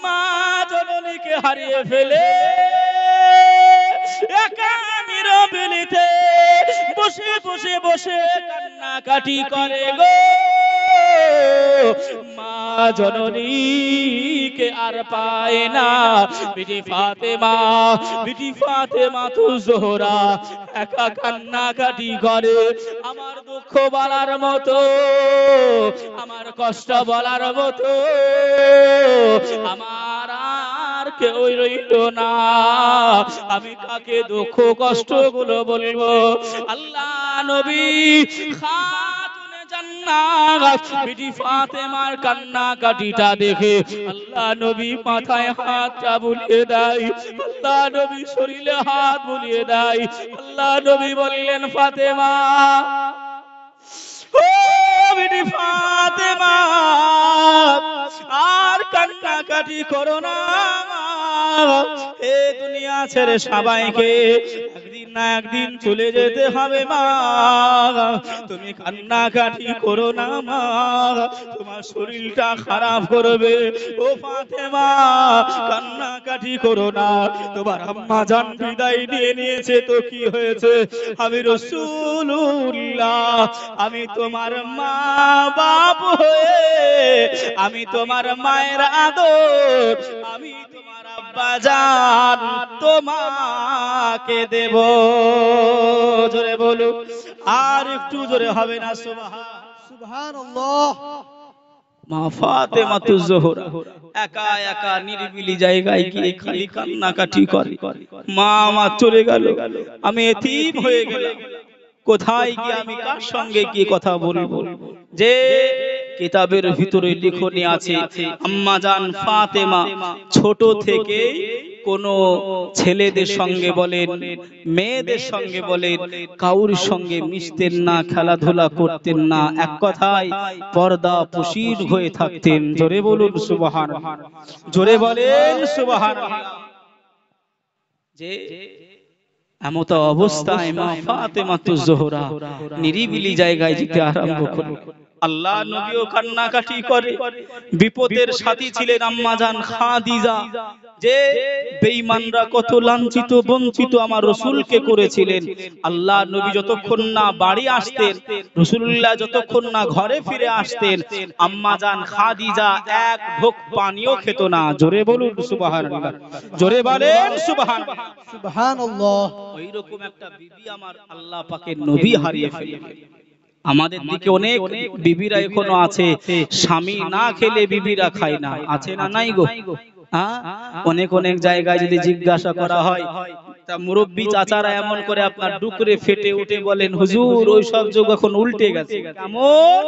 মা জননীকে হারিয়ে ফেলে একা নিরবিলিতে বসে বসে বসে কান্নাকাটি করে গো। মা জননীকে আর পায় না। বিবি ফাতেমা তো জোহরা একা কান্নাকাটি করে। আমার দুঃখ বলার মতো, আমার কষ্ট বলার মতো আমার আর কেউ রইল না। আমি কাকে দুঃখ কষ্ট গুলো বলবো? আল্লাহ নবী খাতুনে জান্নাত বিবি ফাতেমার কান্নাকাটিটা দেখে আল্লাহ নবী মাথায় হাতটা বুলিয়ে দেয়, আল্লাহ নবী শরীরে হাত বুলিয়ে দেয়। আল্লাহ নবী বললেন, ফাতেমা, ও বিবি ফাতেমা, আর কান্নাকাটি করো না। এ দুনিয়া ছেড়ে সবাইকে একদিন না একদিন চলে যেতে হবে মা। তুমি কান্নাকাটি করো না মা, তোমার শরীরটা খারাপ করবে। ও ফাতেমা, কান্নাকাটি করো না। তোমার আম্মা জান বিদায় নিয়ে নিয়েছে তো কি হয়েছে? আমি রাসূলুল্লাহ, আমি তোমার মা বাপ হয়ে, আমি তোমার মায়ের আদর, আমি তোমার আব্বা জান তোমাকে দেব। জোরে বলো, আর একটু জোরে হবে না সুবহানাল্লাহ। মা ফাতেমা তু জোহরা একা একা নিরিবিলি জায়গায় গিয়ে খালি কান্নাকাটি করে। মা আমার চলে গেল, আমি এতিম হয়ে গেলাম, কোথায় গিয়ে আমি কার সঙ্গে গিয়ে কথা বলবো? যে কিতাবের ভিতরে লিখনি আছে আম্মা জান ফাতেমা ছোট থেকে কোন ছেলেদের সঙ্গে বলেন মেয়েদের সঙ্গে বলেন কাউর সঙ্গে মিশতেন না, খেলাধুলা করতেন না, এক কথায় পর্দা পশির হয়ে থাকতেন। জোরে বলুন সুবহানাল্লাহ, জোরে বলেন সুবহানাল্লাহ। যে এমত অবস্থায় মা ফাতেমাতুজ জোহরা নিরিবিলি জায়গায় যেতে আরম্ভ করলেন। আল্লাহ নবীও কান্নাকাটি করে। বিপদের সাথী ছিলেন আম্মা জান খাদিজা, যে বেঈমানরা কত লাঞ্ছিত বঞ্চিত আমার রাসূলকে করেছিলেন। আল্লাহ নবী যতক্ষণ না বাড়ি আসতেন, রাসূলুল্লাহ যতক্ষণ না ঘরে ফিরে আসতেন, আম্মা জান খাদিজা এক ঢোক পানিও খেত না। জোরে বলুন সুবহানাল্লাহ, জোরে বলেন সুবহানাল্লাহ। সুবহানাল্লাহ। ওইরকম একটা বিবি আমার আল্লাহ পাকের নবী হারিয়ে ফেললেন। আমাদের দিকে অনেক বিবিরা এখনো আছে, স্বামী না খেলে বিবিরা খায় না, আছে না নাই গো? অনেক অনেক জায়গায় যদি জিজ্ঞাসা করা হয়, তা মুরব্বী চাচারা এমন করে আপনার ডুকরে ফেটে উঠে বলেন, হুজুর ওই সব যুগ এখন উল্টে গেছে। কেমন?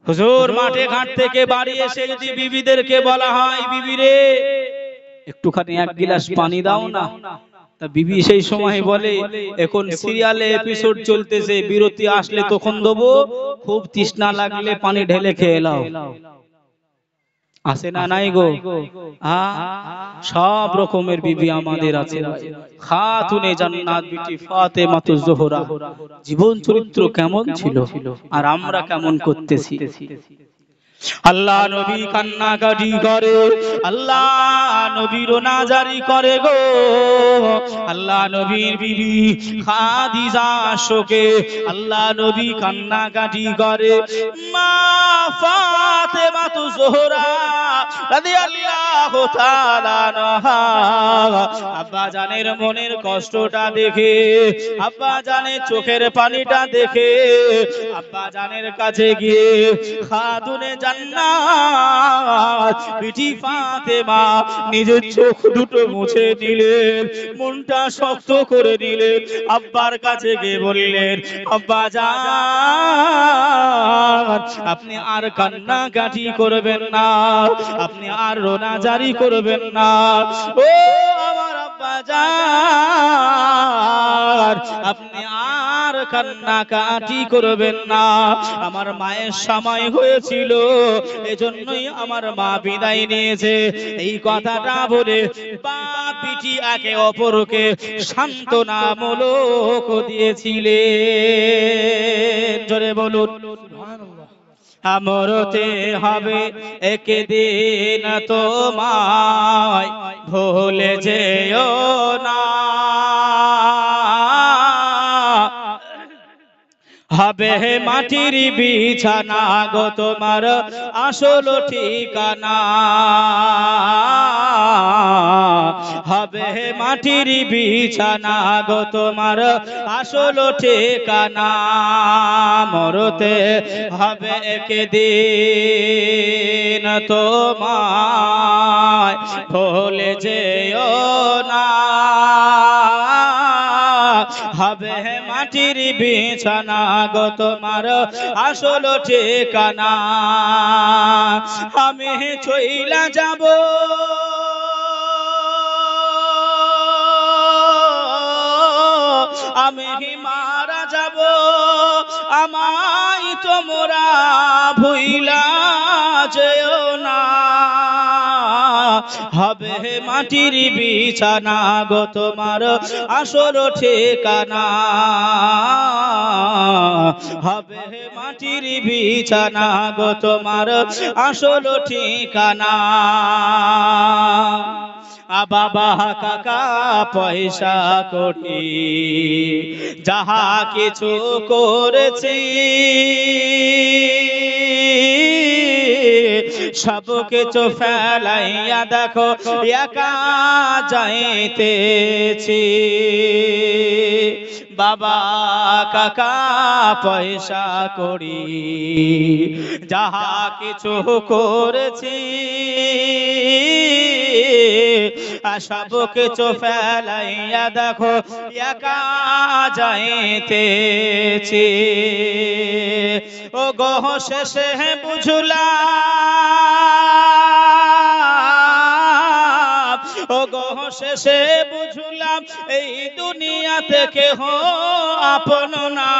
হুজুর মাঠে ঘাট থেকে বাড়ি এসে যদি বিবিদেরকে বলা হয়, বিবিরে একটুখানি এক গিলাস পানি দাও না, তা বিবি সেই সময় বলে, এখন সিরিয়ালে এপিসোড চলতেছে, বিরতি আসলে তখন দেবো, খুব তৃষ্ণা লাগলে পানি ঢেলে খেয়ে নাও। আছে না নাই গো? সব রকমের বিবি আমাদের আছে। খাতুনে জান্নাত বিটি ফাতেমাতুজ জোহরা জীবন চরিত্র কেমন ছিল আর আমরা কেমন করতেছি? আল্লাহ নবী কান্নাকাটি করে, আল্লাহ নবী রোনাজারি করে গো। আল্লাহ নবীর বিবি খাদিজা শোকে, আল্লাহ নবী কান্নাকাটি করে। মা ফাতেমাতুজ জোহরা রাদিয়াল্লাহু তাআলা আনহা আব্বা জানের মনের কষ্টটা দেখে, আব্বা জানের চোখের পানিটা দেখে, আব্বা জানের কাছে গিয়ে খাতুনে জান্নাত বিটি ফাতেমা নিজের চোখ দুটো মুছে নিলেন, মনটা শক্ত করে নিলেন, আব্বার কাছে গিয়ে বললেন, আব্বা জান আপনি আর কান্নাকাটি করবেন না, আপনি আর রোনাজারি করবেন না। ও আমার আব্বা জান আপনি আর কান্নাকাটি করবেন না, আমার মায়ের সময় হয়েছিল, এজন্যই আমার মা বিদায় নিয়েছে। এই কথাটা বলে বাপ বিটি একে অপরকে সান্ত্বনামূলক দিয়েছিলেন। জোরে বলুন মরতে হবে একদিন তোমায় ভুলে যেও না, হবে মাটির বিছানা গো তোমার আসল ঠিকানা, হবে মাটির বিছানা গো তোমার আসল ঠিকানা, মরতে হবে একদিন তোমায় ভুলে যেও না, হবে মাটির বিছানা গো তোমার আসল ঠিকানা। আমি চইলা যাব আমি মারা যাব, আমায় তোমরা ভুইলা যেও না, হবে মাটির বিছানা গো তোমার আসল ঠিকানা, হবে মাটির বিছানা গো তোমার আসল ঠিকানা। বাবা কাকা পয়সা করি যাহা কিছু করেছি, সব কিছু ফেলাইয়া দেখো একা যাইতেছি, বাবা কাকা পয়সা করি যাহা কিছু করেছি, সব কিছু ফেলাইয়া দেখো একা যাইতেছি, ও গহ শেষে বুঝলাম, ও গহ শেষে বুঝলাম এই দুনিয়াতে কেহ আপন না,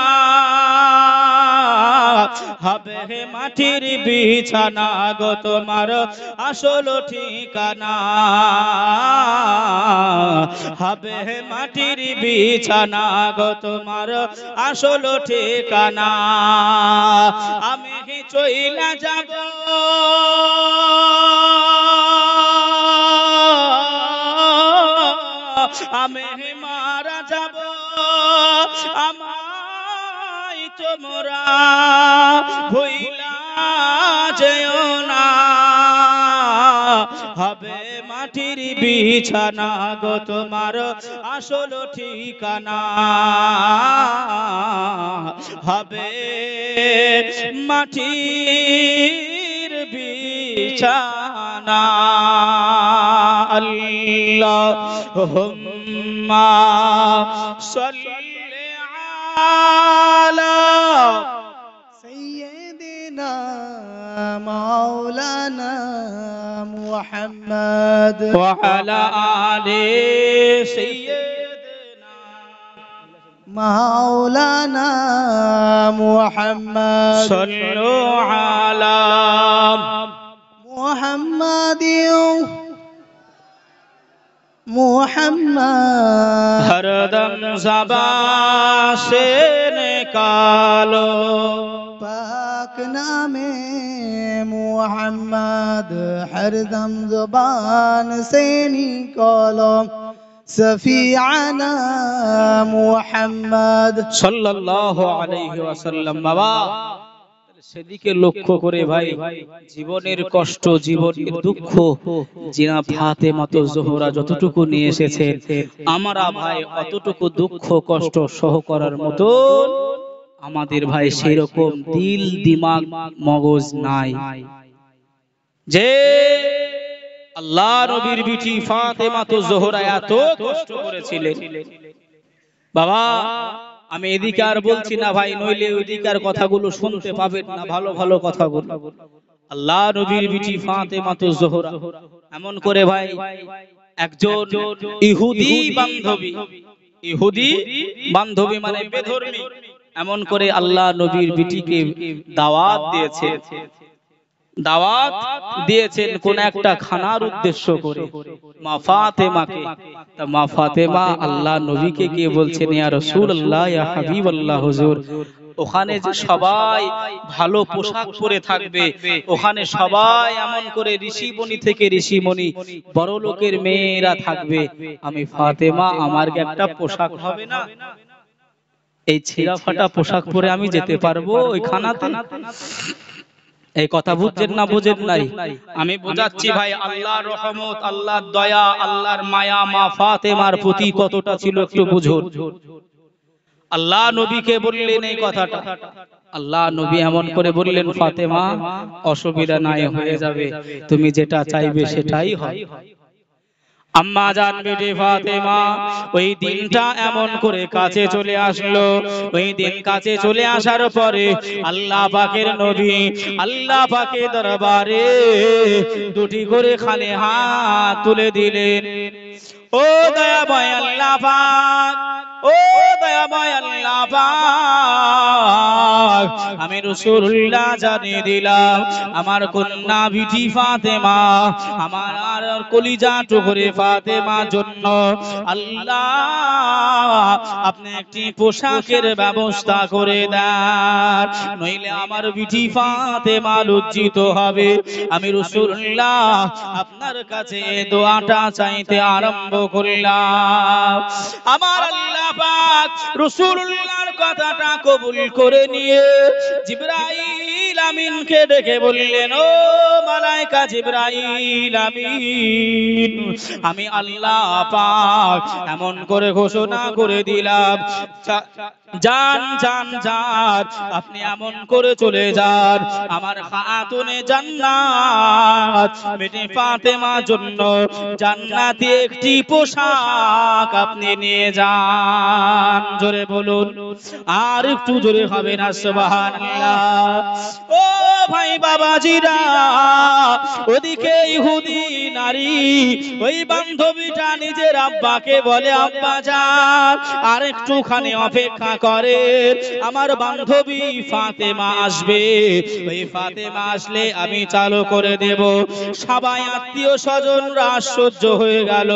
হবে মাটির বিছানা গো তোমার আসল ঠিকানা, হবে মাটির বিছানা গো তোমার আসল ঠিকানা। আমি চইলা যাব আমি মারা যাব, আমায় তোমরা ভুইলা যেও না, হবে মাটির বিছানা গো তোমার আসল ঠিকানা, হবে মাটির বিছানা। আল্লাহুম্মা সাল্লি আলা سيدنا مولانا محمد وعلى آل سيدنا مولانا محمد صلوا على محمد محمد हरदम ज़बान से निकालो पाक नामे मोहम्मद हरदम जुबान से निकालो सफीआना मोहम्मद सल्लल्लाहु अलैहि वसल्लम। बाबा সেদিকে লক্ষ্য করে ভাই জীবনের কষ্ট জীবনের দুঃখ জিনা ফাতেমা তো জোহরা যতটুকু নিয়ে এসেছেন আমরা ভাই অতটুকু দুঃখ কষ্ট সহ করার মতো আমাদের ভাই সেই রকম দিল দিমাগ মগজ নাই যে আল্লাহ নবীর বিটি ফাতেমা তো জোহরা এত কষ্ট করেছিলেন। বাবা আমি এদিকে আর বলছি না ভাই, নইলে ওইদিকার কথাগুলো শুনতে পাবেন না, ভালো ভালো কথাগুলো। আল্লাহ নবীর বিটি ফাতেমা তো জোহরা এমন করে ভাই একজন ইহুদি বান্ধবী মানে বেধর্মী, এমন করে আল্লাহ নবীর বিটিকে দাওয়াত দিয়েছেন কোন একটা খানার উদ্দেশ্য করে মা ফাতেমাকে। তা মা ফাতেমা আল্লাহ নবীকে গিয়ে বলছেন ইয়া রাসূলুল্লাহ ইয়া হাবিবাল্লাহ হুজুর, ওখানে যে সবাই ভালো পোশাক পরে থাকবে, ওখানে সবাই এমন করে ঋষিমণি থেকে ঋষিমণি বড় লোকের মেয়েরা থাকবে, আমি ফাতেমা আমার কি একটা পোশাক হবে না? এই ছেঁড়া ফাটা পোশাক পরে আমি যেতে পারবো ওই খানাতে? এই কথা বুঝছেন না বুঝেন নাই? আমি বোঝাচ্ছি ভাই আল্লাহর রহমত আল্লাহর দয়া আল্লাহর মায়া মা ফাতেমার প্রতি কতটা ছিল একটু বুঝুন। আল্লাহ নবীকে বললেন এই কথাটা, আল্লাহ নবী এমন করে বললেন ফাতেমা অসুবিধা নাই, হয়ে যাবে, তুমি যেটা চাইবে সেটাই হয়। আম্মা জান বেটি ফাতেমা ওই দিনটা এমন করে কাছে চলে আসলো। ওই দিন কাছে চলে আসার পরে আল্লাহ পাকের নবী আল্লাহ পাকের দরবারে দুটি করে খানে হাত তুলে দিলেন। ও দয়াময় আল্লাহ পাক, ও দয়াময় আল্লাহ পাক, আমি রাসূলুল্লাহ জানিয়ে দিলাম আমার কন্যা বিটি ফাতেমা, আমার আর কলিজা টুকরে ফাতেমা জন্য আল্লাহ আপনি একটি পোশাকের ব্যবস্থা করে দেন, নইলে আমার বিটি ফাতেমা লজ্জিত হবে। আমি রাসূলুল্লাহ আপনার কাছে দোয়াটা চাইতে আরম্ভ করলাম। আমার আল্লাহ পাক রাসূলুল্লাহর কথাটা কবুল করে নিয়ে জিবরাইল আমিনকে ডেকে বললেন, ও মালায়েকা জিবরাইল আমিন, আমি আল্লাহ পাক এমন করে ঘোষণা করে দিলাম, যান যান যান, আপনি এমন করে চলে যান, আমার খাতুনে জান্নাত মেয়ে ফাতেমার জন্য জান্নাতি একটি পোশাক আপনি নিয়ে যান। জোরে বলুন, আর একটু জোরে হবে না সুবহানাল্লাহ। ও ভাই বাবাজিরা, ওদিকে ইহুদি নারী ওই বান্ধবীটা নিজের আব্বাকে বলে, আব্বা যান আর একটুখানি অপেক্ষা করে, আমার বান্ধবী ফাতেমা আসবে, ওই ফাতেমা আসলে আমি চালু করে দেব। সবাই আত্মীয় স্বজনরা আশ্চর্য হয়ে গেল,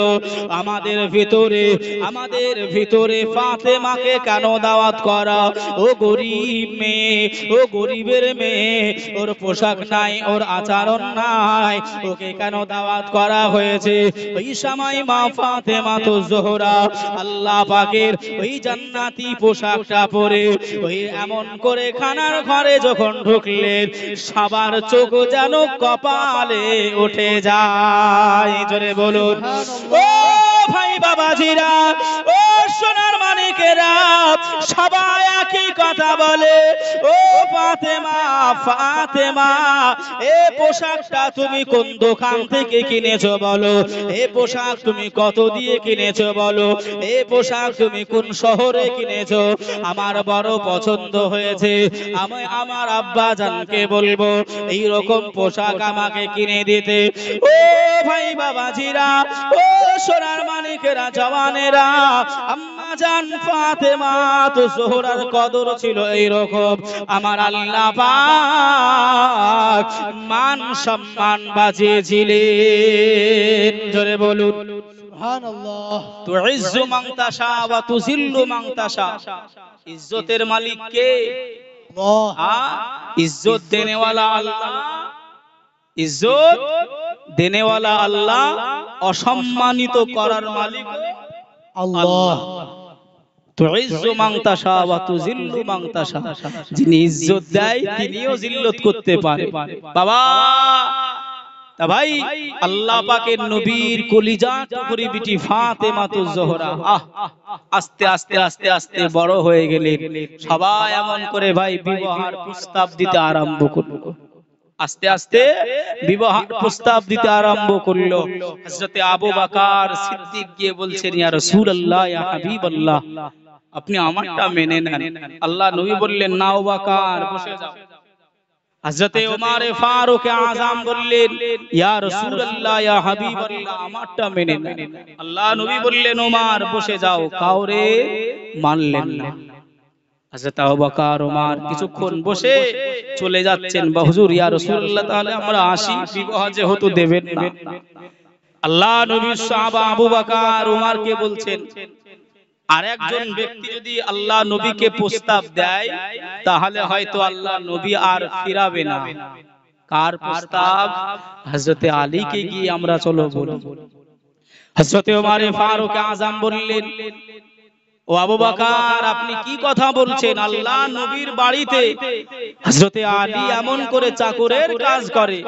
আমাদের ভিতরে ফাতেমাকে কেন দাওয়াত করা? ও গরিব মেয়ে, ও গরিবের মেয়ে, ওর পোশাক নাই, ওর আচরণ নাই, ওকে কেন দাওয়াত করা হয়েছে? ওই সময় মা ফাতেমা তো জোহরা আল্লাহ পাকের ওই জান্নাতি পোশাকটা পরে ওই এমন করে খানার ঘরে যখন ঢুকলেন, সবার চোখ যেন কপালে উঠে যায়। জোরে বলুন, ও ভাই বাবাজিরা, ও সোনার মানিকেরা, সবাই একই কথা বলে, ও ফাতেমা ফাতেমা, এই পোশাকটা তুমি কোন দোকান থেকে কিনেছো বলো? এই পোশাক তুমি কত দিয়ে কিনেছো বলো? এই পোশাক তুমি কোন শহরে কিনেছো? আমার বড় পছন্দ হয়েছে, আমি আমার আব্বা জানকে বলবো এই রকম পোশাক আমাকে কিনে দিতে। ও ভাই বাবাজিরা, ও সোনার মানিকেরা, জওয়ানেরা, আম্মা জান ফাতেমা তো জোহরার কদর ছিল এই রকম, আমার আল্লাহ পাক মান সম্মান বাজিয়েছিলেন। জোরে বলুন সুবহানাল্লাহ। তুইজ্জু মান তাশা ওয়া তুযিল্লু মান তাশা। ইজ্জতের মালিক কে? আল্লাহ। ইজ্জত দেনেওয়ালা আল্লাহ, ইজ্জত দেনেওয়ালা আল্লাহ, অসম্মানিত করার মালিক আল্লাহ। তুইজ্জু মান তাশা ওয়া তুযিল্লু মান তাশা। যিনি ইজ্জত দেয় তিনিও জিল্লত করতে পারে। বাবা তা ভাই, আল্লাহ পাকের নবীর কলিজা টুকরি বিটি ফাতেমা তো জোহরা আস্তে আস্তে আস্তে আস্তে বড় হয়ে গেলেন। সবাই এমন করে ভাই বিবাহের প্রস্তাব দিতে আরম্ভ করলো, আস্তে আস্তে বিবাহের প্রস্তাব দিতে আরম্ভ করলো। হযরতে আবু বকর সিদ্দিক গিয়ে বলছেন, ইয়া রাসূলুল্লাহ, ইয়া হাবিবাল্লাহ, আপনি আমারটা মেনে নেন। আল্লাহ নবী বললেন, না আবু বকর, বসে যাও। হযরতে ওমর ফারুক আযম বললেন, ইয়া রাসূলুল্লাহ, ইয়া হাবিবাল্লাহ, আমারটা মেনে নেন। আল্লাহ নবী বললেন, ওমর বসে যাও। কাউরে মানলেন না। হযরত আবু বকর ওমর কিছুক্ষণ বসে চলে যাচ্ছেন, হুজুর ইয়া রাসূলুল্লাহ, তাহলে আমরা আসি, বিবাহ যেহেতু দেবেন না। আল্লাহ নবীর সাহাবা আবু বকর ওমরকে বলছেন, আর একজন ব্যক্তি যদি আল্লাহ নবীকে প্রস্তাব দেয়, তাহলে হয়তো আল্লাহ নবী আর ফিরাবে না। কার প্রস্তাব? হযরতে আলীকে গিয়ে আমরা চলো বলি। হযরতে ওমর ফারুক আযম বললেন, ও আবু বকর, আপনি কি কথা বলছেন? আল্লাহ নবীর বাড়িতে হযরতে আলী এমন করে চাকরের কাজ করে,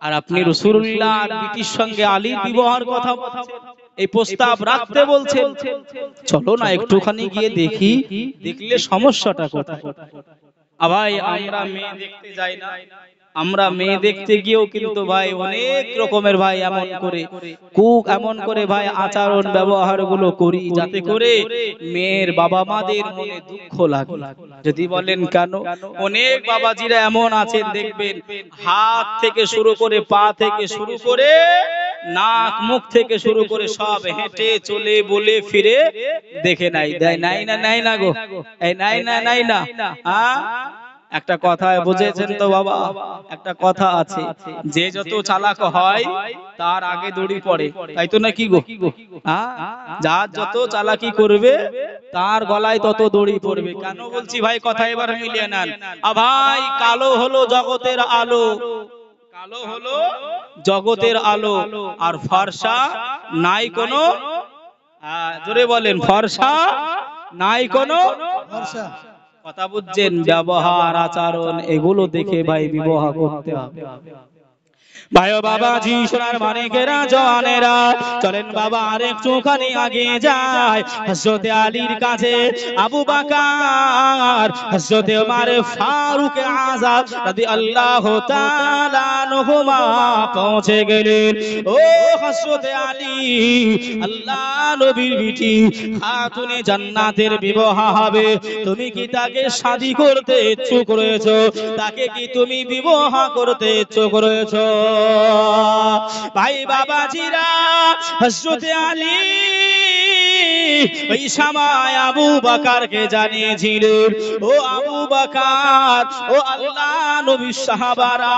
আর আপনি রাসূলুল্লাহর বিটির সঙ্গে আলীর বিবাহের কথা বলছেন, এই প্রস্তাব রাখতে বলছেন। চলো না একটুখানি গিয়ে দেখি, দেখলে সমস্যাটা কোথায়। ভাই আমরা মেয়ে দেখতে যাই না, আমরা মেয়ে দেখতে গিয়েও কিন্তু ভাই অনেক রকমের ভাই এমন করে ভাই আচরণ ব্যবহার গুলো করি, যাতে করে মেয়ের বাবা মাদের মনে দুঃখ লাগে। যদি বলেন কেন, অনেক বাবাজিরা এমন আছেন দেখবেন, হাত থেকে শুরু করে পা থেকে শুরু করে নাক মুখ থেকে শুরু করে সব হেঁটে চলে বলে ফিরে দেখে নাই, দেয় নাই না, নাই না গো, এই নাই না, নাই না। একটা কথা বুঝেছেন তো বাবা, একটা কথা আছে, যে যত চালাক হয় তার আগে দড়ি পড়ে, তাই তো নাকি গো? যার যত চালাকি করবে তার গলায় তত দড়ি পড়বে। কেন বলছি ভাই, কথা এবার মিলিয়ে নেন। ভাই কালো হলো জগতের আলো, কালো হলো জগতের আলো, আর ফর্সা নাই কোনো, জোরে বলেন, ফর্সা নাই কোনো ফর্সা। কথা বুঝছেন? ব্যবহার আচরণ এগুলো দেখে ভাই বিবাহ করতে হবে। ভাই ও বাবাজি সোনার মানিকেরা জওয়ানেরা চলেন বাবা আর একটুখানি আগে যায় হযরতে আলীর কাছে আবু বকর হযরতে ওমর ফারুক আযম রাদিয়াল্লাহু তাআলা আনহুমা পৌঁছে গেলেন। ও হযরতে আলী আল্লাহ নবীর বিটি খাতুনে জান্নাতের বিবাহ হবে, তুমি কি তাকে শাদী করতে ইচ্ছুক রয়েছো? তাকে কি তুমি বিবাহ করতে ইচ্ছুক রয়েছো? ভাই বাবাজিরা হযরতে আলী ওই সময় আবু বকরকে জানিয়েছিলেন, ও আবু বকর, ও আল্লাহ নবীর সাহাবারা,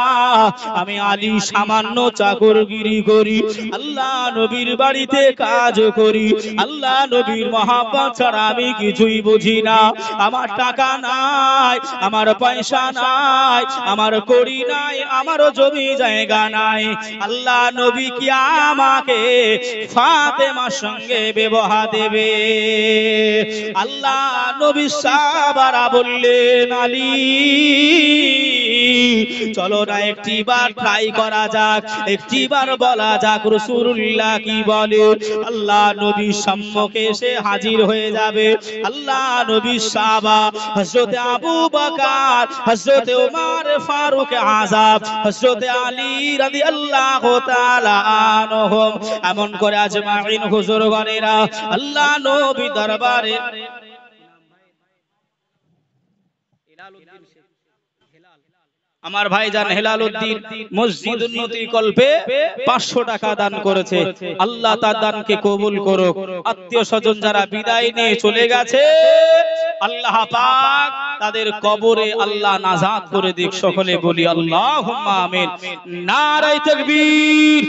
আমি আলী সামান্য চাকরগিরি করি, আল্লাহ নবীর বাড়িতে কাজ করি, আল্লাহ নবীর মহব্বত ছাড়া আমি কিছুই বুঝি না। আমার টাকা নাই, আমার পয়সা নাই, আমার কড়ি নাই, আমারও জমি জায়গা নাই। আল্লাহ নবী কি আমাকে ফাতেমার সঙ্গে বিবাহ দেবে? আল্লাহ নবী সাহাবারা বললেন, আলী চলো না একটিবার ট্রাই করা যাক, একটিবার বলা যাক রাসূলুল্লাহ কি বলে। আল্লাহ নবী সম্মুখে এসে হাজির হয়ে যাবে। আল্লাহ নবী সাহাবা হযরতে আবু বকর, হযরতে ওমর ফারুক আযম, হযরতে আলী রাদিয়াল্লাহু তাআলা আনহুম এমন করে আজমাইন হুজুরগণেরা আল্লাহ নবী দরবারে আমার ভাইজান হেলালউদ্দিন মসজিদ উন্নতি কল্পে 500 টাকা দান করেছে। আল্লাহ তার দানকে কবুল করুক। আত্মীয় স্বজন যারা বিদায় নিয়ে চলে গেছে, আল্লাহ পাক তাদের কবরে আল্লাহ নাজাত করে দিক। সকলে বলি আল্লাহুম্মা আমিন। নারায়ে তাকবীর,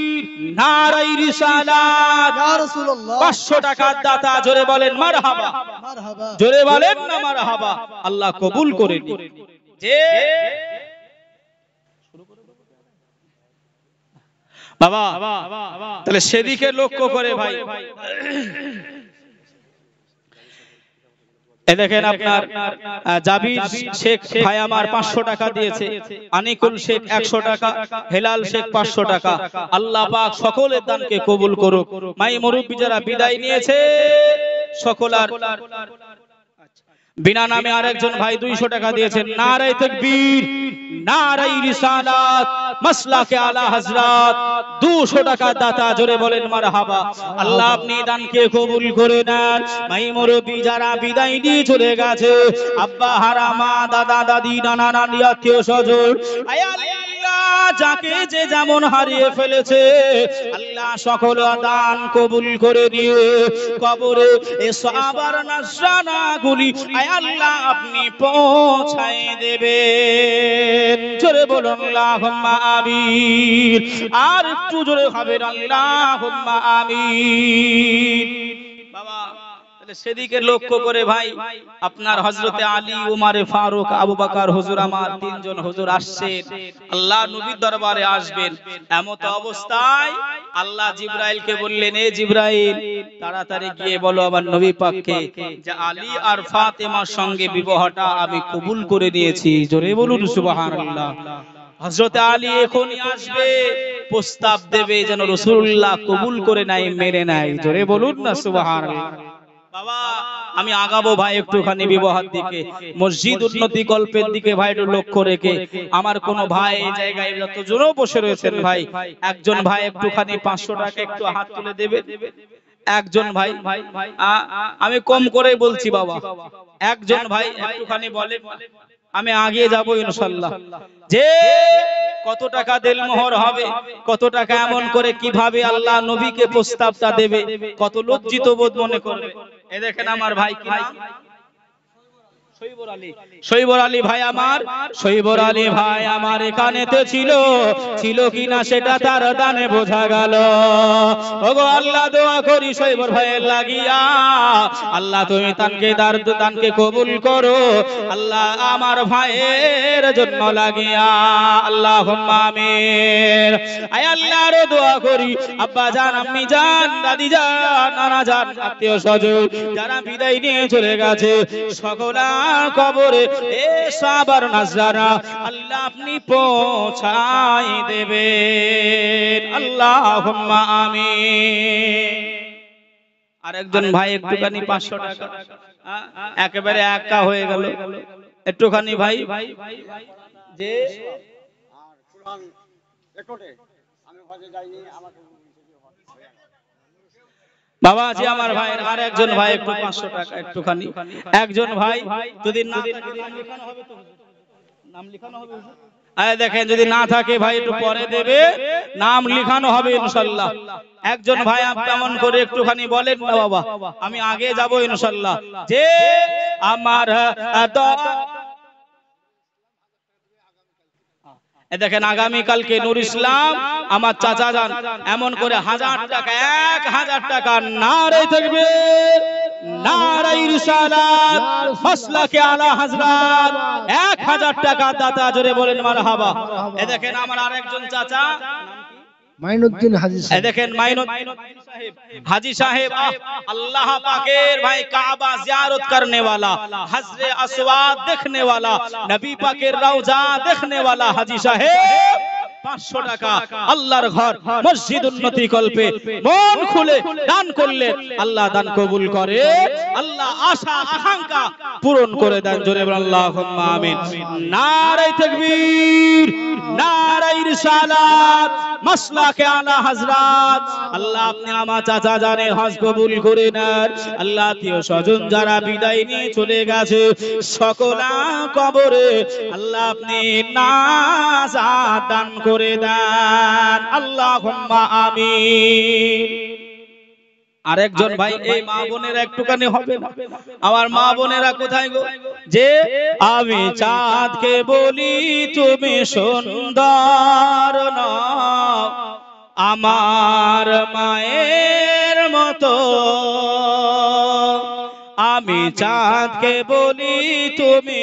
নারায়ে রিসালাত। ইয়া রাসূলুল্লাহ 500 টাকার দাতা জোরে বলেন মারহাবা, মারহাবা। জোরে বলেন না মারহাবা। আল্লাহ কবুল করে নিক। যে বাবা তাহলে সেদিকে লক্ষ্য করে ভাই এ দেখেন আপনার জাবির শেখ ভাই আমার 500 টাকা দিয়েছে, আনিকুল শেখ 100 টাকা, হেলাল শেখ 500 টাকা। আল্লাহ পাক সকলের দানকে কবুল করুক। মাই মুরব্বি যারা বিদায় নিয়েছে সকলার বিনা নামে আরেকজন ভাই 200 টাকা দিয়েছেন। নারায়ে তাকবীর, নারায়ে রিসালাত, মাসলাকে আলা হযরত। 200 টাকা দাতা জোরে বলেন মারহাবা। আল্লাহ আপনি দানকে কবুল করে নেন। মাই মুরব্বি যারা বিদায় দিয়ে চলে গেছে, আব্বা হারামা, দাদা দাদি, নানা নানি, আত্মীয় স্বজন, আয় আল্লাহ যাকে যে যেমন হারিয়ে ফেলেছে আল্লাহ সকল দান কবুল করে দিয়ে কবরে এ সওয়াবার নজরানাগুলি আয় আল্লাহ আপনি পৌঁছায় দেবেন। জোরে বলুন আল্লাহুম্মা আমিন। আর একটু জোরে হবে আল্লাহুম্মা আমিন। বাবা তাহলে সেদিকে লক্ষ্য করে ভাই আপনার হযরতে আলী, ওমর ফারুক, আবু বকর হুজুর আমার তিনজন হুজুর আসছেন, আল্লাহ নবীর দরবারে আসবেন। এমত অবস্থায় আল্লাহ জিবরাইলকে বললেন, এ জিবরাইল তাড়াতাড়ি গিয়ে বলো আমার নবী পাককে যে আলী আর ফাতেমার সঙ্গে বিবাহটা আমি কবুল করে নিয়েছি। জোরে বলুন সুবহানাল্লাহ। হযরতে আলী এখনই আসবে, প্রস্তাব দেবে যেন রাসূলুল্লাহ কবুল করে নাই, মেনে নাই। জোরে বলুন না সুবহানাল্লাহ। বাবা আমি আগাবো ভাই একটুখানি বিবাহের দিকে, মসজিদ উন্নতি কল্পের দিকে ভাই একটু লক্ষ্য রেখে। আমার কোন ভাই এই জায়গায় যতজন বসে রয়েছেন ভাই, একজন ভাই একটুখানি 500 টাকা একটু হাত তুলে দেবে। একজন ভাই, আমি কম করে বলছি বাবা, একজন ভাই একটুখানি বলে, আমি আগে যাব ইনশাআল্লাহ। যে কত টাকা দেলমোহর হবে, কত টাকা এমন করে কিভাবে আল্লাহ নবীকে প্রস্তাবটা দেবে, কত লজ্জিত বোধ মনে করবে। এই দেখেন আমার ভাই কি নাম, শৈবর আলী ভাই আমার, শৈবর আলী ভাই আমার এখানেতে ছিল, ছিল কিনা সেটা তার দানে বোঝা গেল। ওগো আল্লাহ দোয়া করি শৈবর ভাইয়ের লাগিয়া, আল্লাহ তুমি দানকে কবুল করো, আল্লাহ আমার ভাইয়ের জন্য লাগিয়া, আল্লাহুম্মা আমিন। আয় আল্লাহর দোয়া করি আব্বা জান, আম্মি জান, দাদি জান, নানা জান, আত্মীয় স্বজন যারা বিদায় নিয়ে চলে গেছে সকলা কবরে এ সাবার নাজরানা আল্লাহ আপনি পৌঁছাই দেবেন। আল্লাহুম্মা আমিন। আরেকজন ভাই একটুখানি 500 টাকা একেবারে একা হয়ে গেল, একটুখানি ভাই যে বাবা জি আমার ভাই আর একজন ভাই একটু 500 টাকা একটুখানি একজন ভাই যদি নাম লেখানো হবে তো নাম লেখানো হবে দেখেন যদি না থাকে ভাই একটু পরে দেবে, নাম লেখানো হবে ইনশাআল্লাহ। একজন ভাই কেমন করে একটুখানি বলেন না বাবা, আমি আগে যাব ইনশাআল্লাহ। যে আমার দেখেন আগামী কালকে নূর ইসলাম আমার চাচা যান এমন করে 1000 টাকা 1000 টাকা নারে তাকবীর নারে রিসালাত মাসলাকে আলা হযরত 1000 টাকা দাতা জোরে বলেন মারহাবা। এ দেখেন আমার আরেকজন চাচা মাইনুদ্দিন হাজী সাহেব, দেখেন মাইনুদ্দিন हाजी साहेब अल्लाह पाकेर भाई काबा ज़ियारत करने वाला, हज़रे अस्वाद देखने वाला, नबी पाकेर रौजा देखने वाला हाजी साहेब 500 টাকা আল্লাহর ঘর মসজিদ উন্নতি কল্পে মন খুলে দান করলেন। আল্লাহ দান কবুল করে, আল্লাহ আশা আকাঙ্ক্ষা পূরণ করে দেন। জোরে বলেন আল্লাহুম্মা আমিন। নারে তাকবীর নারে রিসালাত মাসলাকে আলা হযরত। আল্লাহ আপনি আমার চাচা জানের হজ কবুল করে নেন। আল্লাহ আত্মীয় স্বজন যারা বিদায় নিয়ে চলে গেছে সকলা কবরে আল্লাহ আপনি নাজাত দান করে দেন। আল্লাহুম্মা আমিন। আরেকজন ভাই এই মা বোনেরা একটুখানি হবে না, আমার মা বোনেরা কোথায় গো? যে আমি চাঁদকে বলি তুমি সুন্দর নও, আমার মায়ের মতো। আমি চাঁদকে বলি তুমি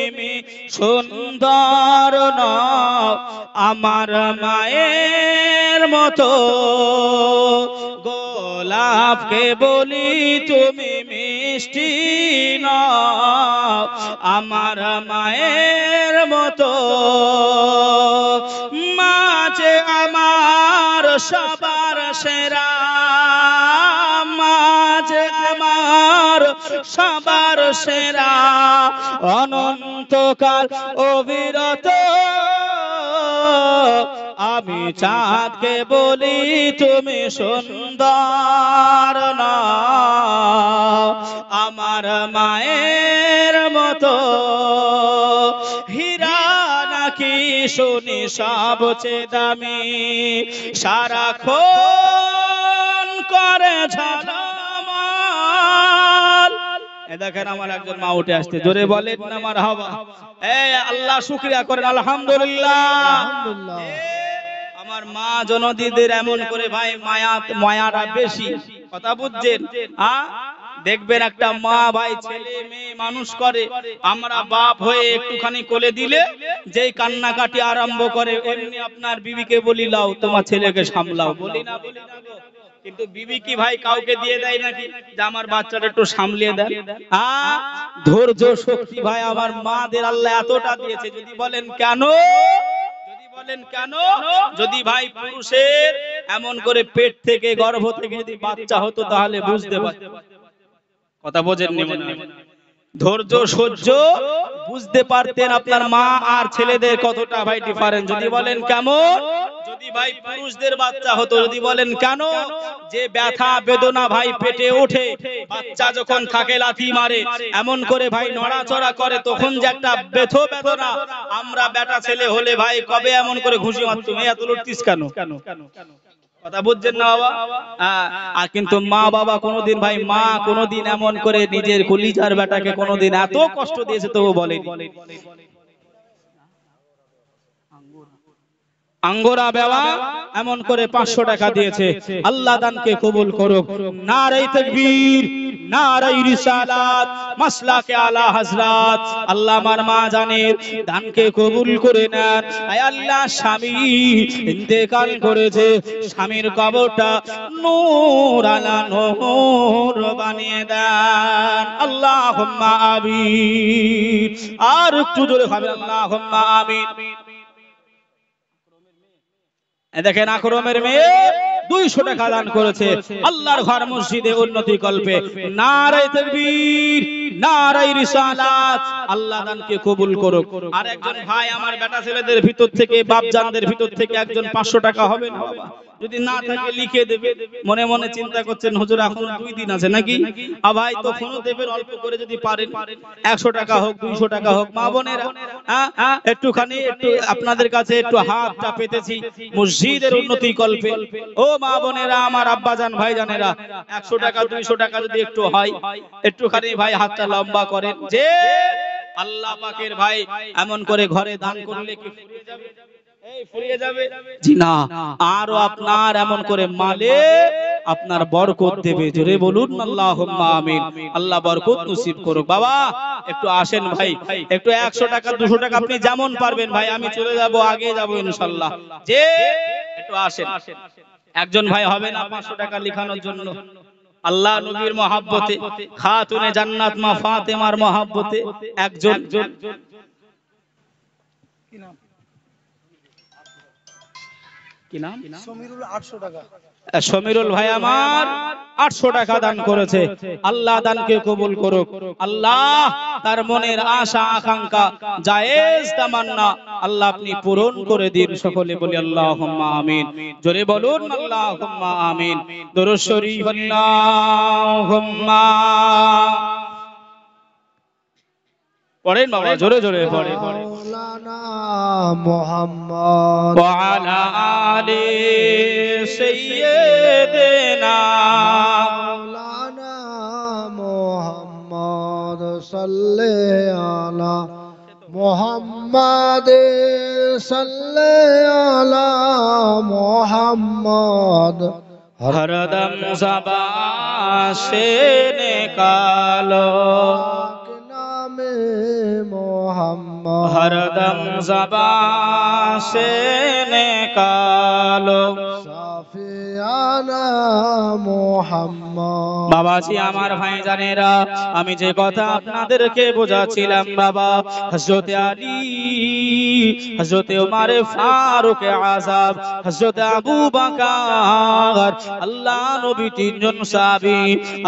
সুন্দর নও, আমার মায়ের মতো। গোলাপকে বলি তুমি মিষ্টি নও, আমার মায়ের মতো। মাঝে আমার সবার সেরা, মাঝে আমার সবার সেরা, অনন্তকাল অবিরত। আমি চাঁদকে বলি তুমি সুন্দর নও, আমার মায়ের মতো। হীরা নাকি শুনি সবচেয়ে দামি, সারাক্ষণ করে ঝলমল। দেখেন আমার একজন মা উঠে আসতে, জোরে বলেন না মারহাবা। আল্লাহ শুকরিয়া করেন আলহামদুলিল্লাহ। আমার মা জনদীদের এমন করে ভাই মায়াটা বেশি, কথা বুঝছেন? দেখবেন একটা মা ভাই ছেলে মেয়ে মানুষ করে, আমরা বাপ হয়ে একটুখানি কোলে দিলে যেই কান্নাকাটি আরম্ভ করে, এমনি আপনার বিবিকে বলি লাও তোমার ছেলেকে সামলাও, বলি না বলি না গো। কিন্তু বিবি কি ভাই কাউকে দিয়ে দেয় নাকি যে আমার বাচ্চাটা একটু সামলিয়ে দেন? ধৈর্য শক্তি ভাই আমার মাদের আল্লাহ এতটা দিয়েছে। যদি বলেন কেন, যদি বলেন কেন, যদি ভাই পুরুষের এমন করে পেট থেকে গর্ভ থেকে যদি বাচ্চা হতো তাহলে বুঝতে পারতেন। কথা বোঝেন নি? ধৈর্য সহ্য বুঝতে পারতেন আপনার মা আর ছেলেদের কতটা ভাই ডিফারেন্স। যদি বলেন কেমন, যদি ভাই পুরুষদের বাচ্চা হতো, যদি বলেন কেন, যে ব্যথা বেদনা ভাই পেটে ওঠে, বাচ্চা যখন থাকে লাথি মারে, এমন করে ভাই নড়াচড়া করে, তখন যে একটা ব্যথা বেদনা, আমরা বেটা ছেলে হলে ভাই কবে এমন করে ঘুষি মারতুম, এত লড়তিস কেন? কথা বুঝছেন না বাবা? আর কিন্তু মা বাবা কোনোদিন ভাই, মা কোনোদিন এমন করে নিজের কলিজার বেটাকে কোনোদিন এত কষ্ট দিয়েছে তবু বলেনি। আঙ্গোরা বেওয়া এমন করে 500 টাকা দিয়েছে। আল্লাহ দানকে কবুল করুক। নারে তাকবীর নারে রিসালাত মাসলাকে আলা হযরত। আল্লাহ আমার মা জানের দানকে কবুল করে নেন। আয় আল্লাহ স্বামী ইন্তেকাল করেছে, স্বামীর কবরটা নূর আলা নূর বানিয়ে দেন। আল্লাহ আল্লাহুম্মা আমিন। আর একটু জোরে হবে আল্লাহুম্মা আমিন। দেখেন আকরমের মেয়ে 200 টাকা দান করেছে আল্লাহর ঘর মসজিদে উন্নতি কল্পে। নারায়ে তাকবীর, নারায়ে রিসালাত। আল্লাহ দানকে কবুল করুক। আর একজন ভাই আমার বেটা ছেলেদের ভিতর থেকে, বাপজানদের ভিতর থেকে একজন 500 টাকা হবে না বাবা? যদি না থাকে লিখে দেবে। মনে মনে চিন্তা করছেন হুজুর এখন 2 দিন আছে নাকি? ভাই তো ফোন দেবেন অল্প করে যদি পারেন, 100 টাকা হোক 200 টাকা হোক। মা বোনেরা একটুখানি একটু আপনাদের কাছে একটু হাতটা পেতেছি মসজিদের উন্নতি কল্পে। ও মা বোনেরা, আমার আব্বাজান ভাইজানেরা, 100 টাকা 200 টাকা যদি একটু হয়, একটুখানি ভাই হাতটা লম্বা করেন। যে আল্লাহ পাকের ভাই এমন করে ঘরে দান করলে কি ফুরিয়ে যাবে? এই ফুরিয়ে যাবে? জি না, আরো আপনার এমন করে মালে আপনার বরকত দেবে। জোরে বলুন আল্লাহুম্মা আমিন। আল্লাহ বরকত নসিব করুক। বাবা একটু আসেন ভাই, একটু 100 টাকা 200 টাকা আপনি যেমন পারবেন ভাই, আমি চলে যাব, আগে যাব ইনশাআল্লাহ। যে একটু আসেন। একজন ভাই হবে না 500 টাকা লিখানোর জন্য? আল্লাহ নবীর মহব্বতে, খাতুনে জান্নাত মা ফাতেমার মহব্বতে একজন। কি নাম? সমীরুল 800 টাকা। সমীরুল ভাই আমার 800 টাকা দান করেছে। আল্লাহ দানকে কবুল করুক। আল্লাহ তার মনের আশা আকাঙ্ক্ষা জায়েজ তামান্না আল্লাহ আপনি পূরণ করে দিন। সকলে বলি আল্লাহুম্মা আমিন। জোরে বলুন আল্লাহুম্মা আমিন। দরুদ শরীফ আল্লাহুম্মা পড়েন বাবা, জোরে জোরে পড়েন। মাওলানা মুহাম্মদ ওয়া আলা আলি সাইয়্যিদিনা মাওলানা মুহাম্মদ সাল্লি আলা মুহাম্মদ সাল্লি আলা মুহাম্মদ हरदम ज़बान से निकालो नामे मोहम्मद हरदम ज़बान से निकालो साफियाना मोहम्मद। বাবাজি আমার ভাইজানেরা, আমি যে কথা আপনাদেরকে বোঝাচ্ছিলাম বাবা, হযরতে আলী, হযরতে ওমর ফারুক আযম, হযরতে আবু বকর, আল্লাহ নবী তিনজন সাহাবী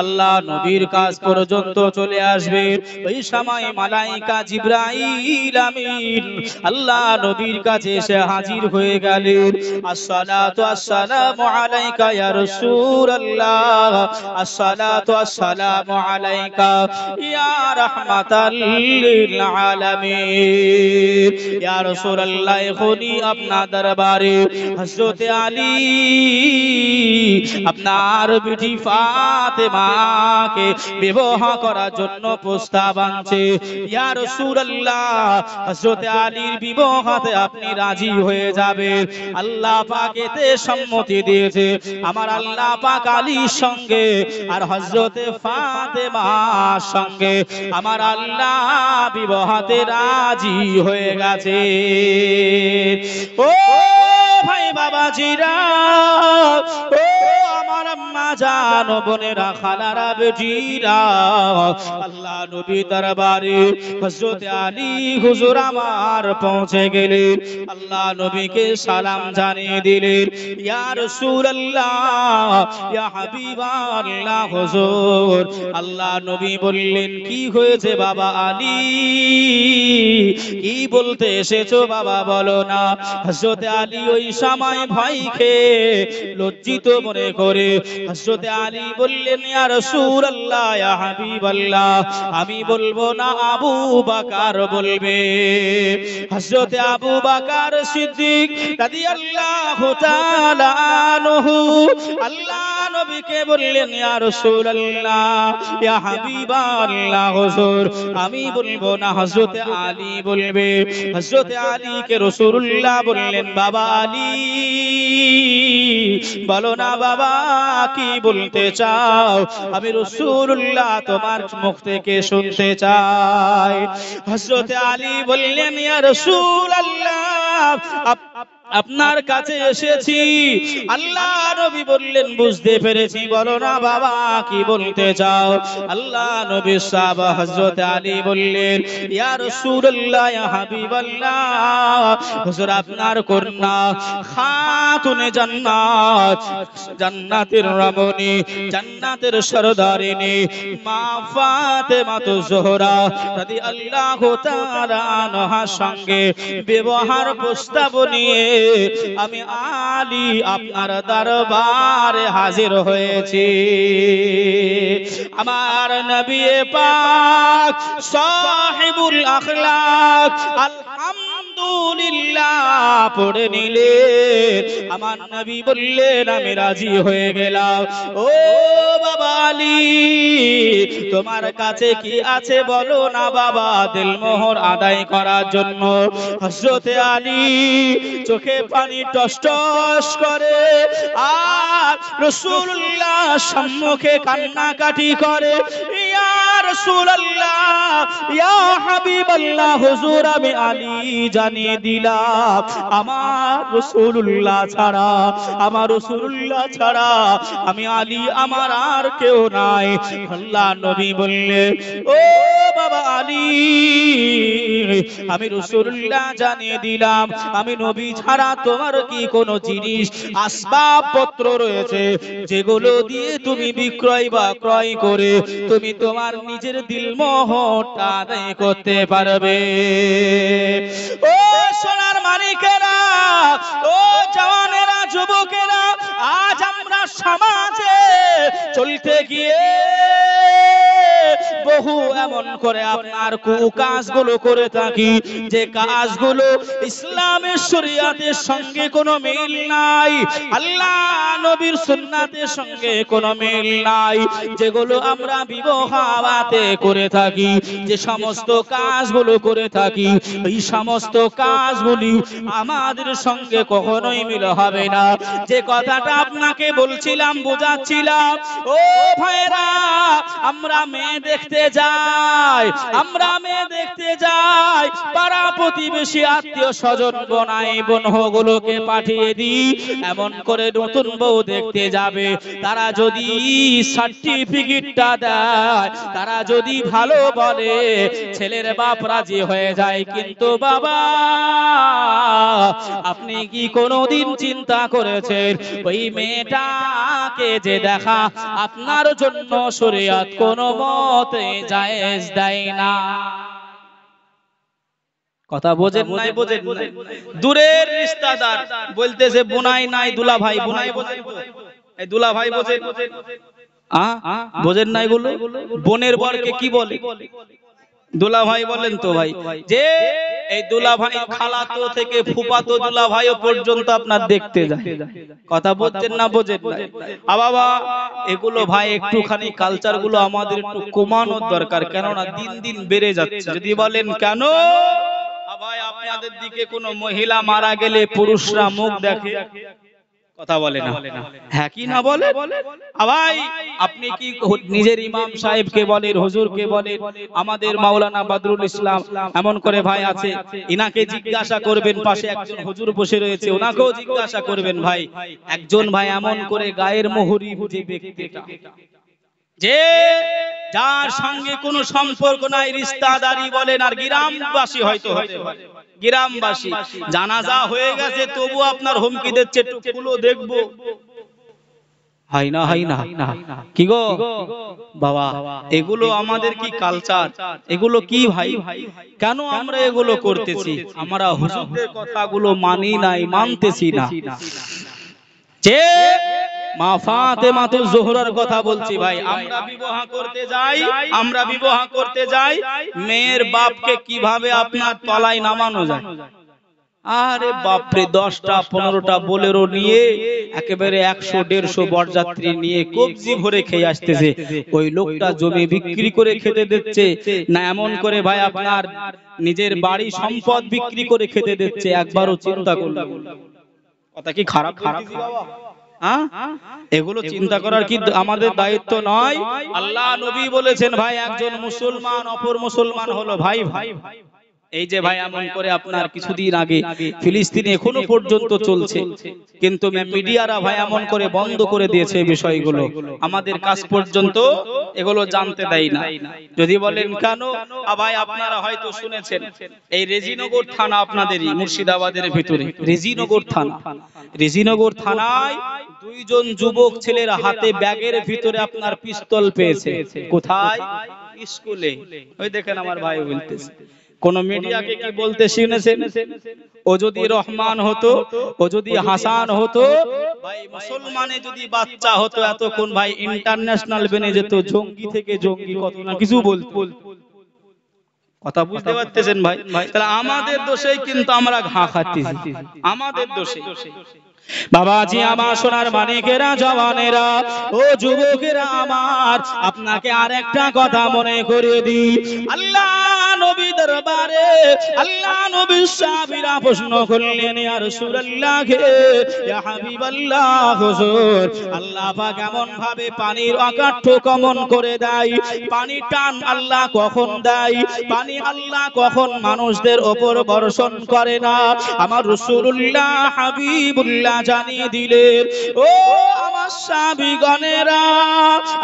আল্লাহ নবীর কাছ পর্যন্ত চলে আসবে। ওই সময় মালায়েকা জিবরাইল আমিন আল্লাহ নবীর কাছে এসে হাজির হয়ে গেলেন। আসসালাতু আসসালামু আলাইকা ইয়া রাসূলুল্লাহ, আসসালাতু আসসালামু আলাইকা ইয়া রাহমাতাল লিল আলামিন। ইয়া রাসূলুল্লাহ, এখনই আপনার দরবারে হযরতে আলী আপনার বিটি ফাতেমাকে বিবাহ করার জন্য প্রস্তাব আনছে। ইয়া রাসূলুল্লাহ, হযরতে আলীর বিবাহতে আপনি রাজি হয়ে যাবেন। আল্লাহ পাক এতে সম্মতি দিয়েছে। আমার আল্লাহ পাক আলীর সঙ্গে আর হযরতে ফাতেমার সঙ্গে আমার আল্লাহ বিবাহতে রাজি হয়ে গেছে। ও ভাই বাবাজিরা, ও আমার আম্মা জান, বোনেরা, খালারা, বেটিরা, আল্লাহ নবী দরবারে হযরতে আলী হুজুর আমার পৌঁছে গেলেন। আল্লাহ নবীকে সালাম জানিয়ে দিলেন। ইয়া রাসূলুল্লাহ, ইয়া হাবিবাল্লাহ হুজুর। আল্লাহ নবী বললেন, কি হয়েছে বাবা আলী, কি বলতে এসেছো বাবা, বলো না। হযরতে আলী ওই সময় ভয় খেয়ে লজ্জিত মনে করে হযরতে আলী বললেন, ইয়া রাসূলুল্লাহ, ইয়া হাবিবাল্লাহ, আমি বলবো না, আবু বকর বলবে। হযরতে আবু বকর সিদ্দিক রাদিয়াল্লাহু তাআলা আনহু আল্লাহ নবীকে বললেন, ইয়া রাসূলুল্লাহ, ইয়া হাবিবাল্লাহ হুজুর, আমি বলবো না, হযরতে আলী বলবে। হযরতে আলীকে রাসূলুল্লাহ বললেন, বাবা আলী বলো না বাবা, কি বলতে চাও, আমি রাসূলুল্লাহ তোমার মুখ থেকে শুনতে চাই। হযরতে আলী বললেন, ইয়া রাসূলুল্লাহ, আপনার কাছে এসেছি। আল্লাহ নবী বললেন বুঝতে পেরেছি, বলো না বাবা কি বলতে চাও। আল্লাহ নবী সাহাবা হযরত আলী বললেন, ইয়া রাসূলুল্লাহ, ইয়া হাবিবাল্লাহ, হুজুর আপনার কন্যা খাতুনে জান্নাত, জান্নাতের রমণী, জান্নাতের সরদারিনী মা ফাতেমা যোহরা রাদিয়াল্লাহু তাআলা আনহার সঙ্গে বিবাহের প্রস্তাব নিয়ে আমি আলী আপনার দরবারে হাজির হয়েছি। আমার নবী পাক সাহিবুল আখলাক আলহামদুলিল্লাহ পড়ে নিলেন। আমার নবী বললেন আমি রাজি হয়ে গেলাম। ও বাবা আলী, তোমার কাছে কি আছে বলো না বাবা, দিলমোহর আদায় করার জন্য। হযরত আলী চোখে পানি টস টস করে আর রাসূলুল্লাহ সম্মুখে কান্নাকাটি করে, ইয়া রাসূলুল্লাহ, ইয়া হাবিবাল্লাহ, হুজুর আমি আলী জানিয়ে দিলাম আমার রাসূলুল্লাহ ছাড়া, আমার রাসূলুল্লাহ ছাড়া আমি আলী, আমার আর কেউ নাই। আল্লাহ নবী বললেন, ও বাবা আলী, আমি রাসূলুল্লাহ জানিয়ে দিলাম আমি নবী ছাড়া তোমার কি কোনো জিনিস আসবাবপত্র রয়েছে যেগুলো দিয়ে তুমি বিক্রয় বা ক্রয় করে তুমি তোমার নিজের দিলমোহরটা আদায় করতে পারবে। ও সোনার মানিকেরা, ও জওয়ানেরা, যুবকেরা, আজ আমরা সমাজে চলতে গিয়ে বহু এমন করে আপনার কুকাজগুলো করে থাকি যে কাজগুলো ইসলামের শরীয়তের সঙ্গে কোনো মিল নাই, আল্লাহ নবীর সুন্নাতের সঙ্গে কোনো মিল নাই। যেগুলো আমরা বিবাহতে করে থাকি, যে সমস্ত কাজগুলো করে থাকি, এই সমস্ত কাজগুলি আমাদের সঙ্গে কখনোই মিল হবে না। যে কথাটা আপনাকে বলছিলাম, বোঝাচ্ছিলাম, ও ভাইরা, আমরা মেয়ে দেখতে যাই, আমরা মেয়ে দেখতে যাই, পাড়া প্রতিবেশী আত্মীয় স্বজন বোনাই বোনগুলোকে পাঠিয়ে দিই এমন করে নতুন বউ দেখতে যাবে। তারা যদি সার্টিফিকেটটা দেয়, তারা যদি ভালো বলে, ছেলের বাপ রাজি হয়ে যায়। কিন্তু বাবা, আপনি কি কোনোদিন চিন্তা করেছেন ওই মেয়েটাকে যে দেখা আপনার জন্য শরীয়ত কোনো মতে জায়েজ দেয় না? কথা বোঝেন নাই? বোঝেন নাই? দূরের রিশতেদার বলতেছে বুনাই নাই দুলা ভাই, বুনাই বোঝেন? এই দুলা ভাই বোঝেন? বোঝেন নাই? গুলো বোনের বরকে কি বলে? দুলা ভাই বলেন তো ভাই। যে এই দুলা ভাই খালাতো থেকে ফুফাতো দুলা ভাইও পর্যন্ত আপনার দেখতে যায়। কথা বলছেন না? বোঝেন না? বাবা, এগুলো ভাই একটুখানি কালচার গুলো আমাদের একটু কমানোর দরকার, কেননা দিন দিন বেড়ে যাচ্ছে। যদি বলেন কেন ভাই, আপনাদের দিকে কোনো মহিলা মারা গেলে পুরুষরা মুখ দেখে, কথা বলে না? হ্যাঁ কি না বলে? ভাই, আপনি কি নিজের ইমাম সাহেবকে বলেন, হুজুরকে বলেন, আমাদের মাওলানা বদরুল ইসলাম এমন করে ভাই আছে, ইনাকে জিজ্ঞাসা করবেন, পাশে একজন হুজুর বসে রয়েছে, ওনাকেও জিজ্ঞাসা করবেন। ভাই, একজন ভাই এমন করে গায়ের মোহরি যে ব্যক্তিটা, যে যার সঙ্গে কোনো সম্পর্ক নাই, রিশতেদারি বলেন, আর গ্রামবাসী হয়তো হতে পারে, গ্রামবাসী, জানাজা হয়ে গেছে তবু আপনার হুমকি দিচ্ছে, টুকুলো দেখবো। হয় না? হয় না? কি গো বাবা, এগুলো আমাদের কি কালচার? এগুলো কি ভাই? কেন আমরা এগুলো করতেছি? আমরা হুজুরদের কথাগুলো মানি নাই, মানতেছি না। যে মা ফাতেমা যোহরার কথা বলছি ভাই, আমরা বিবাহ করতে যাই, আমরা বিবাহ করতে যাই, মেয়ের বাপকে কিভাবে আপনার তলায় নামানো যায়। আরে বাপরে, 10টা 15টা বোলেরো নিয়ে একেবারে 100-150 বরযাত্রী নিয়ে কবজি ভরে খেয়ে আসতেছে। ওই লোকটা জমি বিক্রি করে খেতে দিচ্ছে না এমন করে ভাই আপনার নিজের বাড়ি সম্পদ বিক্রি করে খেতে দিচ্ছে? একবারও চিন্তা করুন। কথা কি খারাপ? খারাপ এগুলো চিন্তা করার কি আমাদের দায়িত্ব নয়? আল্লাহ নবী বলেছেন ভাই, একজন মুসলমান অপর মুসলমান হলো ভাই ভাই। এই যে ভাই এমন করে আপনার কিছুদিন আগে ফিলিস্তিনে এখনো পর্যন্ত চলছে, কিন্তু মিডিয়ারা ভাই এমন করে বন্ধ করে দিয়েছে এই বিষয়গুলো, আমাদের কাছ পর্যন্ত এগুলো জানতে দেয় না। যদি বলেন কেন, ভাই আপনারা হয়তো শুনেছেন এই রেজিনগর থানা আপনাদেরই মুর্শিদাবাদের ভিতরে, রেজিনগর থানা, রেজিনগর থানায় দুইজন যুবক ছেলের হাতে ব্যাগের ভিতরে আপনার পিস্তল পেয়েছে। কোথায়? স্কুলে। ওই দেখেন আমার ভাই বলতেছে, কোন মিডিয়াকে কি বলতে শুনেছেন? ও যদি রহমান হতো, ও যদি হাসান হতো, ভাই মুসলমানে যদি বাচ্চা হতো এতক্ষণ ভাই ইন্টারন্যাশনাল বেনে যেত, জঙ্গি থেকে জঙ্গি কত না কিছু বলতো। কথা বুঝতে পারতেছেন ভাই? তাহলে আমাদের দোষেই কিন্তু আমরা ঘা খাচ্ছি, আমাদের দোষে। বাবাজি আমার সোনার মানিকেরা, জওয়ানেরা, ও যুবকেরা আমার, আপনাকে আরেকটা কথা মনে করিয়ে দিই। আল্লাহ নবী দরবারে আল্লাহ নবীর সাহাবীরা প্রশ্ন করলেন, ইয়া রাসূলুল্লাহ, ইয়া হাবিবাল্লাহ, হুজুর আল্লাহ পাক এমন ভাবে পানির অকাঠ্য কমন করে দেয়, পানি টান আল্লাহ কখন দেয়, পানি আল্লাহ কখন মানুষদের উপর বর্ষণ করে না। আমার রাসূলুল্লাহ হাবিবুল্লাহ জানিয়ে দিলেন, ও আমার সাহাবীগণেরা,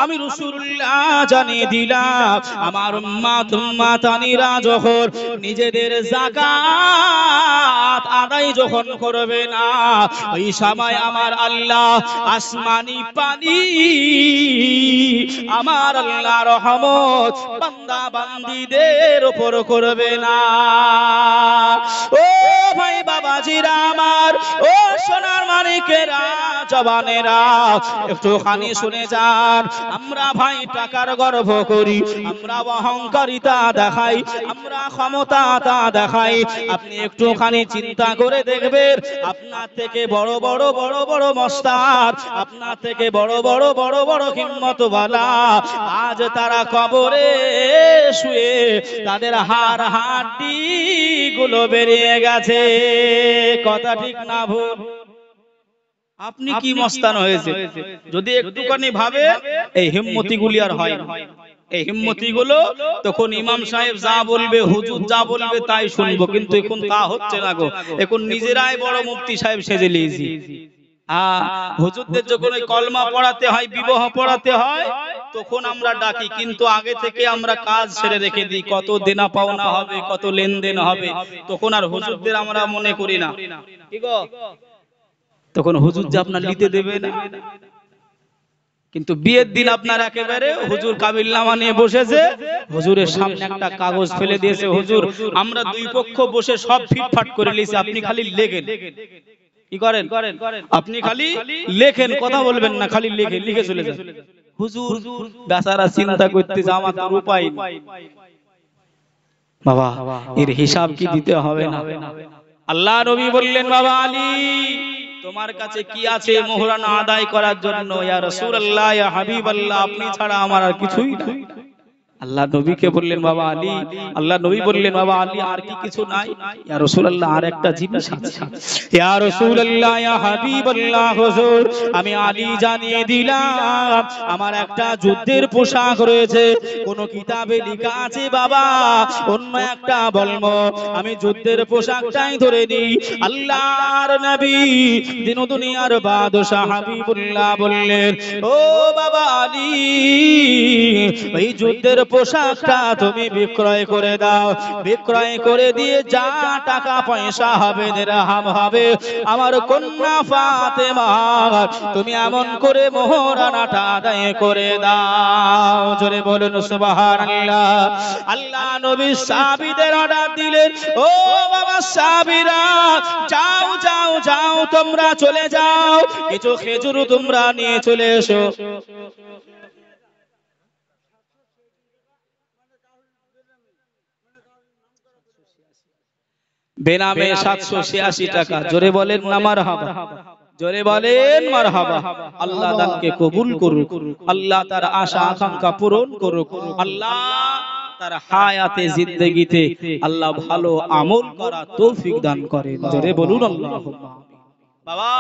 আমি রাসূলুল্লাহ জানিয়ে দিলাম, আমার উম্মাতানিরা যখন নিজেদের যাকাত আদায় যখন করবে না, ওই সময় আমার আল্লাহ আসমানি পানি, আমার আল্লাহ রহমত বান্দা বান্দীদের উপর করবে না। ও ভাই বাবাজিরা আমার, ও সোনার মানিকেরা, জওয়ানেরা, একটুখানি শুনে যান। আমরা ভাই টাকার গর্ব করি, আমরা অহংকারিতা দেখাই, আমরা ক্ষমতাটা দেখাই। আপনি একটুখানি চিন্তা করে দেখবেন, আপনার থেকে বড় বড় বড় বড় মস্তার, আপনার থেকে বড় বড় বড় বড় হিম্মতওয়ালা, আজ তারা কবরে শুয়ে তাদের হাড় হাড্ডি গুলো বেরিয়ে গেছে। কথা ঠিক না ভুল? আপনি কি মস্তান হয়েছে যদি একটুখানি ভাবে, এই হিম্মতি গুলি আর হয় না। এই হিম্মতি গুলো তখন ইমাম সাহেব যা বলবে, হুজুর যা বলবে তাই শুনবো, কিন্তু এখন তা হচ্ছে না গো। এখন নিজেরাই বড় মুফতি সাহেব সেজে লিয়েছি। হুজুরদের যখন ওই কলমা পড়াতে হয়, বিবাহ পড়াতে হয়, তখন আমরা ডাকি, কিন্তু আগে থেকে আমরা কাজ ছেড়ে রেখে দিই, কত দেনা পাওনা হবে, কত লেনদেন হবে, তখন আর হুজুরদের আমরা মনে করি না। কি গো, তখন হুজুর যে আপনার নিতে দেবে না। কিন্তু বিয়ের দিন আপনার একেবারে হুজুর কাবিলনামা নিয়ে বসেছে, হুজুরের সামনে একটা কাগজ ফেলে দিয়েছে, হুজুর আমরা দুই পক্ষ বসে সব ফিটফাট করে নিয়েছি, আপনি খালি লেখেন। কি করেন? আপনি খালি লেখেন, কথা বলবেন না, খালি লেখেন, লিখে চলে যান। হুজুর বেচারা চিন্তা করতেছে, আমার তো উপায় নেই। বাবা এর হিসাব কি দিতে হবে না? আল্লাহ নবী বললেন, বাবা আলী তোমার কাছে কি আছে মোহরানা আদায় করার জন্য? ইয়া রাসূলুল্লাহ, ইয়া হাবিবাল্লাহ, আপনি ছাড়া আমার আর কিছুই নাই। আল্লাহ নবীকে বললেন, বাবা আলী, আল্লাহ নবী বললেন, বাবা আলী আর কি কিছু নাই? ইয়া রাসূলুল্লাহ, আর একটা জিনিস আছে। ইয়া রাসূলুল্লাহ, ইয়া হাবিবাল্লাহ, হুজুর আমি আলী জানিয়ে দিলাম, আমার একটা যুদ্ধের পোশাক রয়েছে, কোন কিতাবে লেখা আছে বাবা অন্য একটা বলবো, আমি যুদ্ধের পোশাকটাই ধরে নিই। আল্লাহর নবী দিন দুনিয়ার বাদশা হাবিবুল্লাহ বললেন, ও বাবা আলী, এই যুদ্ধের পোশাকটা তুমি বিক্রয় করে দাও, বিক্রয় করে দিয়ে যা টাকা পয়সা হবে, দিরহাম হবে, আমার কন্যা ফাতেমা তুমি এমন করে মোহরানাটা আদায় করে দাও। জোরে বলুন সুবহানাল্লাহ। আল্লাহ নবী সাহাবীদের অর্ডার দিলেন, ও বাবা সাহাবীরা, যাও যাও যাও, তোমরা চলে যাও, কিছু খেজুর তোমরা নিয়ে চলে এসো। বেনামে 786 টাকা। জোরে বলেন না মারহাবা, জোরে বলেন মারহাবা। আল্লাহ দানকে কবুল করুক, আল্লাহ তার আশা আকাঙ্ক্ষা পূরণ করুক, আল্লাহ তার হায়াতে জিন্দেগিতে আল্লাহ ভালো আমল করা তৌফিক দান করেন। জোরে বলুন আল্লাহুম্মা। বাবা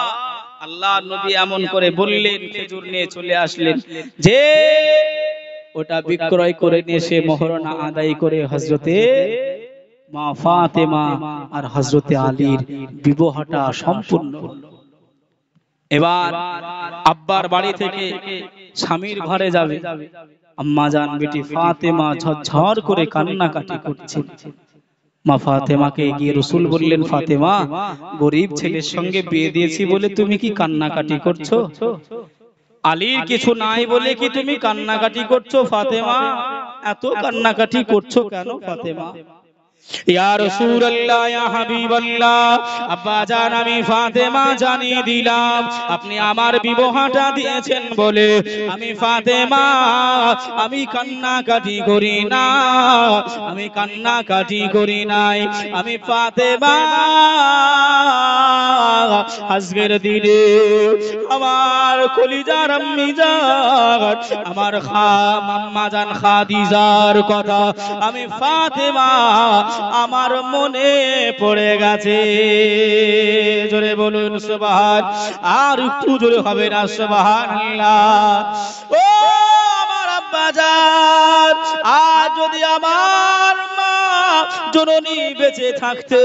আল্লাহ নবী এমন করে বললেন, খেজুর নিয়ে চলে আসলেন, যে ওটা বিক্রয় করে নিয়ে সে মোহরানা আদায় করে হযরতে মা ফাতেমা আর হযরতে আলীর বিবাহটা সম্পূর্ণ হলো। এবার আব্বার বাড়ি থেকে স্বামীর ঘরে যাবে, আম্মা জান বেটি ফাতেমা ঝরঝর করে কান্নাকাটি করছে। মা ফাতেমাকে গিয়ে রাসূল বললেন, ফাতেমা, গরীব ছেলের সঙ্গে বিয়ে দিয়েছি বলে তুমি কি কান্নাকাটি করছো? আলীর কিছু নাই বলে কি তুমি কান্নাকাটি করছো ফাতেমা? এত কান্নাকাটি করছো কেন ফাতেমা? ইয়া রাসূলুল্লাহ, ইয়া হাবিবাল্লাহ, আব্বা জান আমি ফাতেমা জানিয়ে দিলাম আপনি আমার বিবাহটা দিয়েছেন বলে আমি ফাতেমা আমি কান্নাকাটি করি না, আমি কান্নাকাটি করি নাই। আমি ফাতেমা আজকের দিনে আমার কলিজার আম্মি জান, আমার আম্মা জান খাদিজার কথা আমি ফাতেমা আমার মনে পড়ে গেছে। জোরে বলুন সুবহান, আর একটু জোরে হবে না সুবহানাল্লাহ। ও আমার আব্বা জান, আজ যদি আমার মা জননী বেঁচে থাকতে